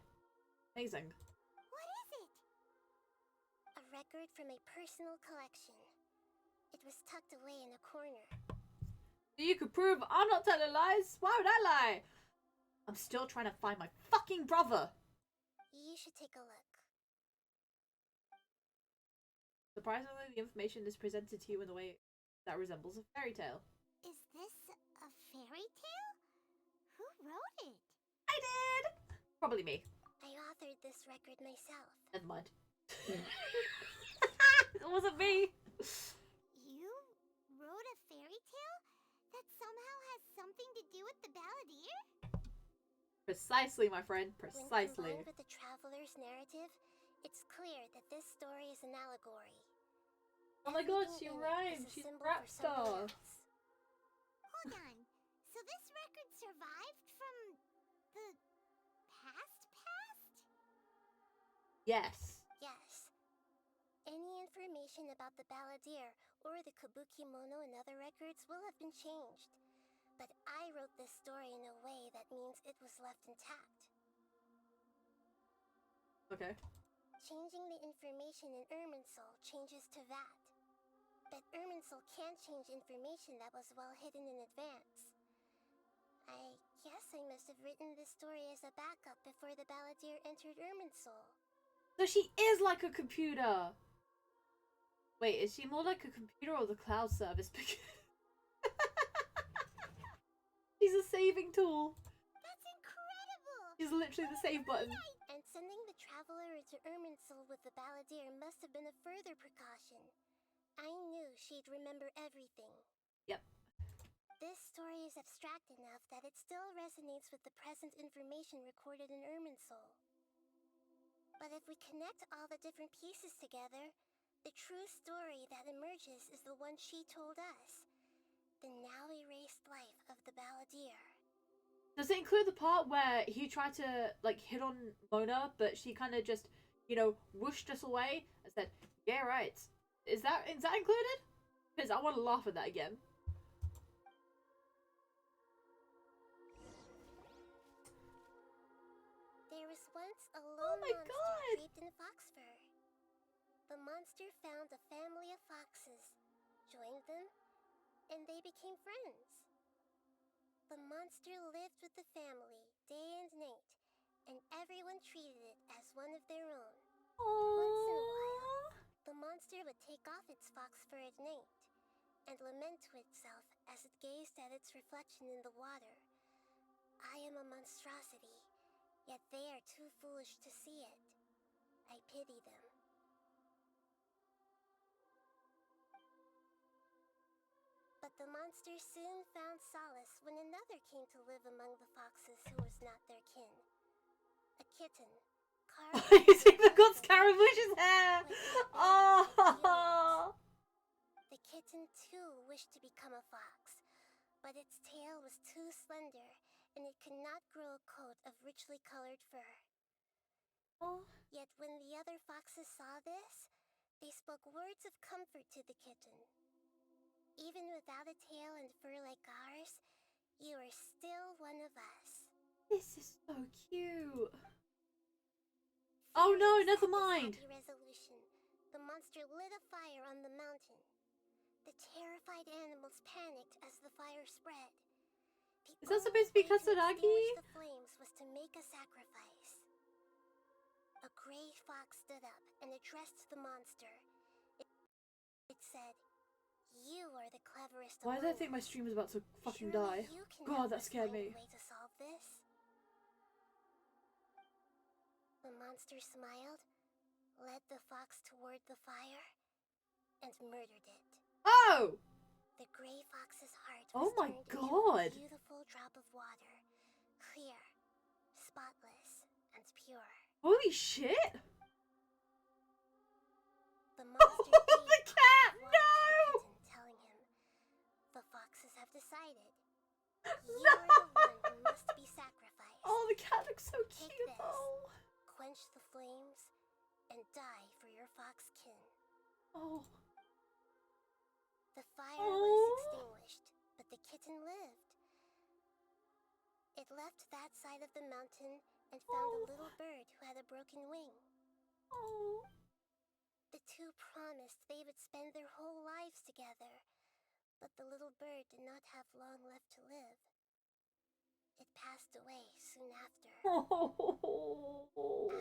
Amazing. What is it? A record from a personal collection. It was tucked away in a corner. You could prove I'm not telling lies. Why would I lie? I'm still trying to find my fucking brother. You should take a look. Surprisingly, the information is presented to you in a way that resembles a fairy tale. Is this a fairy tale? Who wrote it? I did! Probably me. I authored this record myself. Never mind. It wasn't me. You wrote a fairy tale that somehow has something to do with the balladeer? Precisely, my friend. Precisely. When combined with the traveler's narrative, it's clear that this story is an allegory. Oh my god, she rhymed. She's a rap star. Hold on. So this record survived from the past? Yes. Yes. Any information about the balladeer or the kabuki mono and other records will have been changed. But I wrote this story in a way that means it was left intact. Okay. Changing the information in Irminsul changes to that. But Irminsul can't change information that was well hidden in advance. I guess I must have written this story as a backup before the Balladeer entered Irminsul. So she is like a computer. Wait, is she more like a computer or the cloud service? She's a saving tool. That's incredible! She's literally the save button. And sending the Traveler into Irminsul with the Balladeer must have been a further precaution. I knew she'd remember everything. Yep. This story is abstract enough that it still resonates with the present information recorded in Irminsul. But if we connect all the different pieces together, the true story that emerges is the one she told us. The now erased life of the Balladeer. Does it include the part where he tried to like hit on Mona, but she kind of just, you know, whooshed us away and said, "Yeah, right." Is that included? Because I want to laugh at that again. There was once a lone monster draped in fox fur. The monster found a family of foxes, joined them, and they became friends. The monster lived with the family day and night, and everyone treated it as one of their own. Once in a while, the monster would take off its fox fur at night and lament to itself as it gazed at its reflection in the water. I am a monstrosity, yet they are too foolish to see it. I pity them. But the monster soon found solace when another came to live among the foxes who was not their kin. A kitten. He's even got Scaramush's hair! Oh! The kitten too wished to become a fox, but its tail was too slender and it could not grow a coat of richly colored fur. Yet when the other foxes saw this, they spoke words of comfort to the kitten. Even without a tail and fur like ours, you are still one of us. This is so cute. Oh no, never mind. Resolution. The monster lit a fire on the mountain. The terrified animals panicked as the fire spread. Is that supposed to be Katsuragi? The flames was to make a sacrifice. A gray fox stood up and addressed the monster. It said, "You are the cleverest." Why did I think my stream was about to fucking die? God, that scared me. Way to solve this? The monster smiled, led the fox toward the fire, and murdered it. Oh! The gray fox's heart Oh was my turned God! into a beautiful drop of water, clear, spotless, and pure. Holy shit! The monster the cat! No! Telling him, the foxes have decided. You are the one who must be sacrificed. Oh, the cat looks so Take cute this, though. quench the flames, and die for your fox kin. Oh. The fire was extinguished, but the kitten lived. It left that side of the mountain and found a little bird who had a broken wing. The two promised they would spend their whole lives together, but the little bird did not have long left to live. It passed away soon after.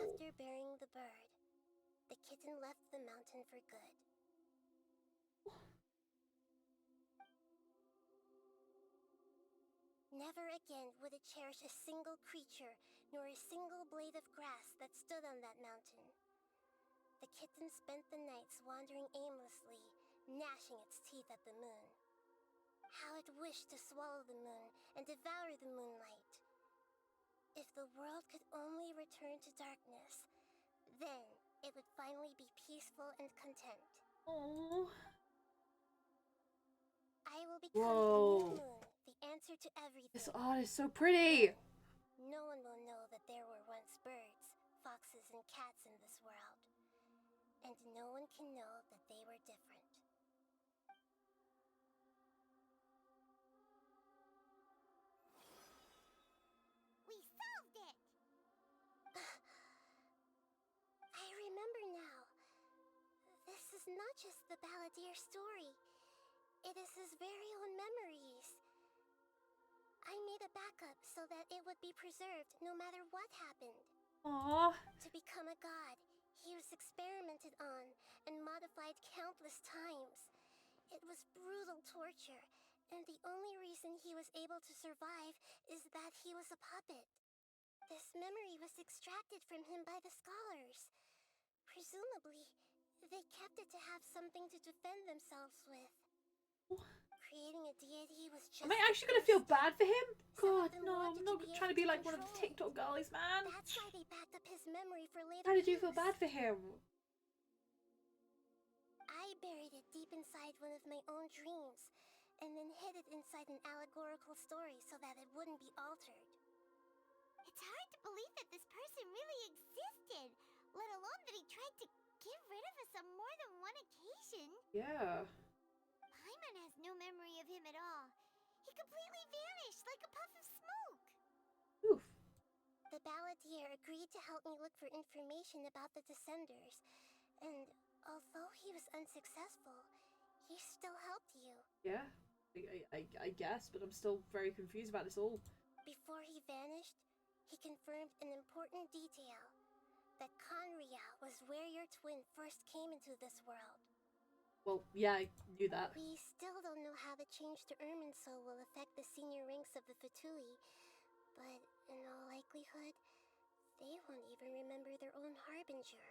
After burying the bird, the kitten left the mountain for good. Never again would it cherish a single creature, nor a single blade of grass that stood on that mountain. The kitten spent the nights wandering aimlessly, gnashing its teeth at the moon. How it wished to swallow the moon and devour the moonlight. If the world could only return to darkness, then it would finally be peaceful and content. Oh. I will become the new moon, the answer to everything. This art is so pretty. No one will know that there were once birds, foxes, and cats in this world. And no one can know that they were different. is not just the Balladeer story. It is his very own memories. I made a backup so that it would be preserved no matter what happened. Aww. To become a god, he was experimented on and modified countless times. It was brutal torture, and the only reason he was able to survive is that he was a puppet. This memory was extracted from him by the scholars. Presumably, they kept it to have something to defend themselves with. Creating a deity was just. Am I actually gonna feel bad for him? God, no, I'm not trying to be like one of the TikTok girlies, man. That's why they backed up his memory for later. How did you feel bad for him? I buried it deep inside one of my own dreams, and then hid it inside an allegorical story so that it wouldn't be altered. It's hard to believe that this person really existed, let alone that he tried to get rid of us on more than one occasion. Yeah. Paimon has no memory of him at all. He completely vanished like a puff of smoke. Oof. The Balladeer agreed to help me look for information about the Descenders, and although he was unsuccessful, he still helped you. Yeah, I guess, but I'm still very confused about this all. Before he vanished, he confirmed an important detail, that Conria was where your twin first came into this world. Well, yeah, I knew that. We still don't know how the change to Irminsul will affect the senior ranks of the Fatui, but in all likelihood, they won't even remember their own Harbinger.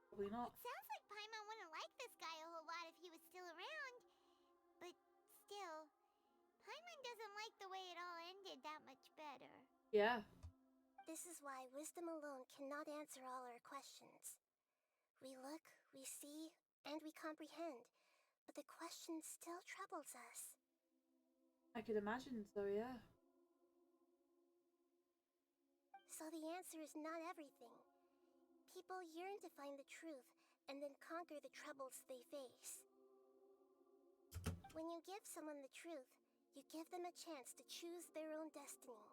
Probably not. It sounds like Paimon wouldn't like this guy a whole lot if he was still around. But still, Paimon doesn't like the way it all ended that much better. Yeah. This is why wisdom alone cannot answer all our questions. We look, we see, and we comprehend, but the question still troubles us. I could imagine so, yeah. So the answer is not everything. People yearn to find the truth and then conquer the troubles they face. When you give someone the truth, you give them a chance to choose their own destiny.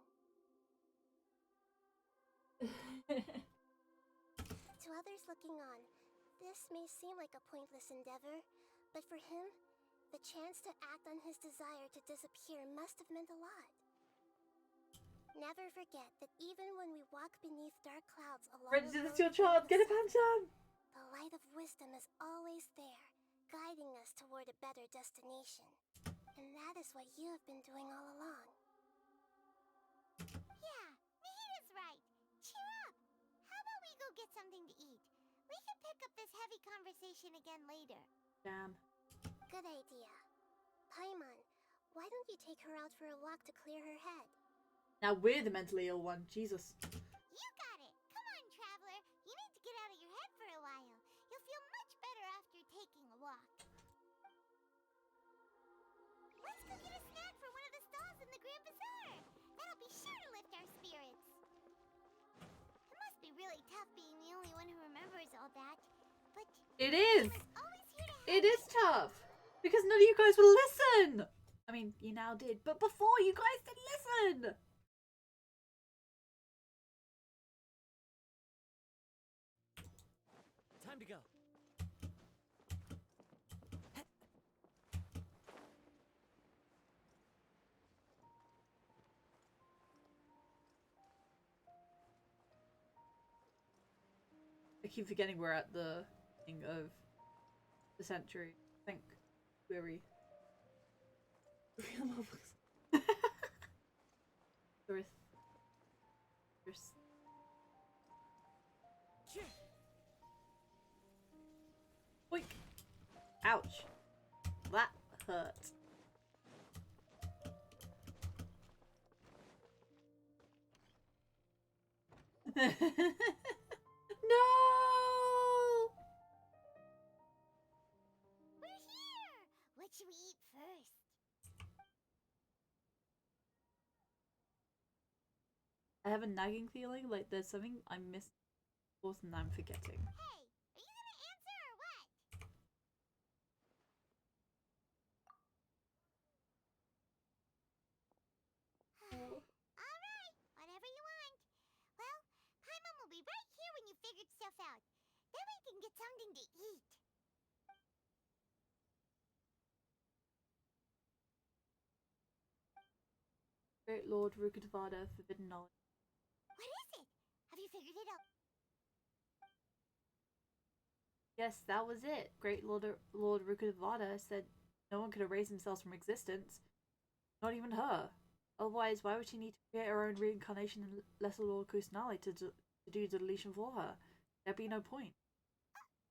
To others looking on, this may seem like a pointless endeavor, but for him, the chance to act on his desire to disappear must have meant a lot. Never forget that even when we walk beneath dark clouds along Reggie, this is your chance. Get a phantom! the light of wisdom is always there, guiding us toward a better destination. And that is what you have been doing all along. Yeah, Nahita's right. Cheer up. How about we go get something to eat? We can pick up this heavy conversation again later. Damn. Good idea. Paimon, why don't you take her out for a walk to clear her head? Now we're the mentally ill one. Jesus. You got it. Come on, Traveler. You need to get out of your head for a while. You'll feel much better after taking a walk. Let's go get a snack from one of the stalls in the Grand Bazaar. That'll be sure to lift our spirits. It must be really tough being the only one who remembers all that. But it is. Always here to help. It is tough because none of you guys will listen. I mean, you now did, but before you guys did listen. Time to go. I keep forgetting we're at the beginning of the century. I think where we. Earth. Boink. Ouch. That hurt. No! We're here! What should we eat first? I have a nagging feeling like there's something I missed and I'm forgetting. Hey, are you gonna answer or what? Alright, whatever you want. Well, Paimon will be right here when you figured stuff out. Then we can get something to eat. Great Lord Rukadavada, forbidden knowledge. What is it? Have you figured it out? Yes, that was it. Great Lord Rukadavada said no one could erase themselves from existence. Not even her. Otherwise, why would she need to create her own reincarnation in Lesser Lord Kusanali to do the deletion for her? There'd be no point.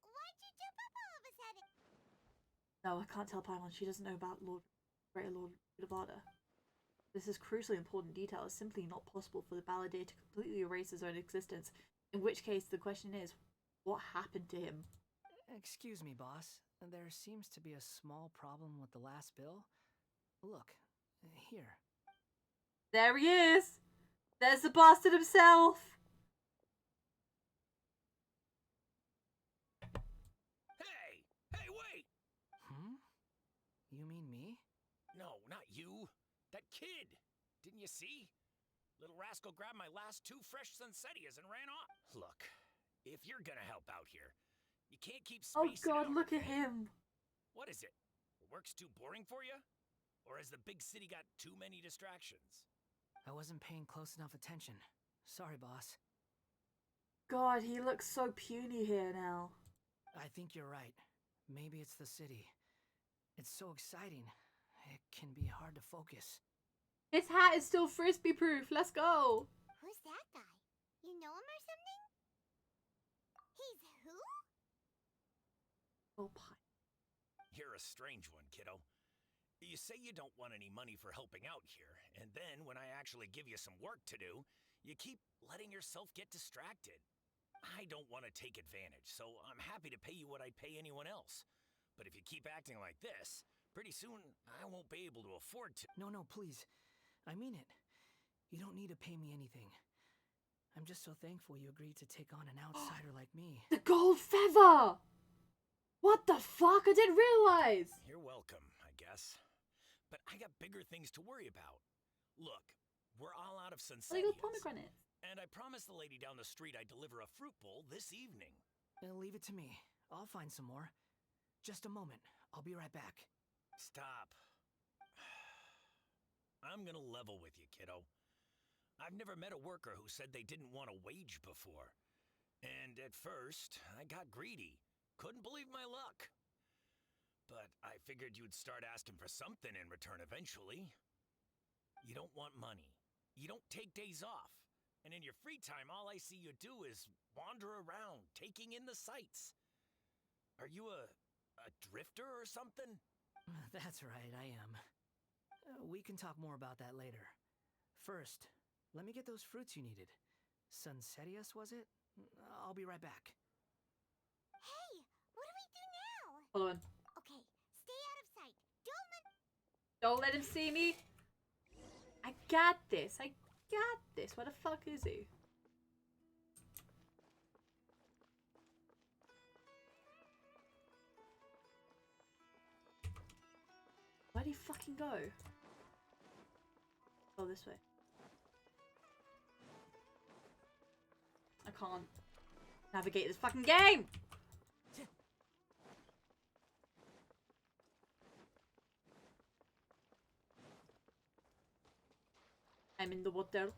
Why'd you jump up all of a sudden? No, I can't tell Paimon. She doesn't know about Great Lord Rukadavada. This is crucially important detail. It's simply not possible for the Balladeer to completely erase his own existence. In which case, the question is, what happened to him? Excuse me, boss. There seems to be a small problem with the last bill. Look, here. There he is! There's the bastard himself! Hey! Hey, wait! Hmm? You mean me? No, not you. That kid! Didn't you see? Little rascal grabbed my last 2 fresh Sunsettias and ran off. Look, if you're gonna help out here, you can't keep spacing Oh god, out, look at okay? him! What is it? Work's too boring for you? Or has the big city got too many distractions? I wasn't paying close enough attention. Sorry, boss. God, he looks so puny here now. I think you're right. Maybe it's the city. It's so exciting. It can be hard to focus. His hat is still frisbee proof. Let's go. Who's that guy? You know him or something? He's who? Oh, pie. You're a strange one, kiddo. You say you don't want any money for helping out here, and then when I actually give you some work to do, you keep letting yourself get distracted. I don't want to take advantage, so I'm happy to pay you what I'd pay anyone else. But if you keep acting like this, pretty soon I won't be able to afford to. No, please. I mean it. You don't need to pay me anything. I'm just so thankful you agreed to take on an outsider like me. The gold feather! What the fuck? I didn't realize! You're welcome, I guess. But I got bigger things to worry about. Look, we're all out of Sunsettias. Pomegranates. And I promised the lady down the street I'd deliver a fruit bowl this evening. Leave it to me. I'll find some more. Just a moment. I'll be right back. Stop. I'm gonna level with you, kiddo. I've never met a worker who said they didn't want a wage before. And at first, I got greedy. Couldn't believe my luck. But I figured you'd start asking for something in return eventually. You don't want money. You don't take days off. And in your free time, all I see you do is wander around, taking in the sights. Are you a drifter or something? That's right, I am. We can talk more about that later. First, let me get those fruits you needed. Sunsettias, was it? I'll be right back. Hey, what do we do now? Hold on. Okay, stay out of sight. Don't let him see me. I got this. I got this. Where the fuck is he? Where'd he fucking go? Oh, this way. I can't navigate this fucking game! I'm in the water.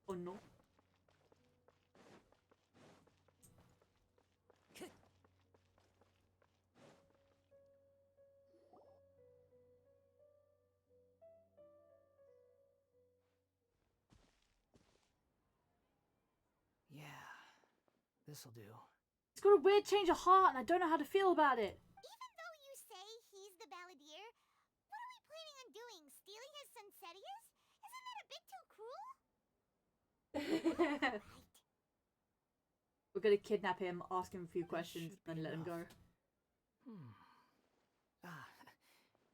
Oh no. Yeah, this'll do. It's got a weird change of heart and I don't know how to feel about it. Even though you say he's the balladeer, what are we planning on doing? Stealing his Sunsettias? Isn't that a bit too cruel? Right. We're gonna kidnap him, ask him a few questions, and let him go.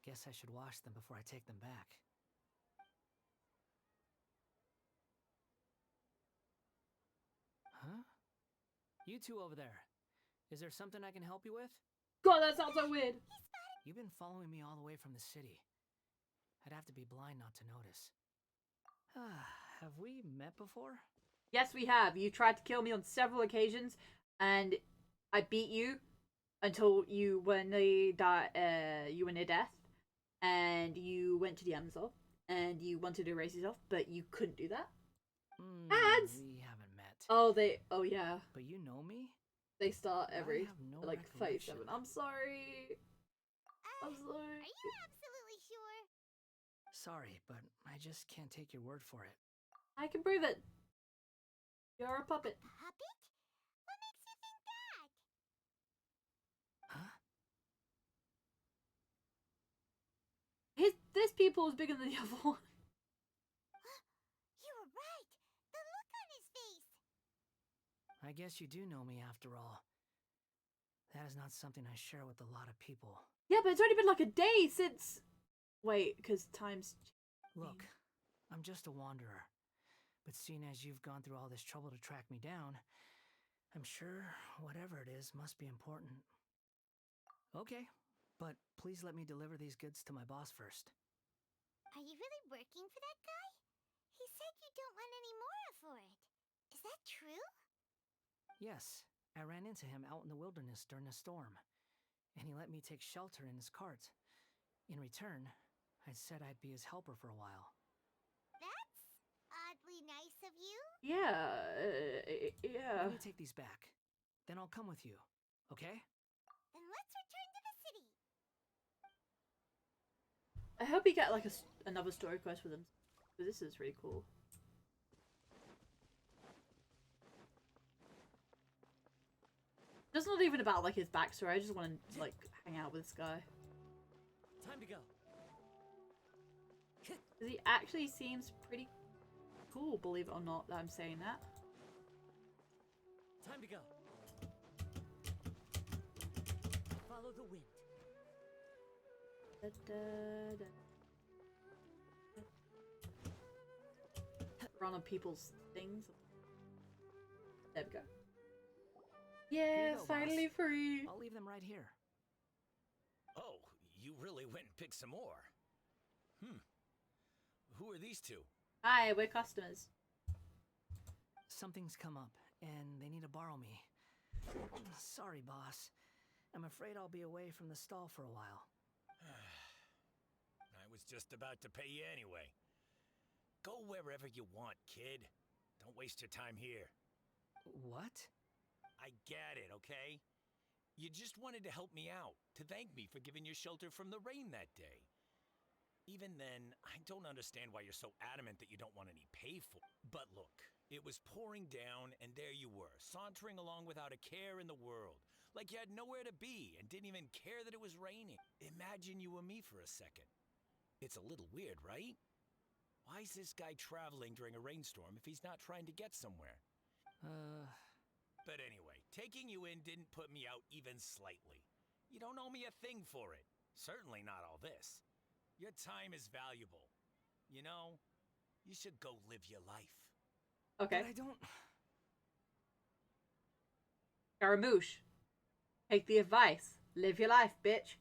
Guess I should wash them before I take them back. Huh? You two over there. Is there something I can help you with? God, that sounds so weird. You've been following me all the way from the city. I'd have to be blind not to notice. Have we met before? Yes, we have. You tried to kill me on several occasions, and I beat you until you were near death, and you went to the Amazon, and you wanted to erase yourself, but you couldn't do that. Ads. We haven't met. Oh, oh yeah. But you know me. They start every no like phase 7. I'm sorry. I'm sorry. Are you absolutely sure? Sorry, but I just can't take your word for it. I can prove it. You're a puppet. Puppet? What makes you think that? Huh? This pupil is bigger than the other one. You were right. The look on his face. I guess you do know me after all. That is not something I share with a lot of people. Yeah, but it's only been like a day since... Wait, because time's... Look, I'm just a wanderer. But seeing as you've gone through all this trouble to track me down, I'm sure whatever it is must be important. Okay, but please let me deliver these goods to my boss first. Are you really working for that guy? He said you don't want any more for it. Is that true? Yes, I ran into him out in the wilderness during a storm, and he let me take shelter in his cart. In return, I said I'd be his helper for a while. That's oddly nice of you. Yeah, yeah. Let me take these back. Then I'll come with you, okay? Then let's return to the city. I hope you get like another story quest with him. This is really cool. It's not even about like his backstory. I just want to like hang out with this guy. Time to go. Because he actually seems pretty cool, believe it or not, that I'm saying that. Time to go. Follow the wind. Da, da, da. Run on people's things. There we go. Yeah, go, finally boss. free. I'll leave them right here. Oh, you really went and picked some more. Who are these two? Hi, we're customers. Something's come up, and they need to borrow me. Sorry, boss. I'm afraid I'll be away from the stall for a while. I was just about to pay you anyway. Go wherever you want, kid. Don't waste your time here. What? I get it, okay? You just wanted to help me out, to thank me for giving you shelter from the rain that day. Even then, I don't understand why you're so adamant that you don't want any pay for it. But look, it was pouring down, and there you were, sauntering along without a care in the world. Like you had nowhere to be, and didn't even care that it was raining. Imagine you were me for a second. It's a little weird, right? Why is this guy traveling during a rainstorm if he's not trying to get somewhere? But anyway, taking you in didn't put me out even slightly. You don't owe me a thing for it. Certainly not all this. Your time is valuable. You know, you should go live your life. Okay. But I don't... Scaramouche. Take the advice. Live your life, bitch.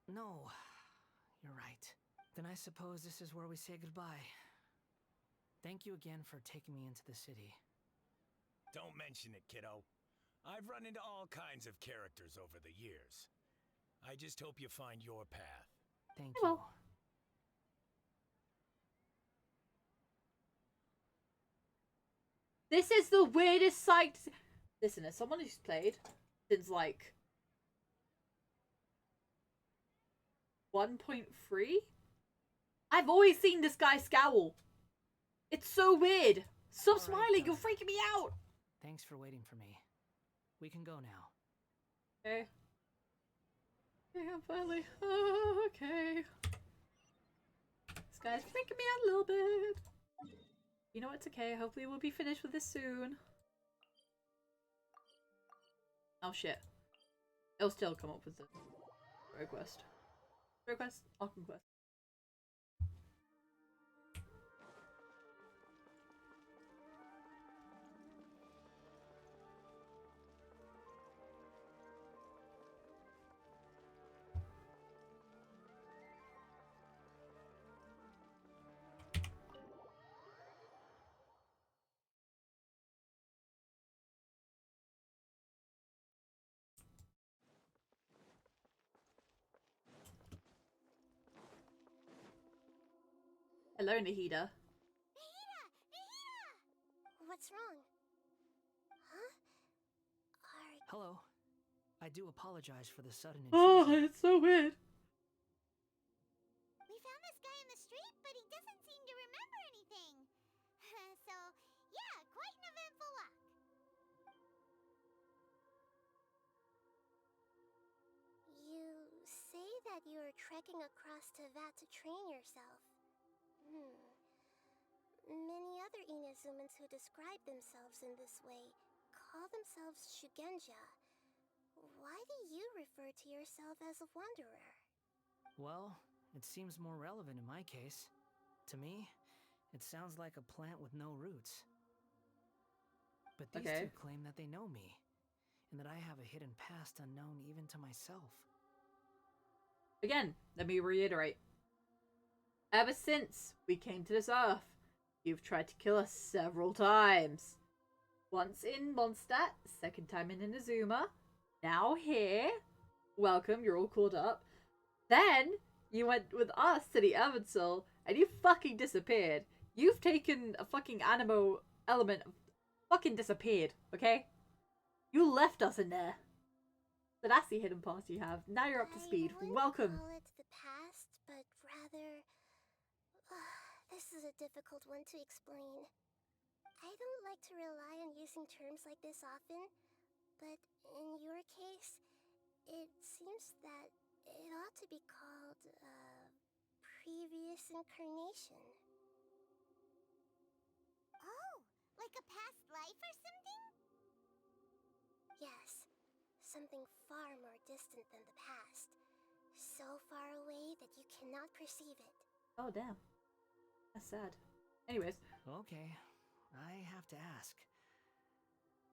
No. You're right. Then I suppose this is where we say goodbye. Thank you again for taking me into the city. Don't mention it, kiddo. I've run into all kinds of characters over the years. I just hope you find your path. Thank you. This is the weirdest sight. Listen, as someone who's played since like 1.3, I've always seen this guy scowl. It's so weird. Stop smiling, you're freaking me out. Thanks for waiting for me. We can go now. Okay. Okay, I'm finally... Oh, okay. This guy's freaking me out a little bit. You know, it's okay. Hopefully we'll be finished with this soon. Oh, shit. It'll still come up with the request. Request? I'll conquest. Hello, Nahida. What's wrong? Huh? Hello. I do apologize for the sudden Oh, intrusion. it's so weird. We found this guy in the street, but he doesn't seem to remember anything. So, yeah, quite an eventful walk. You say that you are trekking across to Vat to train yourself. Many other Inazumans who describe themselves in this way call themselves Shugenja. Why do you refer to yourself as a wanderer? Well, it seems more relevant in my case. To me, it sounds like a plant with no roots. But these two claim that they know me, and that I have a hidden past unknown even to myself. Again, let me reiterate. Ever since we came to this earth, you've tried to kill us several times. Once in Mondstadt, second time in Inazuma, now here. Welcome, you're all caught up. Then, you went with us to the Evansville, and you fucking disappeared. You've taken a fucking animo element, fucking disappeared, okay? You left us in there. So that's the hidden past you have. Now you're up to speed. Welcome. I wouldn't call it the past, but rather... this is a difficult one to explain. I don't like to rely on using terms like this often, but in your case, it seems that it ought to be called, previous incarnation. Oh, like a past life or something? Yes, something far more distant than the past. So far away that you cannot perceive it. Oh, damn. That's sad. Anyways. Okay, I have to ask.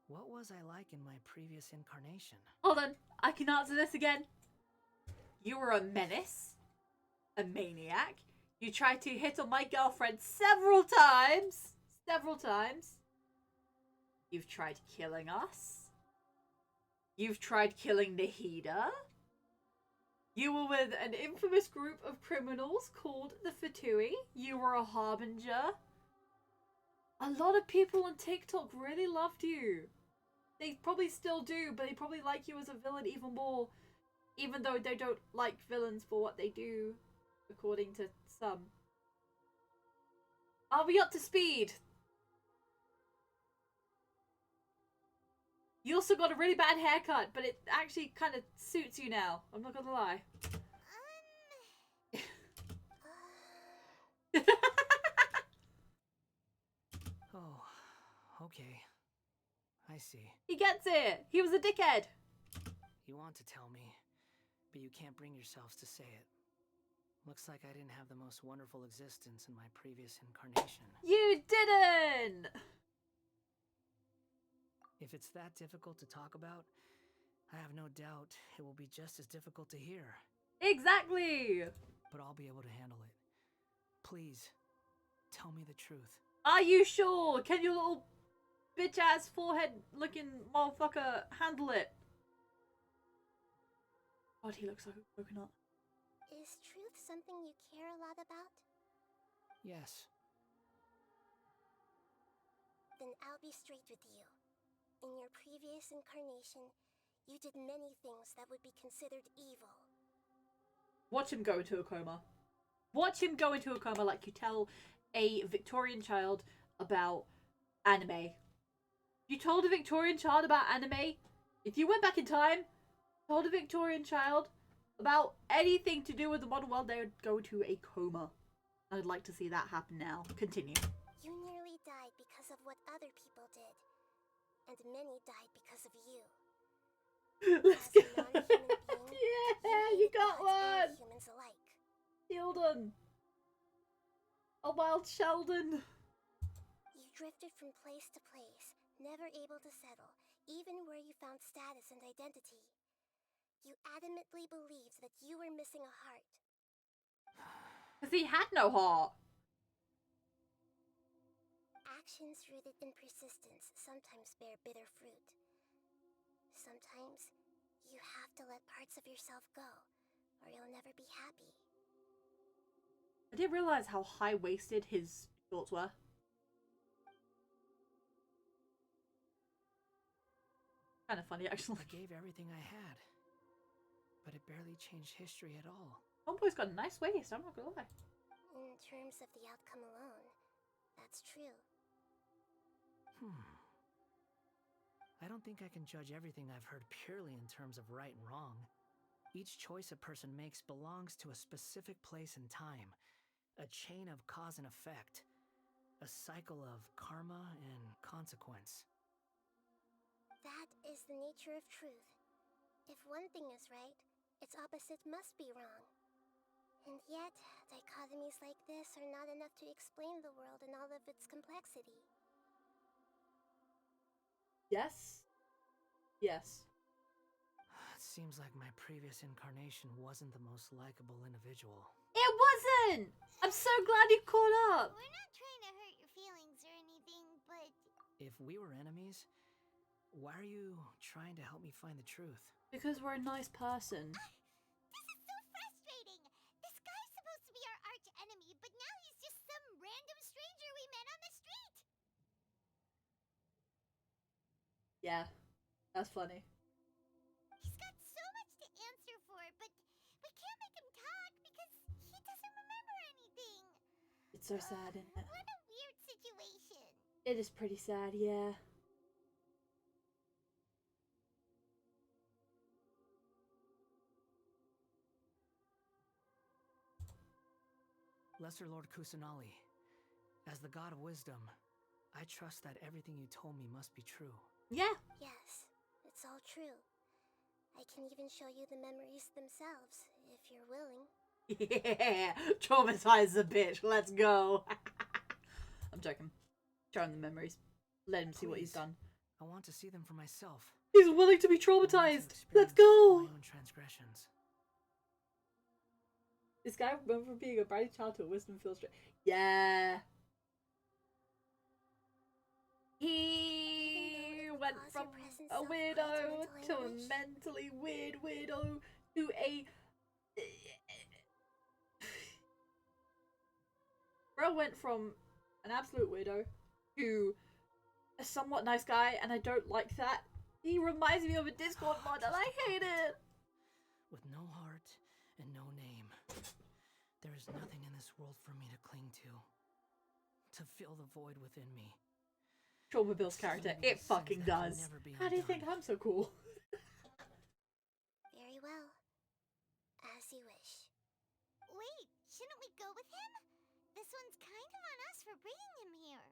What was I like in my previous incarnation? Hold on, I can answer this again. You were a menace, a maniac. You tried to hit on my girlfriend several times. Several times. You've tried killing us. You've tried killing Nahida. You were with an infamous group of criminals called the Fatui. You were a harbinger. A lot of people on TikTok really loved you. They probably still do, but they probably like you as a villain even more. Even though they don't like villains for what they do, according to some. Are we up to speed? You also got a really bad haircut, but it actually kind of suits you now. I'm not gonna lie. Oh, okay. I see. He gets it! He was a dickhead! You want to tell me, but you can't bring yourselves to say it. Looks like I didn't have the most wonderful existence in my previous incarnation. You didn't! If it's that difficult to talk about, I have no doubt it will be just as difficult to hear. Exactly! But I'll be able to handle it. Please, tell me the truth. Are you sure? Can your little bitch-ass forehead-looking motherfucker handle it? God, he looks like a coconut. Is truth something you care a lot about? Yes. Then I'll be straight with you. In your previous incarnation, you did many things that would be considered evil. Watch him go into a coma. Watch him go into a coma like you tell a Victorian child about anime. You told a Victorian child about anime? If you went back in time, told a Victorian child about anything to do with the modern world, they would go to a coma. I'd like to see that happen now. Continue. You nearly died because of what other people did. And many died because of you. Let's go. As a non-human being, Yeah, you got one! humans alike. Sheldon. A wild Sheldon. You drifted from place to place, never able to settle, even where you found status and identity. You adamantly believed that you were missing a heart. Because he had no heart. Actions rooted in persistence sometimes bear bitter fruit. Sometimes, you have to let parts of yourself go, or you'll never be happy. I didn't realize how high-waisted his shorts were. Kind of funny, actually. I gave everything I had, but it barely changed history at all. Homeboy's got a nice waist, I'm not gonna lie. In terms of the outcome alone, that's true. I don't think I can judge everything I've heard purely in terms of right and wrong. Each choice a person makes belongs to a specific place and time, a chain of cause and effect, a cycle of karma and consequence. That is the nature of truth. If one thing is right, its opposite must be wrong. And yet, dichotomies like this are not enough to explain the world in all of its complexity. Yes. Yes. It seems like my previous incarnation wasn't the most likable individual. It wasn't! I'm so glad you caught up! We're not trying to hurt your feelings or anything, but... If we were enemies, why are you trying to help me find the truth? Because we're a nice person. This is so frustrating! This guy's supposed to be our arch enemy, but now he's just some random stranger we met on the street! Yeah, that's funny. He's got so much to answer for, but we can't make him talk because he doesn't remember anything. It's so sad, isn't it? What a weird situation. It is pretty sad, yeah. Lesser Lord Kusanali, as the god of wisdom, I trust that everything you told me must be true. Yeah. Yes, it's all true. I can even show you the memories themselves, if you're willing. Yeah! Traumatize the bitch, let's go! I'm joking. Show him the memories. Let him see what he's done. I want to see them for myself. He's willing to be traumatized! Let's go! My own transgressions. This guy went from being a bright child to a wisdom filled straight. Yeah! He went from a weirdo to a mentally weird weirdo to a... Bro went from an absolute weirdo to a somewhat nice guy, and I don't like that. He reminds me of a Discord mod, and I hate it! With no heart and no name, there is nothing in this world for me to cling to fill the void within me. Trauma Bill's character, it fucking does. How do you think I'm so cool? Very well. As you wish. Wait, shouldn't we go with him? This one's kind of on us for bringing him here.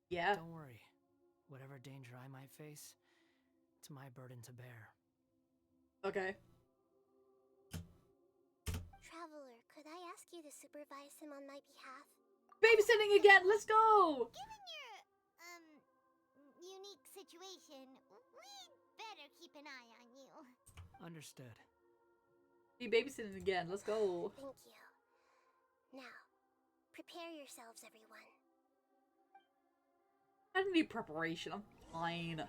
Yeah. Don't worry. Whatever danger I might face, it's my burden to bear. Okay. Traveler, could I ask you to supervise him on my behalf? Babysitting again, let's go! Given your, unique situation, we'd better keep an eye on you. Understood. Be babysitting again, let's go. Thank you. Now, prepare yourselves, everyone. I don't need preparation, I'm fine.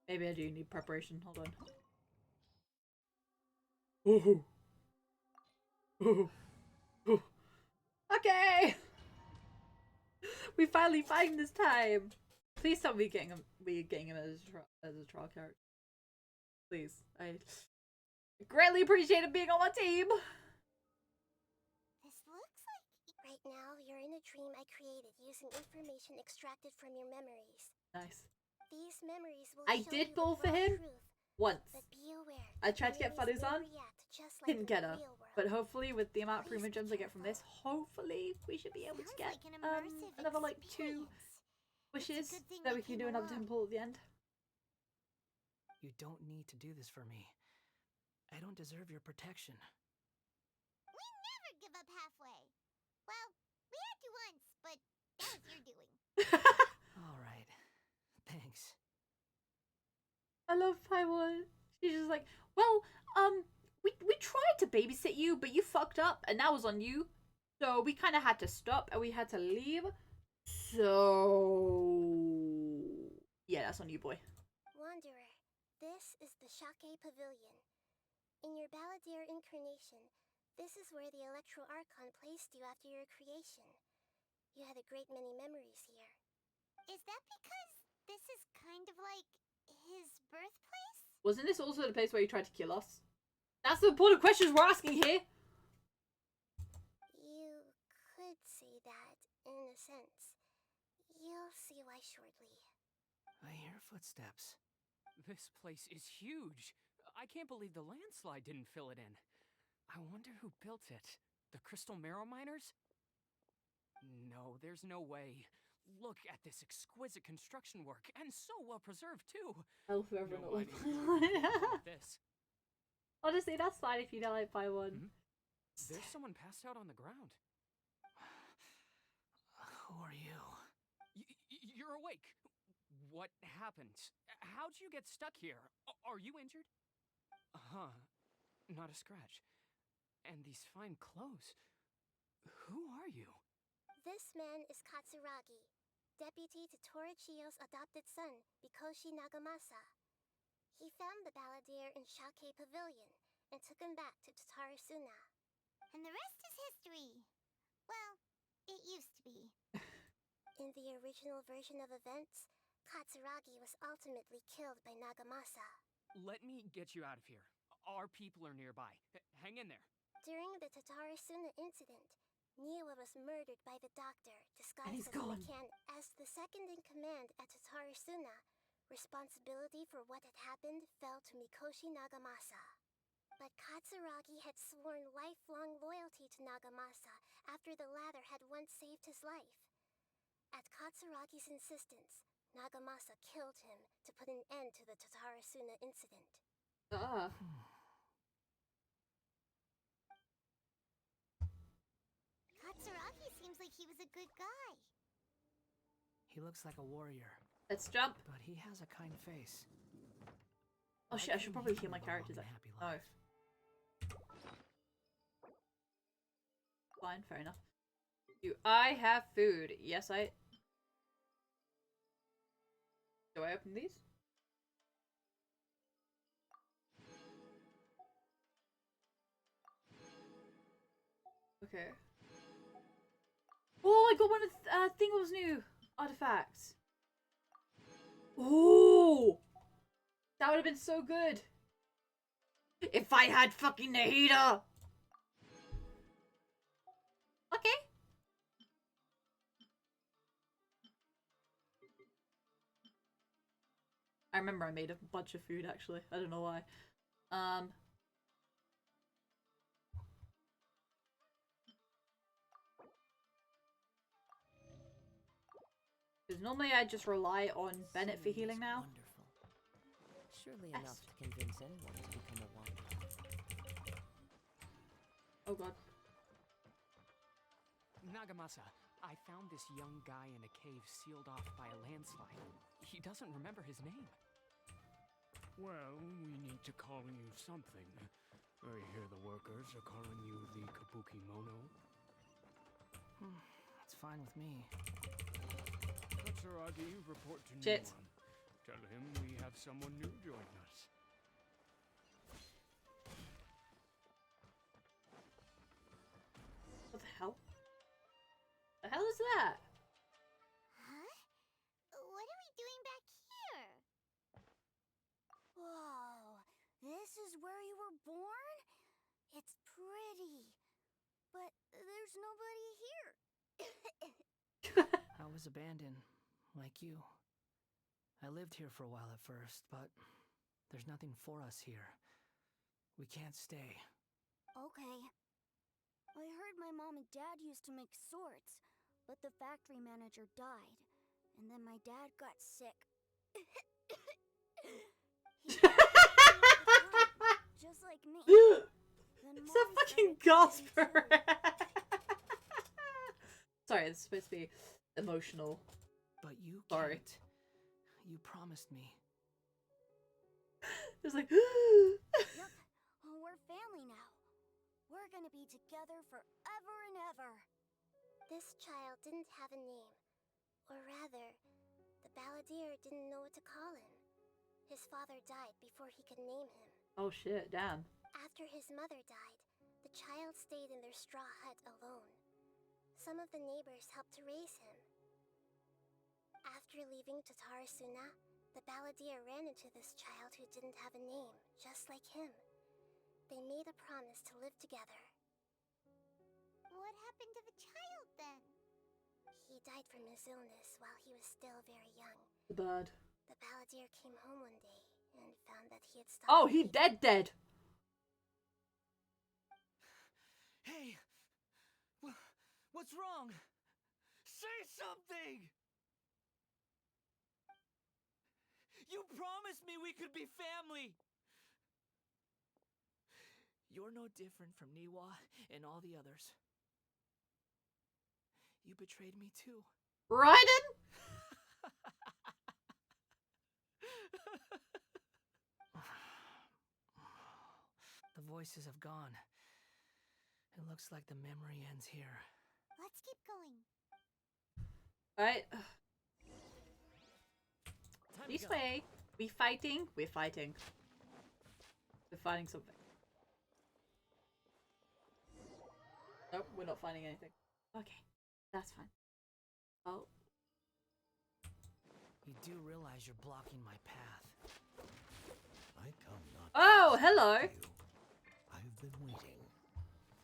Maybe I do need preparation, hold on. Ooh. Ooh. Ooh. Okay! We finally find this time! Please tell me getting him as a trial character. Please. I greatly appreciate it being on my team! This looks like... Right now, you're in a dream I created using information extracted from your memories. Nice. These memories will I show did you fall the for raw him truth, once. but be aware, I tried to get memories Fuddies may on, react just like didn't in get the her. real world. But hopefully with the amount of premium gems I get from this, hopefully we should be able to get Sounds like an immersive another like 2 wishes good thing so we we can came do another along. temple at the end. You don't need to do this for me. I don't deserve your protection. We never give up halfway. Well, we had to once, but that was your doing. Alright. Thanks. I love Paimon. She's just like, well, we tried to babysit you, but you fucked up, and that was on you. So we kind of had to stop, and we had to leave. So yeah, that's on you, boy. Wanderer, this is the Shake Pavilion. In your Balladeer incarnation, this is where the Electro Archon placed you after your creation. You had a great many memories here. Is that because this is kind of like his birthplace? Wasn't this also the place where he tried to kill us? That's the important questions we're asking here! You could say that, in a sense. You'll see why shortly. I hear footsteps. This place is huge. I can't believe the landslide didn't fill it in. I wonder who built it. The Crystal Marrow Miners? No, there's no way. Look at this exquisite construction work, and so well preserved too. I'll forever No not like idea one. this. Honestly, that's fine if you don't like buy one. There's someone passed out on the ground. Who are you? You're awake. What happened? How'd you get stuck here? Are you injured? Huh. Not a scratch. And these fine clothes. Who are you? This man is Katsuragi, deputy to Torichiyo's adopted son, Mikoshi Nagamasa. He found the Balladeer in Shake Pavilion and took him back to Tatarasuna. And the rest is history. Well, it used to be. In the original version of events, Katsuragi was ultimately killed by Nagamasa. Let me get you out of here. Our people are nearby. Hang in there. During the Tatarasuna incident, Niwa was murdered by the doctor, disguised as a gone. mechanic. As the second in command at Tatarasuna, responsibility for what had happened fell to Mikoshi Nagamasa. But Katsuragi had sworn lifelong loyalty to Nagamasa after the latter had once saved his life. At Katsuragi's insistence, Nagamasa killed him to put an end to the Tatarasuna incident. Katsuragi seems like he was a good guy. He looks like a warrior. Let's jump. But he has a kind face. Oh shit, I should probably heal my characters. Oh. Fine, fair enough. Do I have food? Yes, I... Do I open these? Okay. Oh, I got one of Thingle's new artifacts. Ooh! That would have been so good. If I had fucking the heater! Okay. I remember I made a bunch of food actually. I don't know why. Because normally I just rely on Bennett for healing now. Surely enough to convince anyone to become a wanderer. Oh god. Nagamasa, I found this young guy in a cave sealed off by a landslide. He doesn't remember his name. Well, we need to call you something. I hear the workers are calling you the Kabuki Mono. That's fine with me. Katsuragi, report to Shit. Niwa. Tell him we have someone new join us. What the hell? The hell is that? Huh? What are we doing back here? Whoa, this is where you were born? It's pretty, but there's nobody here. I was abandoned, like you. I lived here for a while at first, but there's nothing for us here. We can't stay. Okay. I heard my mom and dad used to make swords, but the factory manager died, and then my dad got sick. Just like me. It's a fucking gasper. Sorry, this is supposed to be emotional. But you Sorry. can't. You promised me. It's like Yep, we're family now. We're gonna be together forever and ever. This child didn't have a name. Or rather, the Balladeer didn't know what to call him. His father died before he could name him. Oh shit, damn. After his mother died, the child stayed in their straw hut alone. Some of the neighbors helped to raise him. After leaving Tatarasuna, the balladeer ran into this child who didn't have a name, just like him. They made a promise to live together. What happened to the child then? He died from his illness while he was still very young. The bird. The balladeer came home one day and found that he had stopped. Oh, he dead. Hey! What's wrong? Say something! You promised me we could be family! You're no different from Niwa and all the others. You betrayed me too. Raiden? The voices have gone. It looks like the memory ends here. Let's keep going. Alright. This way. We're fighting. We're fighting something. Nope, we're not finding anything. Okay, that's fine. Oh. You do realize you're blocking my path. I come not. Oh, hello. I've been waiting.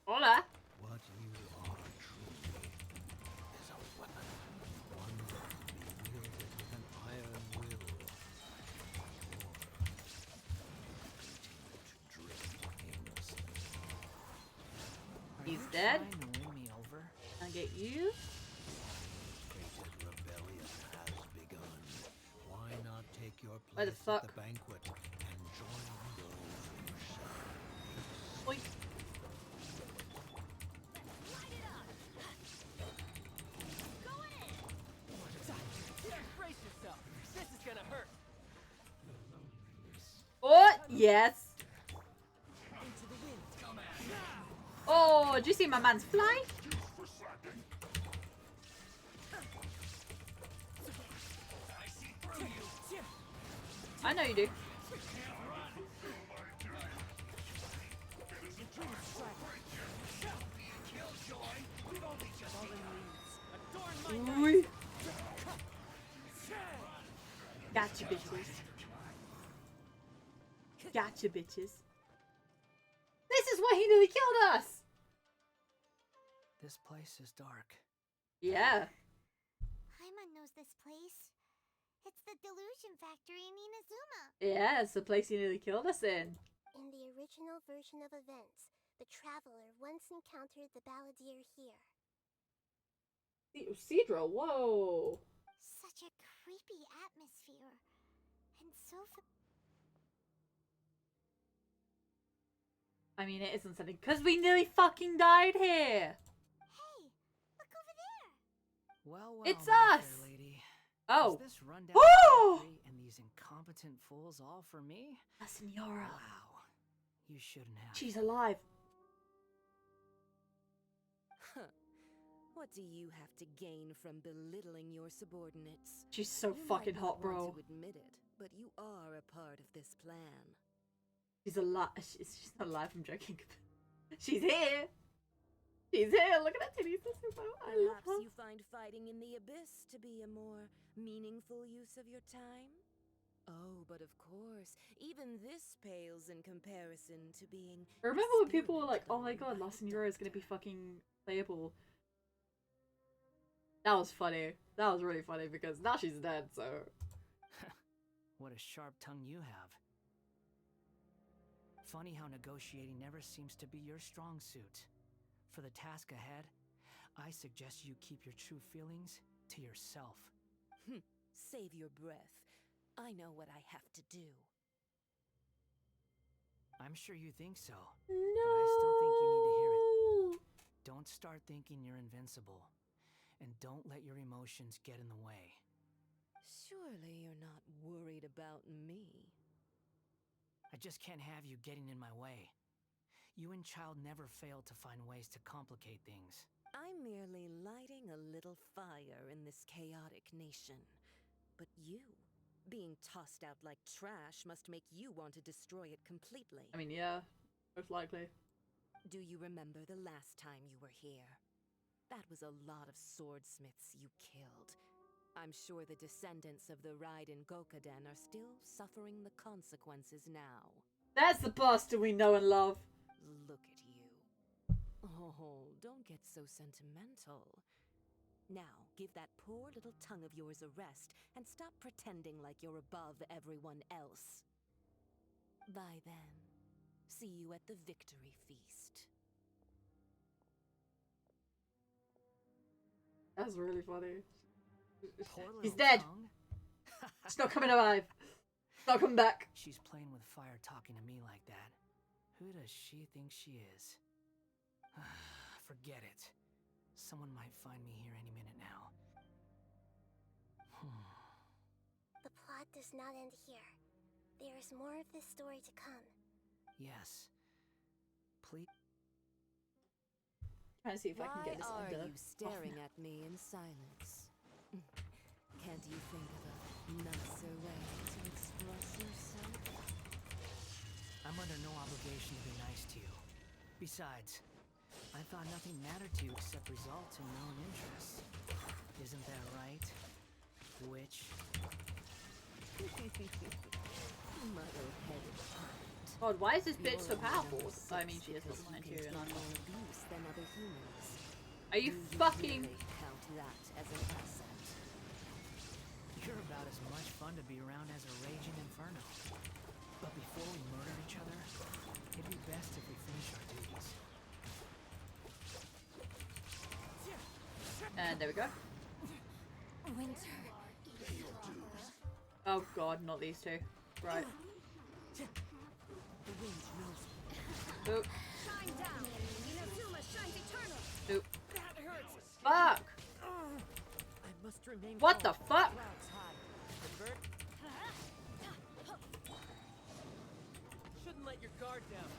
Hola. What you are truly is a weapon. One that can be wielded with an iron will. Or continue to drift aimlessly. He's dead. Trying to win me over? I get you. Fated rebellion has begun. Why not take your Where the place fuck? at the banquet and join those who shall? Oink. Brace yourself. This is gonna hurt. Oh, yes. Oh, did you see my man's fly? I know you do. Ooh. Gotcha, bitches. Gotcha, bitches. This is why he nearly killed us! This place is dark. Yeah. Paimon knows this place. It's the delusion factory in Inazuma. Yeah, it's the place he nearly killed us in. In the original version of events, the traveler once encountered the balladeer here. Cedra, whoa. Such a creepy atmosphere. And so I mean, it isn't something because we nearly fucking died here. Hey, look over there. Well, It's my us. fair lady. Oh. Is this rundown Oh! factory and these incompetent fools all for me? A senora. Wow. You shouldn't have. She's alive. Huh. What do you have to gain from belittling your subordinates? She's so You fucking might not hot, bro. want to admit it, but you are a part of this plan. She's alive. She's not alive. I'm joking. She's here. She's here. Look at that titties. That's so fun. I love Perhaps her. you find fighting in the abyss to be a more meaningful use of your time? Oh, but of course, even this pales in comparison to being... Remember when people were like, oh my god, La Senora is gonna be fucking playable. That was funny. That was really funny because now she's dead, so... What a sharp tongue you have. Funny how negotiating never seems to be your strong suit. For the task ahead, I suggest you keep your true feelings to yourself. Save your breath. I know what I have to do. I'm sure you think so. No. But I still think you need to hear it. Don't start thinking you're invincible. And don't let your emotions get in the way. Surely you're not worried about me. I just can't have you getting in my way. You and Child never fail to find ways to complicate things. I'm merely lighting a little fire in this chaotic nation. But you, being tossed out like trash, must make you want to destroy it completely. I mean, yeah. Most likely. Do you remember the last time you were here? That was a lot of swordsmiths you killed. I'm sure the descendants of the Raiden Gokaden are still suffering the consequences now. That's the bastard we know and love. Look at you. Oh, don't get so sentimental. Now, give that poor little tongue of yours a rest and stop pretending like you're above everyone else. Bye then. See you at the victory feast. That's really funny. Poor He's little dead. tongue. He's not coming alive. He's not coming back. She's playing with fire talking to me like that. Who does she think she is? Forget it. Someone might find me here any minute now. The plot does not end here. There is more of this story to come. Yes. Please. Trying to see if I can get this Why under. are you staring at me in silence? Can't you think of a nicer way to express yourself? I'm under no obligation to be nice to you. Besides, I thought nothing mattered to you except results and your own interests. Isn't that right, witch? Muddle-headed heart. God, why is this bitch so You're powerful? almost I mean, she is because mine you too, can and I'm take not. more abuse than other humans. Are you Do fucking? really count that as an asset? You're about as much fun to be around as a raging inferno. But before we murder each other, it'd be best if we finish our duties. And there we go. Winter. Oh god, not these two. Right. The wind knows me. Oop. Shine down. Inazuma shines eternal. Oop. That hurts. Fuck! I must remain What the calm. fuck? Clouds high. The bird. Shouldn't let your guard down.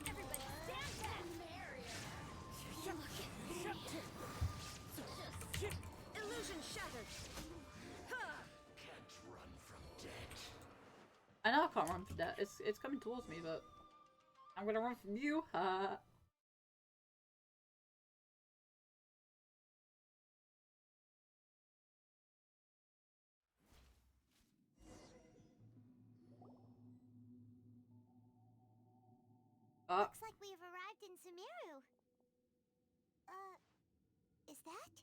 Everybody stand back. Illusion shattered. Can't run from death. I know I can't run from that. It's coming towards me, but I'm gonna run from you. Looks like we have arrived in Sumeru. Is that?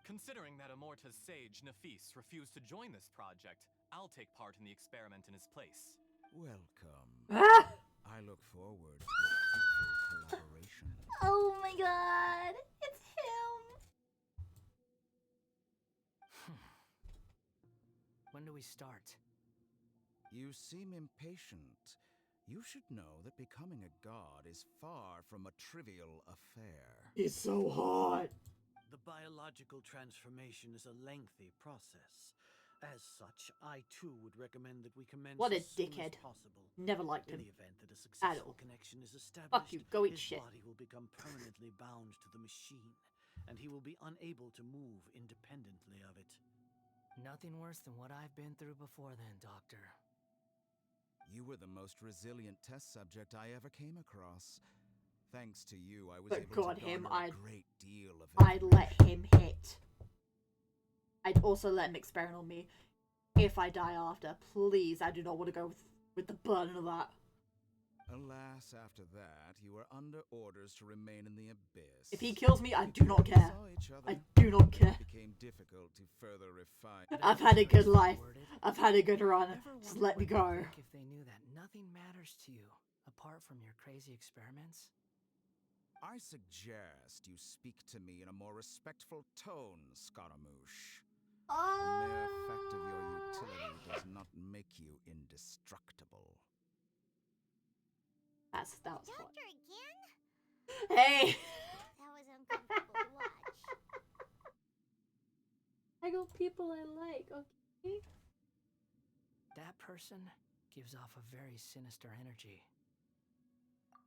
Considering that Amorta's sage, Nafis, refused to join this project, I'll take part in the experiment in his place. Welcome. Ah! I look forward to a fruitful collaboration. Oh my god! It's him! When do we start? You seem impatient. You should know that becoming a god is far from a trivial affair. He's so hot! The biological transformation is a lengthy process. As such, I too would recommend that we commence What a as soon dickhead. as possible. Never liked In him. the event that a At successful all. connection is established, Fuck you, go eat his shit. body will become permanently bound to the machine, and he will be unable to move independently of it. Nothing worse than what I've been through before then, Doctor. You were the most resilient test subject I ever came across. Thanks to you, I was But able God, to him, garner a great deal of I'd let him hit. I'd also let him experiment on me. If I die after, please, I do not want to go with the burden of that. Alas, after that, you were under orders to remain in the abyss. If he kills me, I do not We care. saw each other, I do not care. It became difficult to further refine. I've had a good life. I've had a good run. Ever Just wonder let me what they'd go. think if they knew that nothing matters to you apart from your crazy experiments? I suggest you speak to me in a more respectful tone, Scaramouche. The mere fact of your utility does not make you indestructible. That was fun. Doctor again? Hey! That was uncomfortable to watch. I got people I like, okay? That person gives off a very sinister energy.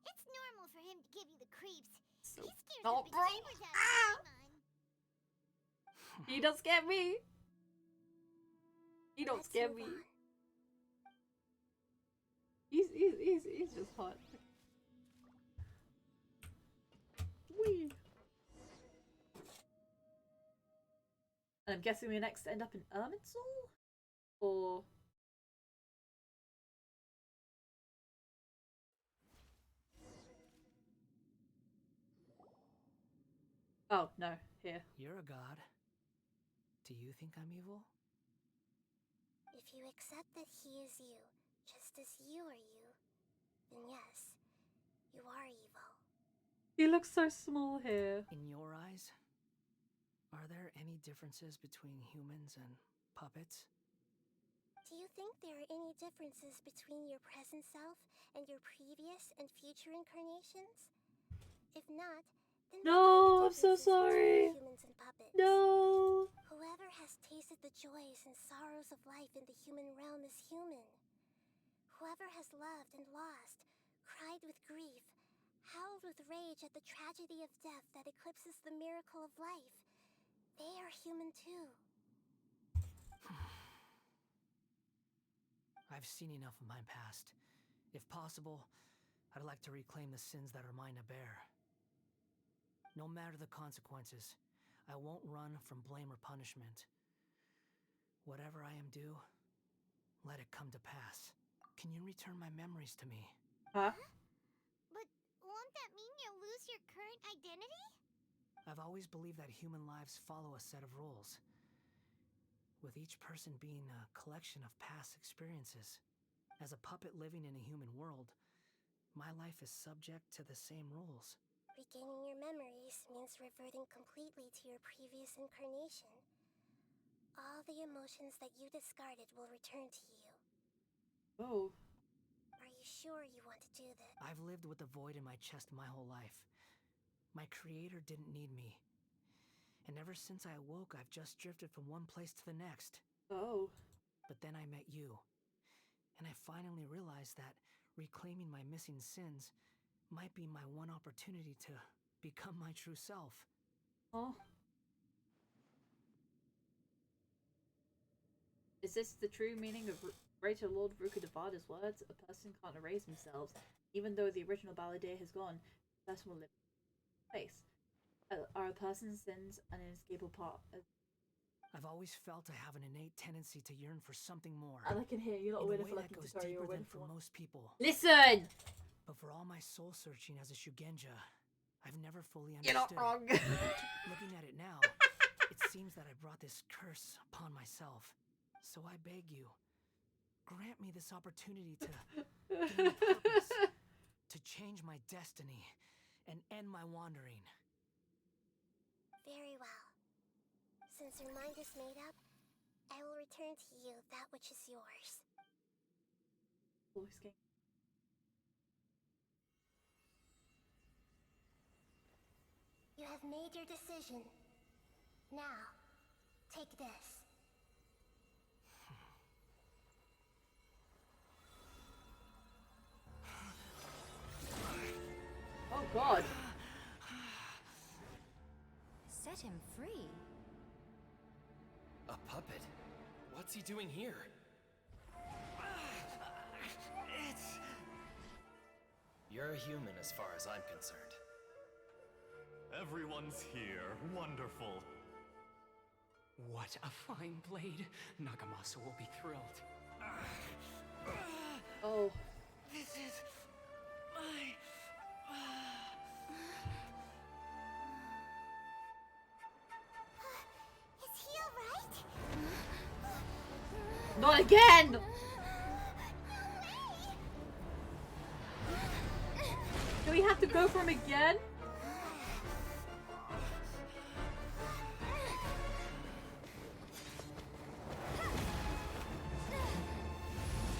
It's normal for him to give you the creeps. So he scares oh, the bro. bejeebers out of Paimon. He don't scare me. He don't Let's scare move me. on. He's just hot. And I'm guessing we next end up in Irminsul? Or... Oh, no, here. You're a god. Do you think I'm evil? If you accept that he is you, just as you are you, then yes, you are evil. He looks so small here. In your eyes, are there any differences between humans and puppets? Do you think there are any differences between your present self and your previous and future incarnations? If not, then what are No, the I'm so differences sorry. between humans and puppets? No. Whoever has tasted the joys and sorrows of life in the human realm is human. Whoever has loved and lost, cried with grief, howled with rage at the tragedy of death that eclipses the miracle of life, they are human too. I've seen enough of my past. If possible, I'd like to reclaim the sins that are mine to bear. No matter the consequences, I won't run from blame or punishment. Whatever I am due, let it come to pass. Can you return my memories to me? Huh? But won't that mean you'll lose your current identity? I've always believed that human lives follow a set of rules, with each person being a collection of past experiences. As a puppet living in a human world, my life is subject to the same rules. Regaining your memories means reverting completely to your previous incarnation. All the emotions that you discarded will return to you. Oh. Are you sure you want to do this? I've lived with the void in my chest my whole life. My creator didn't need me. And ever since I awoke, I've just drifted from one place to the next. Oh. But then I met you. And I finally realized that reclaiming my missing sins might be my one opportunity to become my true self. Oh. Is this the true meaning of Greater Lord Rukadavada's words? A person can't erase themselves. Even though the original balladeer has gone, the person will live in place. Are a person's sins an inescapable part of... I've always felt I have an innate tendency to yearn for something more. And I can hear you're not in a waiting way for that like goes tutorial, deeper you're than waiting for for most people. Listen! But for all my soul searching as a Shugenja, I've never fully You're understood not wrong. it. Looking at it now, it seems that I brought this curse upon myself. So I beg you, grant me this opportunity to gain purpose, to change my destiny, and end my wandering. Very well. Since your mind is made up, I will return to you that which is yours. Voice game. You have made your decision. Now, take this. Oh god. Set him free. A puppet? What's he doing here? You're a human as far as I'm concerned. Everyone's here. Wonderful. What a fine blade. Nagamasa will be thrilled. Oh. This is my... Is he alright? Not again! Do we have to go for him again?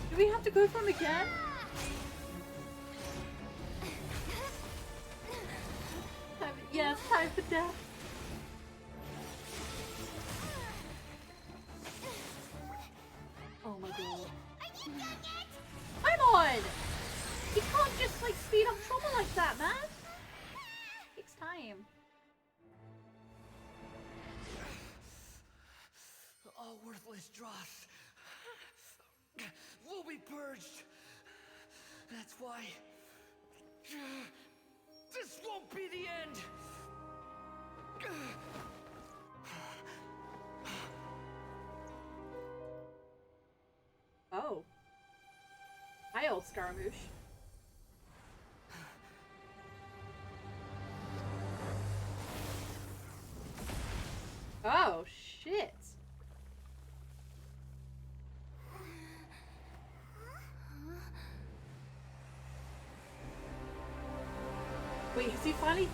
Do we have to go for him again? Yes, time for death. Oh my god. Are you done yet? Come on! You can't just like speed up trauma like that, man. It takes time. All worthless dross will be purged. That's why this won't be the end. Scaramouche. Oh, shit. Wait, has he finally...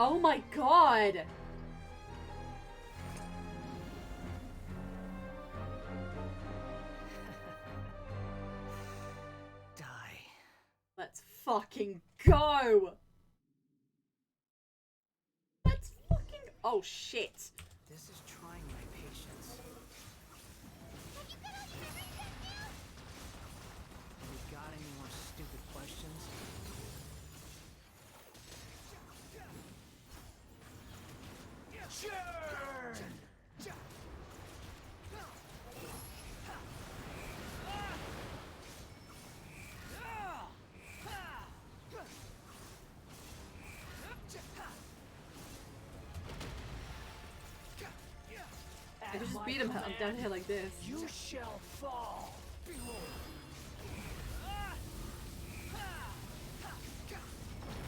Oh my god! Die. Let's fucking go! Let's fucking... Oh shit. This is trying my patience. You got any more stupid questions? I could just beat him down here like this. You shall fall.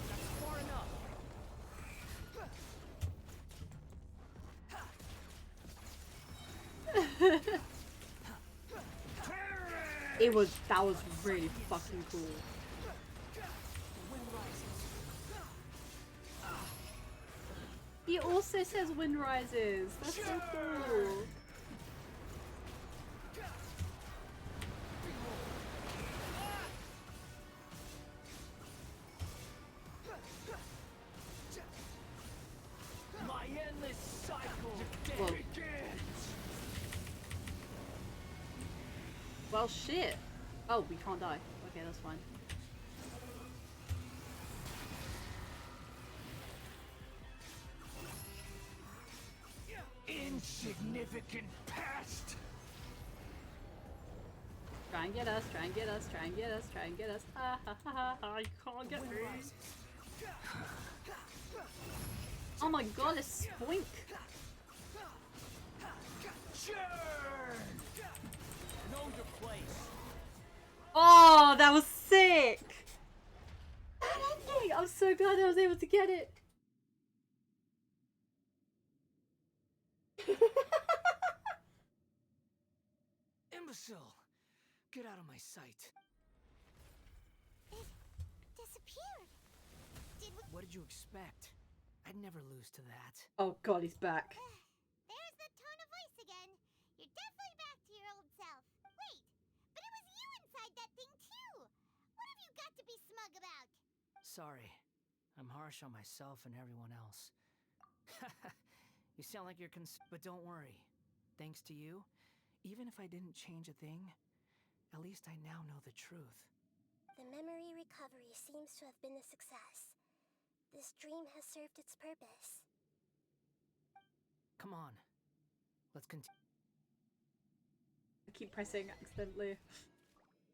That's far enough. That was really fucking cool. He also says wind rises. That's so cool. My endless cycle Whoa. begins. Well, shit. Oh, we can't die. Okay, that's fine. Insignificant pest. Try and get us, try and get us, try and get us, try and get us. Ha ha ha ha, you can't get me. Oh my god, a spoink. Know your place. Oh, that was sick. I'm so glad I was able to get it. Imbecile! Get out of my sight. It disappeared. What did you expect? I'd never lose to that. Oh god, he's back. There's the tone of voice again. You're definitely back to your old self. Wait, but it was you inside that thing too. What have you got to be smug about? Sorry. I'm harsh on myself and everyone else. You sound like you're but don't worry. Thanks to you, even if I didn't change a thing, at least I now know the truth. The memory recovery seems to have been a success. This dream has served its purpose. Come on. Let's continue. I keep pressing accidentally.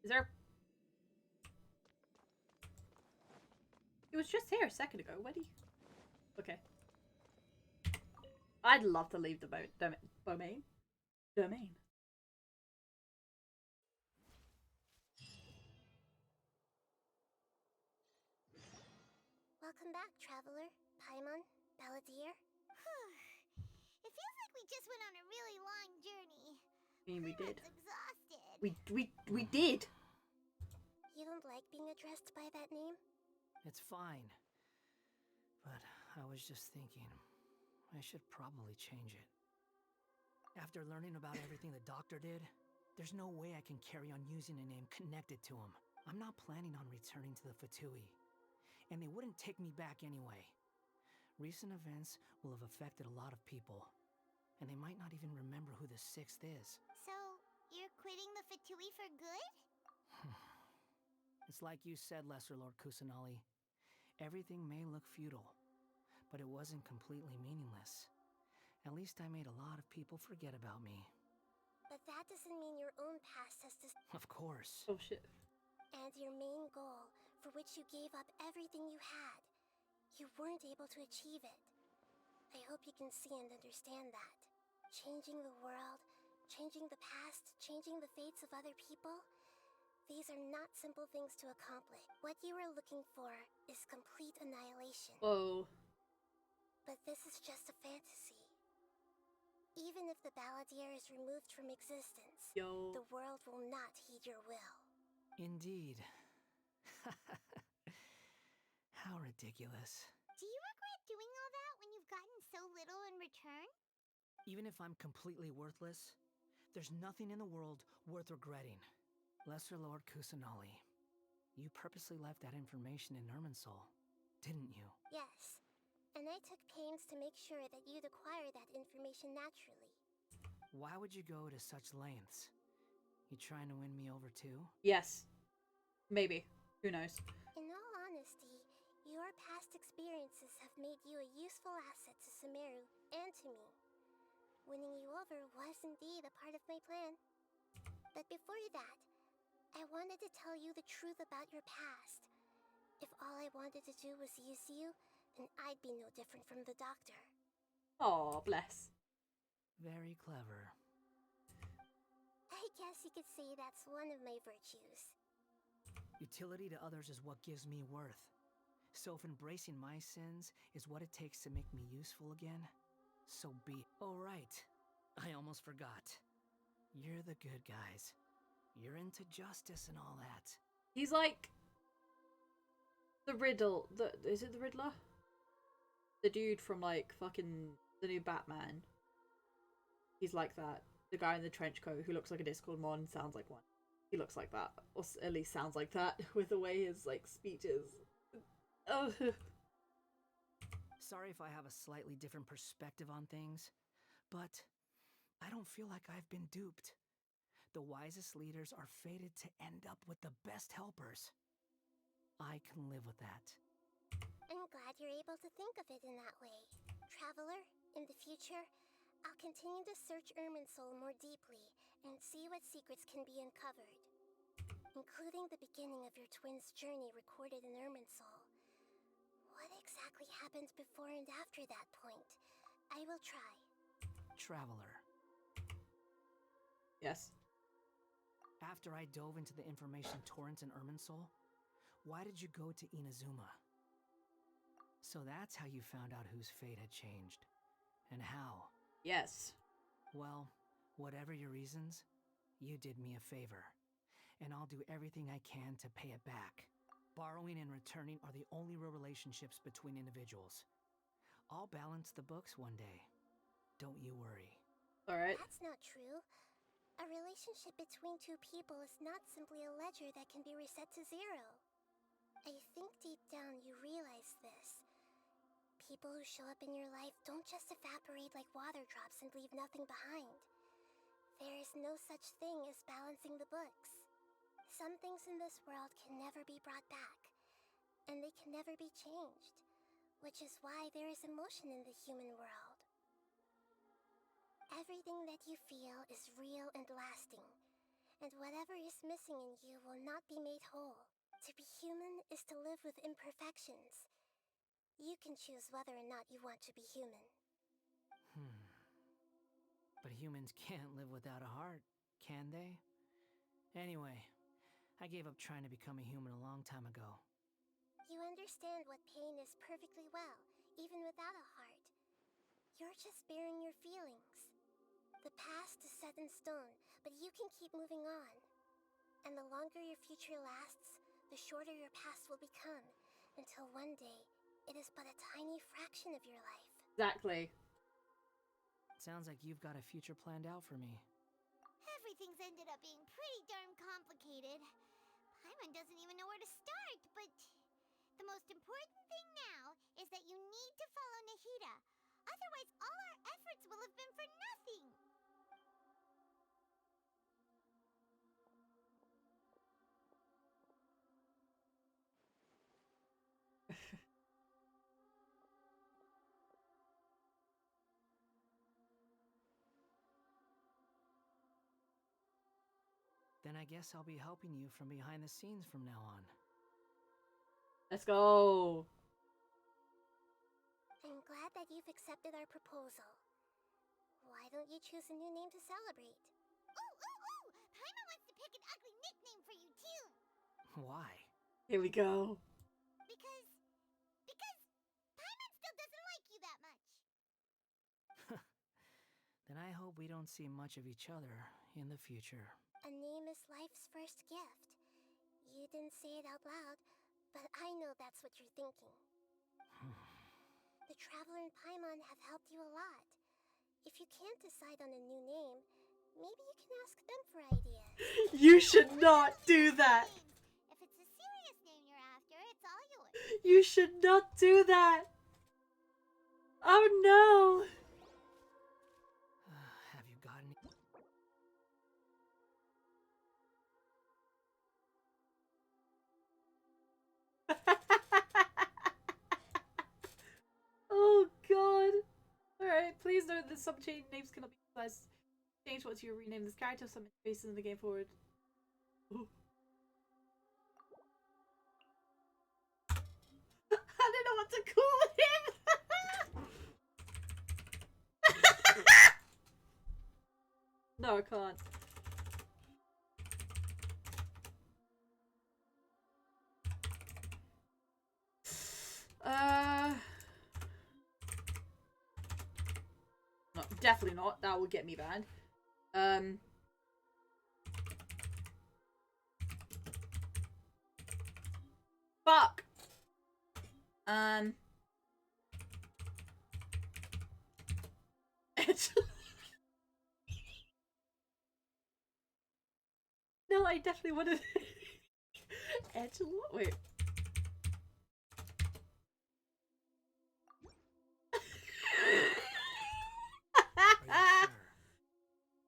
Is there... He was just here a second ago. Where'd he... Okay. I'd love to leave the domain. Welcome back, traveler. Paimon, Balladeer. It feels like we just went on a really long journey. I mean, we did. Exhausted. We did. You don't like being addressed by that name? It's fine. But I was just thinking, I should probably change it. After learning about everything the doctor did, there's no way I can carry on using a name connected to him. I'm not planning on returning to the Fatui, and they wouldn't take me back anyway. Recent events will have affected a lot of people, and they might not even remember who the 6th is. So, you're quitting the Fatui for good? It's like you said, Lesser Lord Kusanali. Everything may look futile, but it wasn't completely meaningless. At least I made a lot of people forget about me. But that doesn't mean your own past has to... Of course. Oh shit. And your main goal, for which you gave up everything you had, you weren't able to achieve it. I hope you can see and understand that. Changing the world, changing the past, changing the fates of other people. These are not simple things to accomplish. What you are looking for is complete annihilation. Whoa. But this is just a fantasy. Even if the Balladeer is removed from existence, the world will not heed your will. Indeed. How ridiculous. Do you regret doing all that when you've gotten so little in return? Even if I'm completely worthless, there's nothing in the world worth regretting. Lesser Lord Kusanali, you purposely left that information in Irminsul, didn't you? Yes, and I took pains to make sure that you'd acquire that information naturally. Why would you go to such lengths? You trying to win me over too? Yes. Maybe. Who knows? In all honesty, your past experiences have made you a useful asset to Sumeru and to me. Winning you over was indeed a part of my plan. But before that, I wanted to tell you the truth about your past. If all I wanted to do was use you, then I'd be no different from the doctor. Oh, bless. Very clever. I guess you could say that's one of my virtues. Utility to others is what gives me worth. So if embracing my sins is what it takes to make me useful again, so be it. Oh right, I almost forgot. You're the good guys. You're into justice and all that. He's like the Riddle. Is it the Riddler? The dude from like fucking the new Batman. He's like that. The guy in the trench coat who looks like a Discord mon, sounds like one. He looks like that, or at least sounds like that with the way his like speech is. Oh. Sorry if I have a slightly different perspective on things, but I don't feel like I've been duped. The wisest leaders are fated to end up with the best helpers. I can live with that. I'm glad you're able to think of it in that way. Traveler, in the future, I'll continue to search Irminsul more deeply and see what secrets can be uncovered, including the beginning of your twins' journey recorded in Irminsul. What exactly happened before and after that point? I will try. Traveler. Yes. After I dove into the information torrents in Irminsul, why did you go to Inazuma? So that's how you found out whose fate had changed. And how. Yes. Well, whatever your reasons, you did me a favor. And I'll do everything I can to pay it back. Borrowing and returning are the only real relationships between individuals. I'll balance the books one day. Don't you worry. Alright. That's not true. A relationship between two people is not simply a ledger that can be reset to zero. I think deep down you realize this. People who show up in your life don't just evaporate like water drops and leave nothing behind. There is no such thing as balancing the books. Some things in this world can never be brought back, and they can never be changed, which is why there is emotion in the human world. Everything that you feel is real and lasting, and whatever is missing in you will not be made whole. To be human is to live with imperfections. You can choose whether or not you want to be human. But humans can't live without a heart, can they? Anyway, I gave up trying to become a human a long time ago. You understand what pain is perfectly well, even without a heart. You're just bearing your feelings. The past is set in stone, but you can keep moving on. And the longer your future lasts, the shorter your past will become, until one day, it is but a tiny fraction of your life. Exactly. Sounds like you've got a future planned out for me. Everything's ended up being pretty darn complicated. Paimon doesn't even know where to start, but the most important thing now is that you need to follow Nahida. Otherwise, all our efforts will have been for nothing. Then I guess I'll be helping you from behind the scenes from now on. Let's go. I'm glad that you've accepted our proposal. Why don't you choose a new name to celebrate? Paimon wants to pick an ugly nickname for you too. Why? Here we go. Because Paimon still doesn't like you that much. Then I hope we don't see much of each other in the future. A name is life's first gift. You didn't say it out loud, but I know that's what you're thinking. The Traveler and Paimon have helped you a lot. If you can't decide on a new name, maybe you can ask them for ideas. You should not do that. If it's a serious name you're after, it's all yours. You should not do that. Oh no. Have you gotten... Oh god. Alright, please note that some change names cannot be utilized. Change once you rename this character, some interfaces in the game forward. Ooh. I don't know what to call him! No, I can't. No, definitely not. That will get me banned. Fuck. No, I definitely wanted Angela. Wait.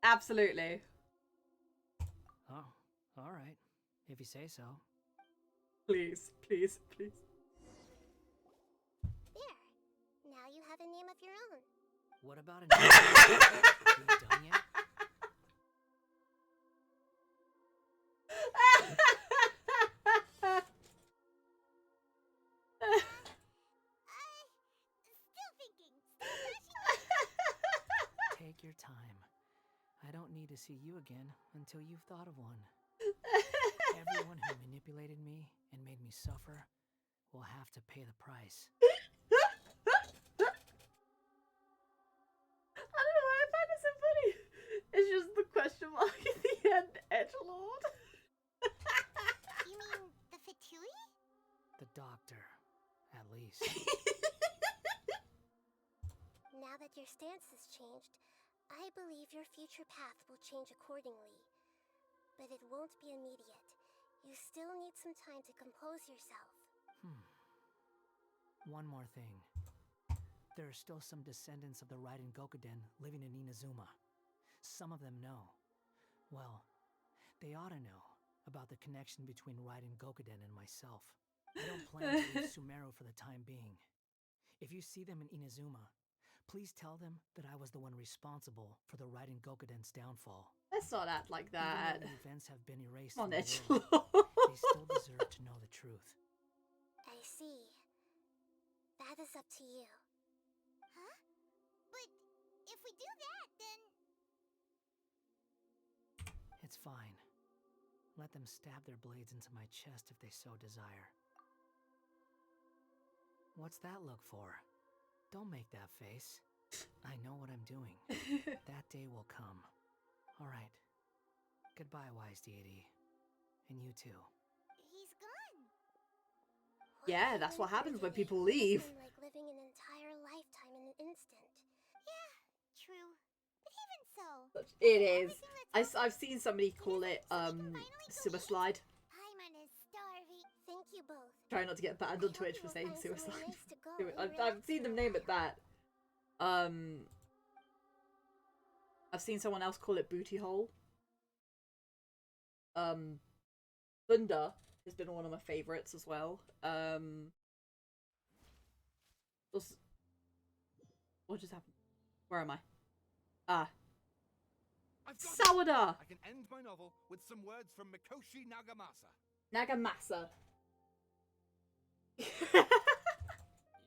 Absolutely. Oh, alright. If you say so. Please, please, please. There. Now you have a name of your own. What about a name? Are you done yet? Still thinking. Take your time. I don't need to see you again until you've thought of one. Everyone who manipulated me and made me suffer will have to pay the price. I don't know why I find it so funny. It's just the question mark at the end, Edgelord. You mean the Fatui? The doctor, at least. Now that your stance has changed, I believe your future path will change accordingly. But it won't be immediate. You still need some time to compose yourself. One more thing. There are still some descendants of the Raiden Gokuden living in Inazuma. Some of them know. Well, they ought to know about the connection between Raiden Gokuden and myself. I don't plan to leave Sumeru for the time being. If you see them in Inazuma, please tell them that I was the one responsible for the Raiden Gokuden's downfall. Let's not act like that. Even though the events have been erased Come on, from the Edgelord. world, they still deserve to know the truth. I see. That is up to you. Huh? But if we do that, then... It's fine. Let them stab their blades into my chest if they so desire. What's that look for? Don't make that face. I know what I'm doing. That day will come. Alright. Goodbye, wise deity. And you too. He's gone. Yeah, that's what happens when people leave. Like living an entire lifetime in an instant. Yeah, true. But even so... It is. I've seen somebody call it, sewer slide. Paimon is starving. Thank you both. Try not to get banned on Twitch for saying sewer somewhere slide. nice to go and I've seen them name it that. I've seen someone else call it booty hole. Thunder has been one of my favorites as well. What just happened? Where am I? Sawada! I can end my novel with some words from Mikoshi Nagamasa. Nagamasa.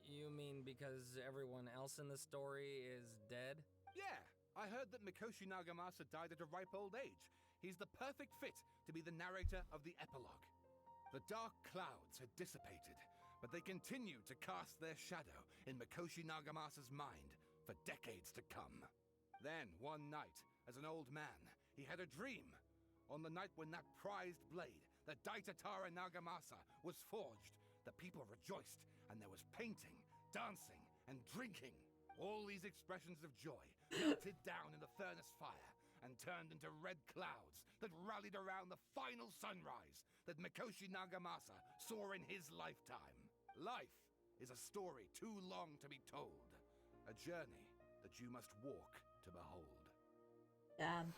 You mean because everyone else in the story is dead? Yeah, I heard that Mikoshi Nagamasa died at a ripe old age. He's the perfect fit to be the narrator of the epilogue. The dark clouds had dissipated, but they continue to cast their shadow in Mikoshi Nagamasa's mind for decades to come. Then, one night, as an old man, he had a dream. On the night when that prized blade, the Daitatara Nagamasa, was forged, the people rejoiced, and there was painting, dancing, and drinking. All these expressions of joy melted down in the furnace fire and turned into red clouds that rallied around the final sunrise that Mikoshi Nagamasa saw in his lifetime. Life is a story too long to be told, a journey that you must walk to behold. Damn.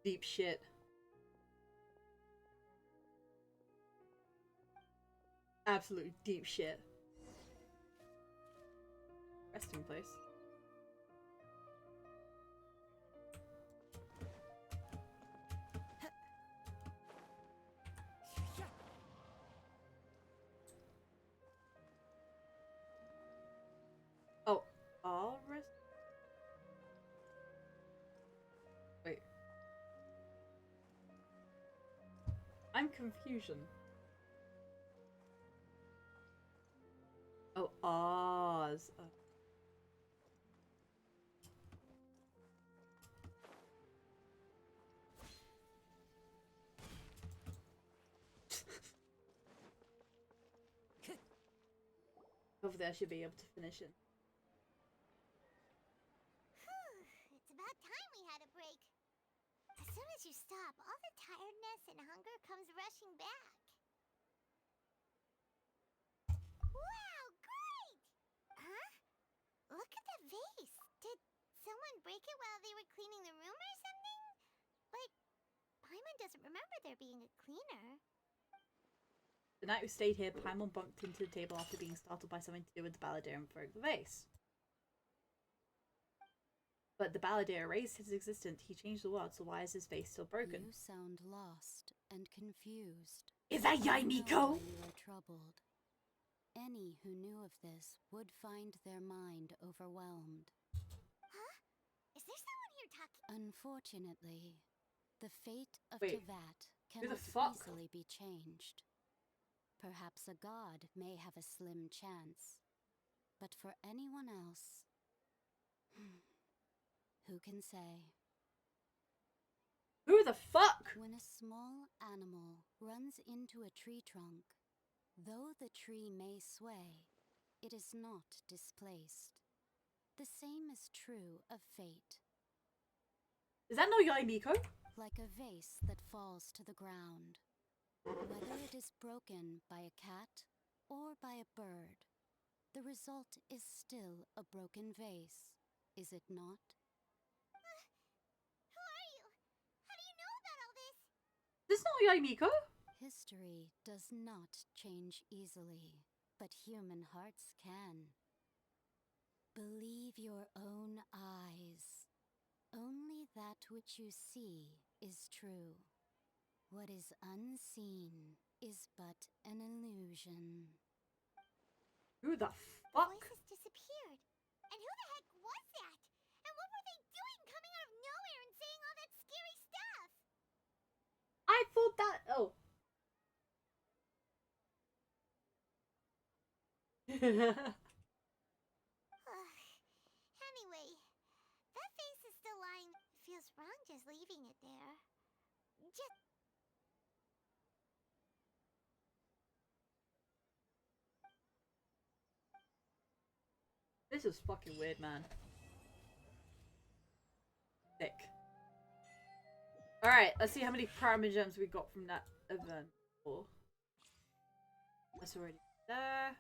Deep shit. Absolute deep shit. Resting place. Oh, all rest. Wait. I'm confusion. Oh, Oz. Hopefully I should be able to finish it. It's about time we had a break. As soon as you stop, all the tiredness and hunger comes rushing back. Wow, great! Huh? Look at the vase. Did someone break it while they were cleaning the room or something? But Paimon doesn't remember there being a cleaner. The night we stayed here, Paimon bumped into the table after being startled by something to do with the balladeer and broke the vase. But the balladeer erased his existence. He changed the world, so why is his vase still broken? You sound lost and confused. Is that Yaimiko? You are troubled. Any who knew of this would find their mind overwhelmed. Huh? Is there someone here talking? Unfortunately, the fate of Wait, Tevat who the cannot fuck? easily be changed. Perhaps a god may have a slim chance, but for anyone else, who can say? Who the fuck? When a small animal runs into a tree trunk, though the tree may sway, it is not displaced. The same is true of fate. Is that no Yaimiko? Like a vase that falls to the ground. Whether it is broken by a cat or by a bird, the result is still a broken vase, is it not? Who are you? How do you know about all this? This is not Yaimiko. History does not change easily, but human hearts can. Believe your own eyes. Only that which you see is true. What is unseen is but an illusion. Who the fuck? Voices disappeared. And who the heck was that? And what were they doing coming out of nowhere and saying all that scary stuff? I thought that. Oh. Anyway, that face is still lying. Feels wrong just leaving it there. Just. This is fucking weird, man. Sick. Alright, let's see how many Pyramid Gems we got from that event. Oh. That's already there.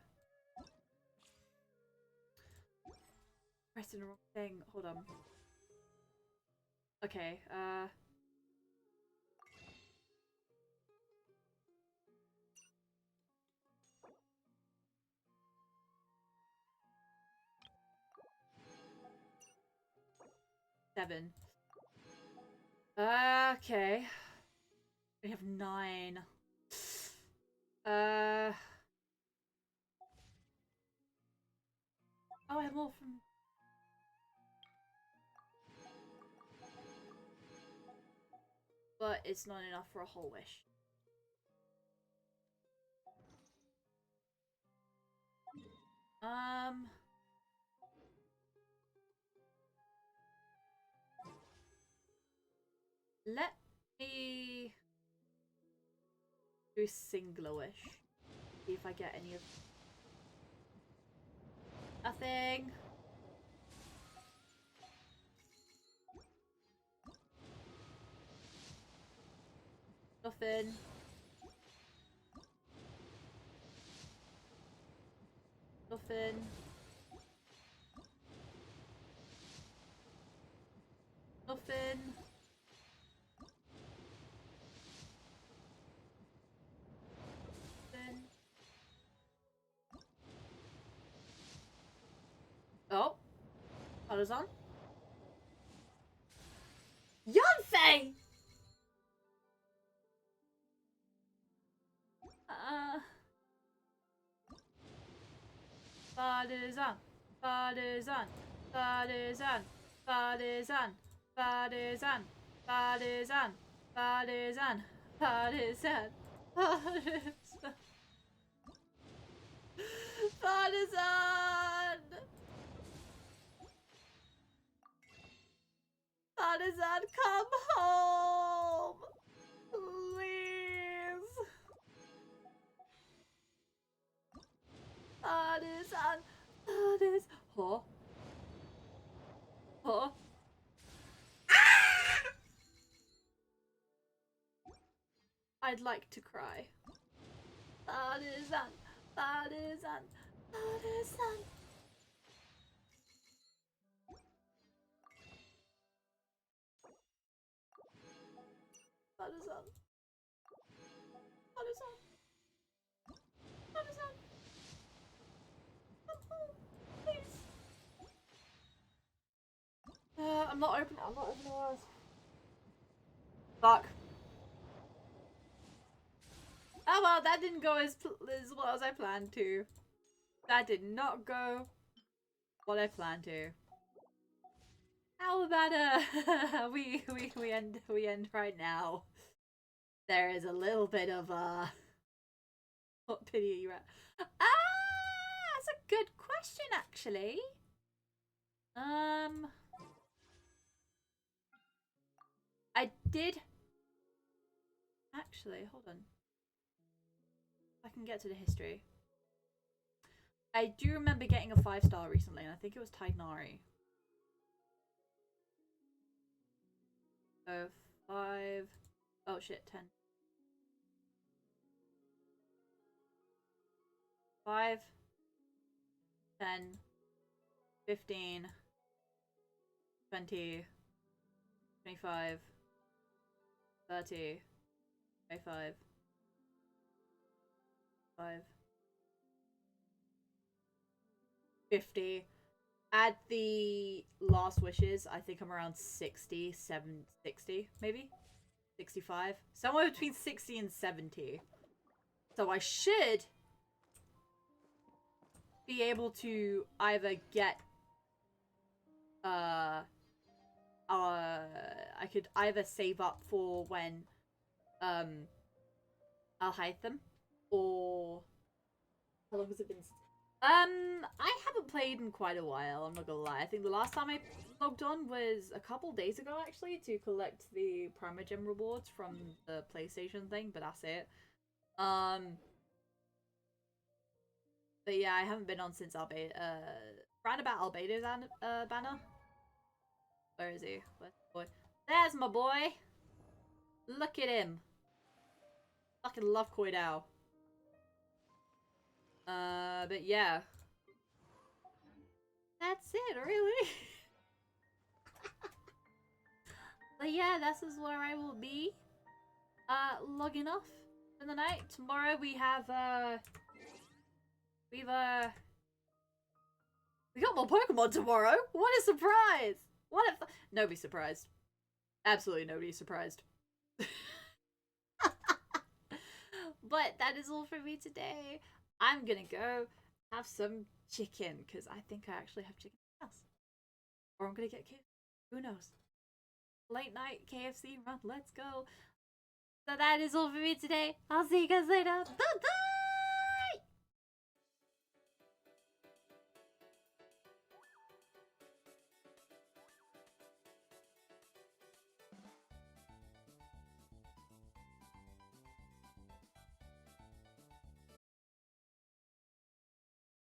Pressing the wrong thing. Hold on. Okay, seven. Okay. We have 9. Oh, I have more from... But it's not enough for a whole wish. Let me do a singular wish. See if I get any of... Nothing. Nothing. Nothing. Nothing. Nothing. Oh. Colors on. Yunfei! Partisan. Partisan. Partisan. Partisan. Partisan. Partisan. Partisan. Partisan. Partisan. Partisan. Partisan, come home. Please. Partisan. Partisan. Huh? Huh? I'd like to cry. Partisan. Partisan. Partisan. Partisan. Partisan. Partisan. Come home, please. I'm not opening eyes. Fuck. Oh well, that didn't go as well as I planned to. That did not go what I planned to. How about we end right now. There is a little bit of what pity are you at? That's a good question actually. I did actually, hold on. I can get to the history. I do remember getting a 5-star recently, and I think it was Tignari. So 5. Oh shit, 10. 5, 10, 15, 20, 25, 30, 25, 5, 50. At the last wishes, I think I'm around 60, 60 maybe? 65? Somewhere between 60 and 70. So I should be able to either get I could either save up for when I'll hide them, or how long has it been? I haven't played in quite a while, I'm not gonna lie. I think the last time I logged on was a couple days ago actually to collect the Primogem rewards from the PlayStation thing, but that's it. But yeah, I haven't been on since round about Albedo's banner. Where is he? Where's the boy? There's my boy! Look at him! Fucking love Koi Dao. But yeah. That's it, really. But yeah, this is where I will be. Logging off for the night. Tomorrow we have, we got more Pokemon tomorrow! What a surprise! What if nobody's surprised. Absolutely nobody's surprised. But that is all for me today. I'm gonna go have some chicken, because I think I actually have chicken in the house. Or I'm gonna get KFC. Who knows? Late night KFC run, let's go. So that is all for me today. I'll see you guys later. Bye bye.